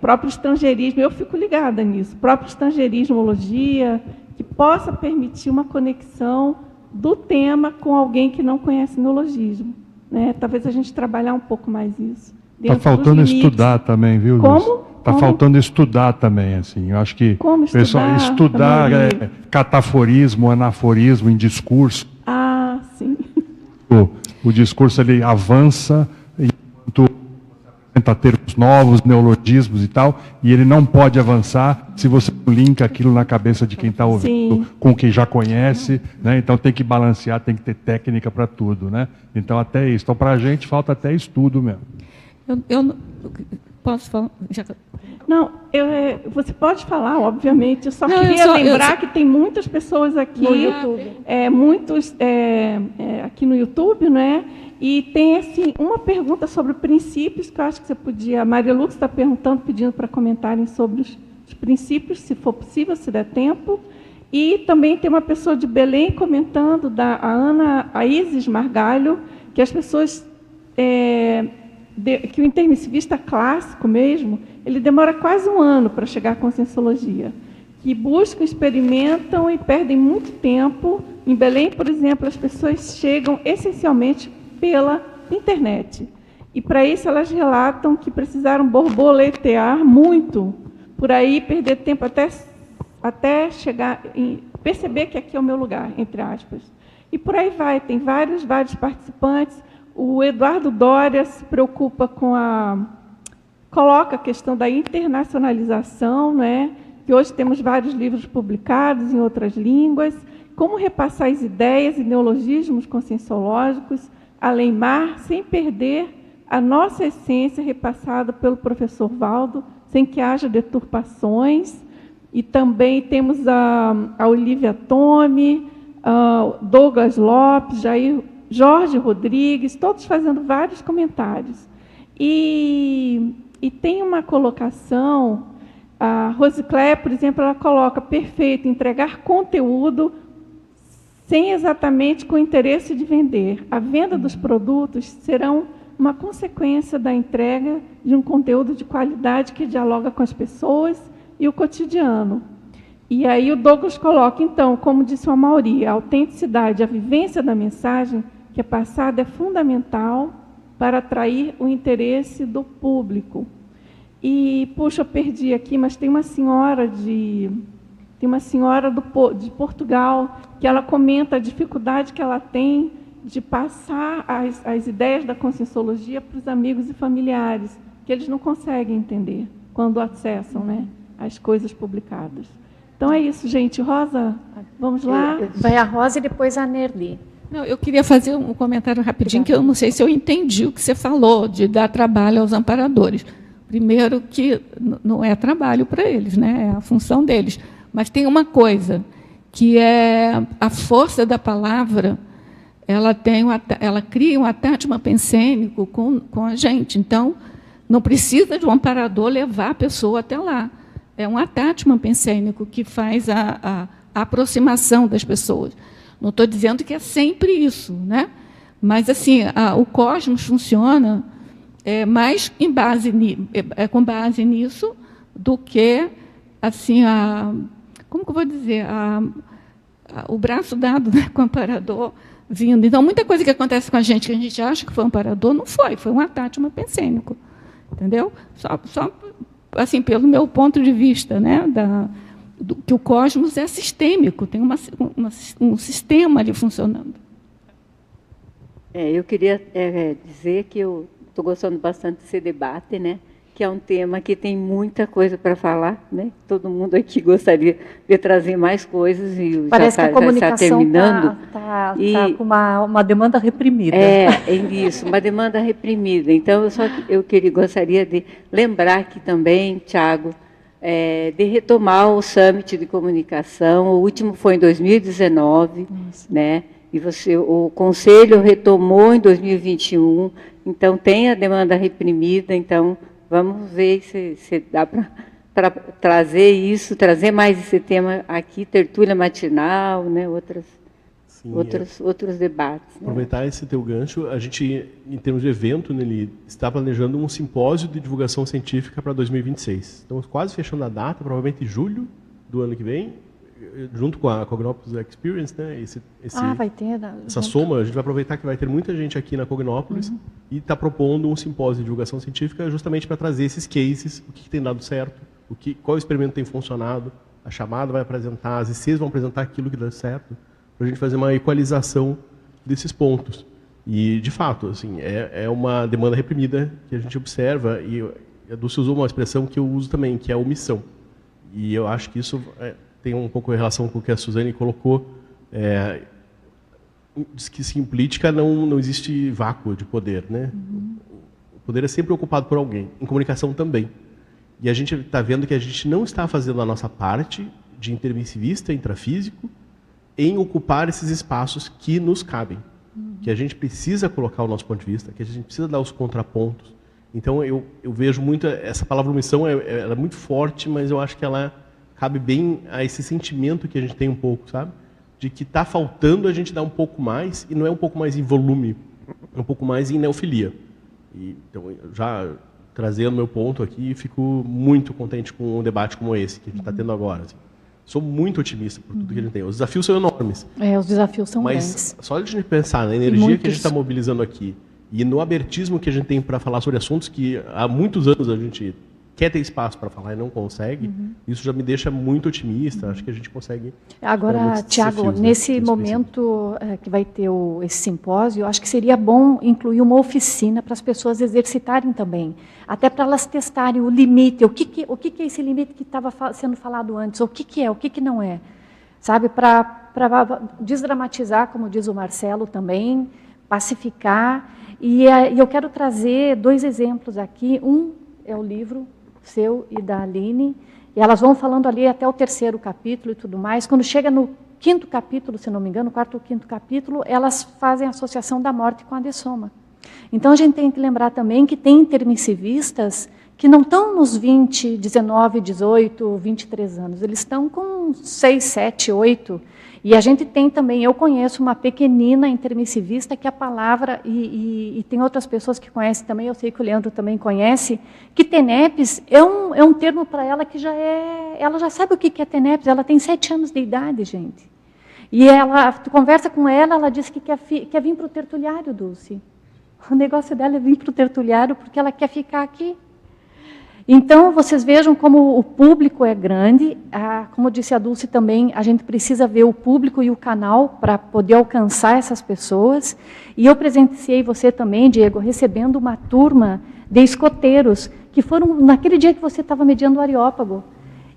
próprio estrangeirismo, eu fico ligada nisso, próprio estrangeirismologia, que possa permitir uma conexão do tema com alguém que não conhece neologismo, né? Talvez a gente trabalhar um pouco mais isso. Está faltando estudar também, viu, Lúcia? Como? Está faltando estudar também, assim. Eu acho que como estudar cataforismo, anaforismo em discurso. Ah, sim. O discurso ele avança enquanto apresenta termos novos, neologismos e tal, e ele não pode avançar se você linka aquilo na cabeça de quem está ouvindo, com quem já conhece, né? Então tem que balancear, tem que ter técnica para tudo, né? Então até isso. Então para a gente falta até estudo mesmo. Eu posso falar? Não, você pode falar, obviamente. Eu só queria lembrar que tem muitas pessoas aqui no YouTube, aqui no YouTube, né? E tem assim uma pergunta sobre princípios que eu acho que você podia. A Maria Lux está perguntando, pedindo para comentarem sobre os princípios, se for possível, se der tempo. E também tem uma pessoa de Belém comentando, a Isis Margalho, que as pessoas que o intermissivista clássico mesmo, ele demora quase um ano para chegar à conscienciologia, que buscam, experimentam e perdem muito tempo. Em Belém, por exemplo, as pessoas chegam essencialmente pela internet. E, para isso, elas relatam que precisaram borboletear muito, por aí perder tempo até chegar em perceber que aqui é o meu lugar, entre aspas. E por aí vai, tem vários participantes. O Eduardo Doria se preocupa coloca a questão da internacionalização, né? Que hoje temos vários livros publicados em outras línguas, como repassar as ideias e neologismos conscienciológicos, além-mar, sem perder a nossa essência repassada pelo professor Valdo, sem que haja deturpações. E também temos a Olivia Tome, Douglas Lopes, Jorge Rodrigues, todos fazendo vários comentários. E tem uma colocação, a Rosicléia, por exemplo, ela coloca: perfeito, entregar conteúdo sem exatamente com o interesse de vender. A venda dos produtos serão uma consequência da entrega de um conteúdo de qualidade que dialoga com as pessoas e o cotidiano. E aí o Douglas coloca, então, como disse o Amaury, a autenticidade, a vivência da mensagem que é passada é fundamental para atrair o interesse do público. E, puxa, eu perdi aqui, mas tem uma senhora de Portugal que ela comenta a dificuldade que ela tem de passar as ideias da conscienciologia para os amigos e familiares, que eles não conseguem entender quando acessam, né, as coisas publicadas. Então é isso, gente. Rosa, vamos lá? Vai a Rosa e depois a Nerli. Não, eu queria fazer um comentário rapidinho, que eu não sei se eu entendi o que você falou, de dar trabalho aos amparadores. Primeiro, que não é trabalho para eles, né? É a função deles. Mas tem uma coisa, que é a força da palavra, ela cria um attachment pensênico com a gente. Então, não precisa de um amparador levar a pessoa até lá. É um attachment pensênico que faz a aproximação das pessoas. Não estou dizendo que é sempre isso, né? Mas assim, o cosmos funciona mais com base nisso do que assim como que eu vou dizer, o braço dado, né, com o amparador vindo. Então, muita coisa que acontece com a gente, que a gente acha que foi um amparador, não foi um atátima pensênico. Entendeu? Só assim, pelo meu ponto de vista, né, que o cosmos é sistêmico, tem um sistema ali funcionando. Eu queria dizer que eu estou gostando bastante desse debate, né? Que é um tema que tem muita coisa para falar, né? Todo mundo aqui gostaria de trazer mais coisas e parece que a comunicação está terminando. Está com uma demanda reprimida. É isso, uma demanda reprimida. Então, eu gostaria de lembrar aqui também, Tiago, de retomar o Summit de Comunicação. O último foi em 2019, né? E o Conselho retomou em 2021. Então, tem a demanda reprimida, então... Vamos ver se dá para trazer mais esse tema aqui, tertúlia matinal, né, outros debates. Né? Aproveitar esse teu gancho, a gente, em termos de evento, Nelly, está planejando um simpósio de divulgação científica para 2026. Estamos quase fechando a data, provavelmente em julho do ano que vem, junto com a Cognópolis Experience, né? Vai ter. Essa soma, a gente vai aproveitar que vai ter muita gente aqui na Cognópolis e está propondo um simpósio de divulgação científica justamente para trazer esses cases, o que tem dado certo, qual experimento tem funcionado, a chamada vai apresentar, as ICs vão apresentar aquilo que dá certo, para a gente fazer uma equalização desses pontos. E, de fato, assim, é uma demanda reprimida que a gente observa, e a Dulce usou uma expressão que eu uso também, que é a omissão. E eu acho que isso tem um pouco em relação com o que a Suzane colocou. Diz que em política não existe vácuo de poder, né? O poder é sempre ocupado por alguém. Em comunicação também. E a gente está vendo que a gente não está fazendo a nossa parte de intermissivista, intrafísico, em ocupar esses espaços que nos cabem. Que a gente precisa colocar o nosso ponto de vista, que a gente precisa dar os contrapontos. Então, eu vejo muito... Essa palavra omissão ela é muito forte, mas eu acho que ela cabe bem a esse sentimento que a gente tem um pouco, sabe? De que está faltando a gente dar um pouco mais, e não é um pouco mais em volume, é um pouco mais em neofilia. Então, já trazendo meu ponto aqui, fico muito contente com um debate como esse que a gente está tendo agora. Assim. Sou muito otimista por tudo que a gente tem. Os desafios são enormes. Os desafios são grandes. Mas só de a gente pensar na energia que a gente está mobilizando aqui e no abertismo que a gente tem para falar sobre assuntos que há muitos anos a gente quer ter espaço para falar e não consegue, isso já me deixa muito otimista. Acho que a gente consegue... Agora, Tiago, nesse momento que vai ter esse simpósio, eu acho que seria bom incluir uma oficina para as pessoas exercitarem também, até para elas testarem o limite, o que é esse limite que estava sendo falado antes, o que é, o que não é, sabe, para desdramatizar, como diz o Marcelo também, pacificar, e eu quero trazer 2 exemplos aqui. Um é o livro seu e da Aline, e elas vão falando ali até o 3º capítulo e tudo mais. Quando chega no 5º capítulo, se não me engano, 4º ou 5º capítulo, elas fazem a associação da morte com a dessoma. Então, a gente tem que lembrar também que tem intermissivistas que não estão nos 20, 19, 18, 23 anos, eles estão com 6, 7, 8. E a gente tem também, eu conheço uma pequenina intermissivista que a palavra, e tem outras pessoas que conhecem também, eu sei que o Leandro também conhece, que TENEPS é um termo para ela que ela já sabe o que é TENEPS, ela tem 7 anos de idade, gente. E tu conversa com ela, ela diz que quer vir para o tertuliário, Dulce. O negócio dela é vir para o tertuliário porque ela quer ficar aqui. Então, vocês vejam como o público é grande. Como disse a Dulce também, a gente precisa ver o público e o canal para poder alcançar essas pessoas. E eu presenciei você também, Diego, recebendo uma turma de escoteiros, que foram naquele dia que você estava mediando o Areópago.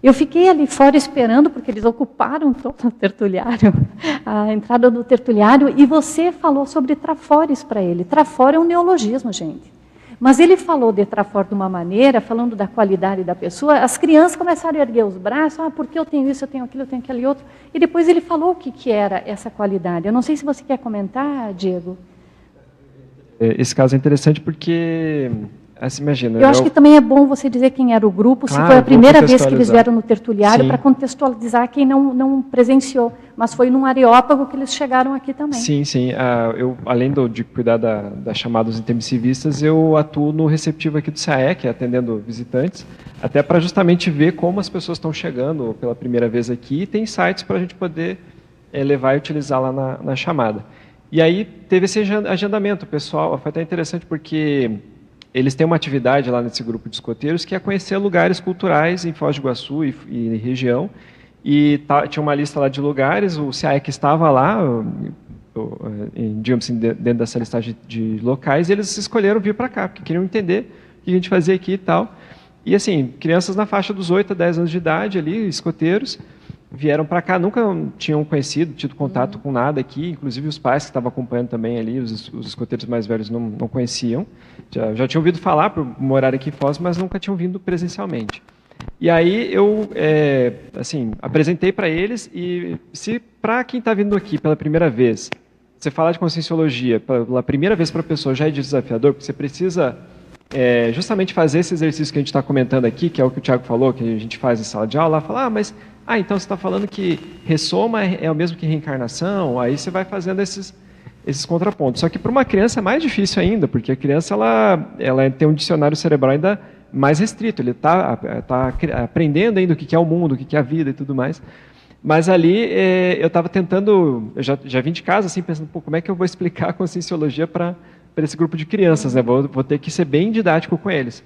Eu fiquei ali fora esperando, porque eles ocuparam todo o tertuliário, a entrada do tertuliário, e você falou sobre trafores para ele. Trafor é um neologismo, gente. Mas ele falou de trafor de uma maneira, falando da qualidade da pessoa, as crianças começaram a erguer os braços, porque eu tenho isso, eu tenho aquilo, eu tenho aquele outro. E depois ele falou o que era essa qualidade. Eu não sei se você quer comentar, Diego. Esse caso é interessante porque, assim, imagina... Eu acho que também é bom você dizer quem era o grupo, se foi a primeira vez que eles vieram no tertuliário, para contextualizar quem não presenciou. Mas foi num Areópago que eles chegaram aqui também. Sim, sim. Eu, além de cuidar da chamada dos intermissivistas, eu atuo no receptivo aqui do SAEC, atendendo visitantes, até para justamente ver como as pessoas estão chegando pela primeira vez aqui, e tem sites para a gente poder levar e utilizar lá na chamada. E aí teve esse agendamento, pessoal. Foi até interessante porque eles têm uma atividade lá nesse grupo de escoteiros que é conhecer lugares culturais em Foz do Iguaçu e região. E tinha uma lista lá de lugares, o CAEC estava lá, digamos assim, dentro dessa listagem de locais, e eles escolheram vir para cá, porque queriam entender o que a gente fazia aqui e tal. E assim, crianças na faixa dos 8 a 10 anos de idade ali, escoteiros, vieram para cá, nunca tinham tido contato com nada aqui, inclusive os pais que estavam acompanhando também ali, os escoteiros mais velhos não conheciam, já tinham ouvido falar por morar aqui em Foz, mas nunca tinham vindo presencialmente. E aí eu assim, apresentei para eles, e se para quem está vindo aqui pela primeira vez, você falar de conscienciologia pela primeira vez para a pessoa já é desafiador, porque você precisa justamente fazer esse exercício que a gente está comentando aqui, que é o que o Tiago falou, que a gente faz em sala de aula, falar, então você está falando que ressoma é o mesmo que reencarnação, aí você vai fazendo esses contrapontos. Só que para uma criança é mais difícil ainda, porque a criança ela tem um dicionário cerebral ainda mais restrito, ele está aprendendo ainda o que é o mundo, o que é a vida e tudo mais. Mas ali eu estava tentando, eu já vim de casa assim, pensando, como é que eu vou explicar a conscienciologia para esse grupo de crianças, né? Vou ter que ser bem didático com eles.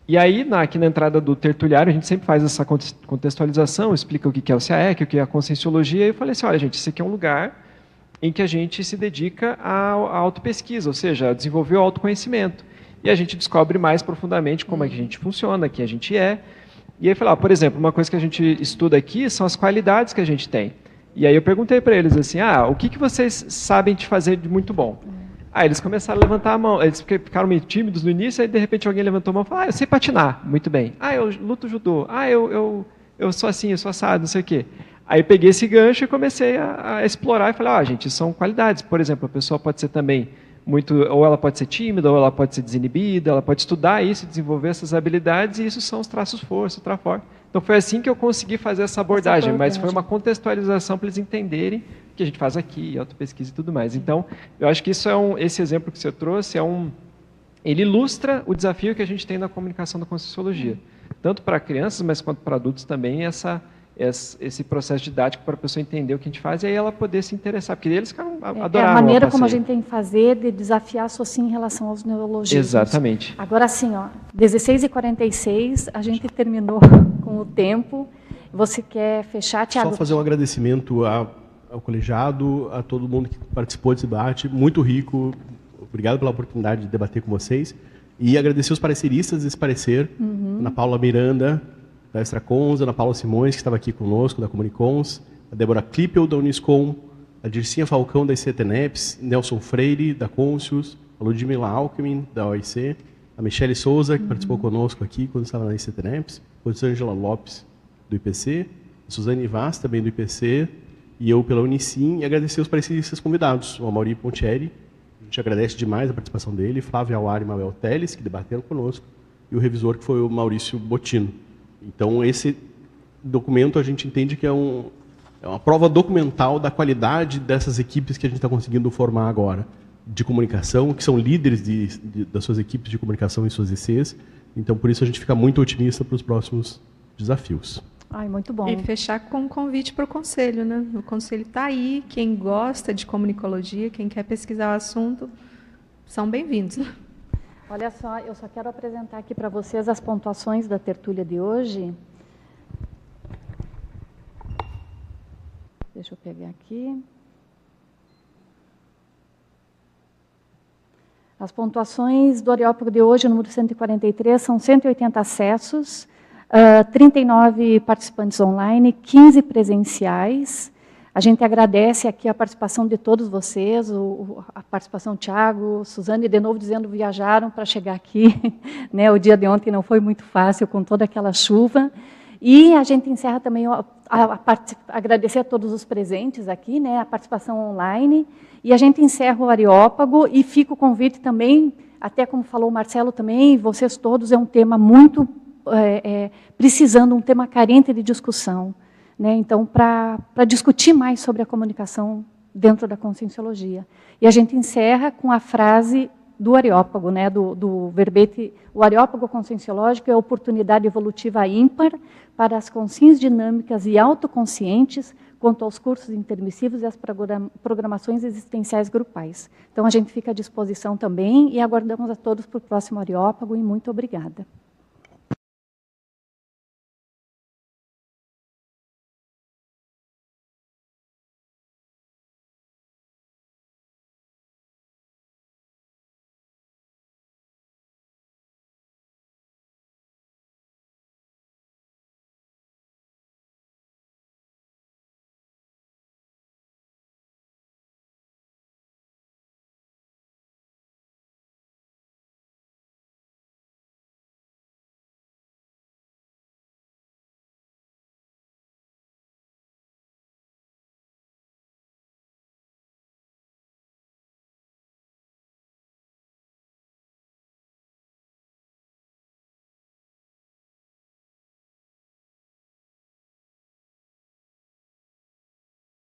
E aí, aqui na entrada do tertuliário, a gente sempre faz essa contextualização, explica o que é o CAEC, o que é a conscienciologia, e eu falei assim, olha gente, esse aqui é um lugar em que a gente se dedica à autopesquisa, ou seja, a desenvolver o autoconhecimento. E a gente descobre mais profundamente como é que a gente funciona, quem a gente é. E aí, por exemplo, uma coisa que a gente estuda aqui são as qualidades que a gente tem. E aí eu perguntei para eles assim, o que vocês sabem de fazer de muito bom? Eles começaram a levantar a mão, eles ficaram meio tímidos no início, aí de repente alguém levantou a mão e falou, eu sei patinar, muito bem. Eu luto judô, eu sou assim, eu sou assado, não sei o quê. Aí peguei esse gancho e comecei a explorar e falei, gente, são qualidades. Por exemplo, a pessoa pode ser também ou ela pode ser tímida, ou ela pode ser desinibida, ela pode estudar isso, desenvolver essas habilidades, e isso são os traços força, o trafor. Então foi assim que eu consegui fazer essa abordagem, mas foi uma contextualização para eles entenderem o que a gente faz aqui, autopesquisa e tudo mais. Então, eu acho que isso esse exemplo que você trouxe ele ilustra o desafio que a gente tem na comunicação da conscienciologia, tanto para crianças, mas quanto para adultos também, esse processo didático para a pessoa entender o que a gente faz e aí ela poder se interessar, porque eles adoraram. A maneira como a gente tem que fazer de desafiar a socia em relação aos neologismos. Exatamente. Agora sim, 16h46, a gente terminou com o tempo. Você quer fechar, Tiago? Só fazer um agradecimento ao colegiado, a todo mundo que participou desse debate, muito rico. Obrigado pela oportunidade de debater com vocês. E agradecer os pareceristas desse parecer, Ana Paula Miranda, da Extracons, a Ana Paula Simões, que estava aqui conosco, da Comunicons, a Débora Klippel, da Uniscom, a Dircinha Falcão, da ICTNEPS, Nelson Freire, da Conscius, a Ludmila Alckmin, da OIC, a Michele Souza, que participou conosco aqui quando estava na ICTNEPS, a Rosângela Lopes, do IPC, a Suzane Vaz, também do IPC, e eu pela Unicim, e agradecer os pareceristas convidados, o Amaury Pontieri, a gente agradece demais a participação dele, Flávia Auari e Mabel Teles, que debateram conosco, e o revisor, que foi o Maurício Bottino. Então, esse documento a gente entende que é uma prova documental da qualidade dessas equipes que a gente está conseguindo formar agora, de comunicação, que são líderes das suas equipes de comunicação em suas ICs. Então, por isso, a gente fica muito otimista para os próximos desafios. Muito bom. E fechar com um convite para o Conselho, né? O Conselho está aí, quem gosta de comunicologia, quem quer pesquisar o assunto, são bem-vindos. Olha só, eu só quero apresentar aqui para vocês as pontuações da tertúlia de hoje. Deixa eu pegar aqui. As pontuações do Areópago de hoje, número 143, são 180 acessos, 39 participantes online, 15 presenciais. A gente agradece aqui a participação de todos vocês, a participação do Tiago, Suzane, de novo dizendo que viajaram para chegar aqui. Né? O dia de ontem não foi muito fácil, com toda aquela chuva. E a gente encerra também, agradecer a todos os presentes aqui, né? A participação online. E a gente encerra o Areópago e fica o convite também, até como falou o Marcelo também, vocês todos, é um tema muito, precisando, um tema carente de discussão. Né? Então, para discutir mais sobre a comunicação dentro da conscienciologia. E a gente encerra com a frase do Areópago, né? do verbete, o Areópago conscienciológico é a oportunidade evolutiva ímpar para as consciências dinâmicas e autoconscientes quanto aos cursos intermissivos e as programações existenciais grupais. Então, a gente fica à disposição também e aguardamos a todos para o próximo Areópago e muito obrigada.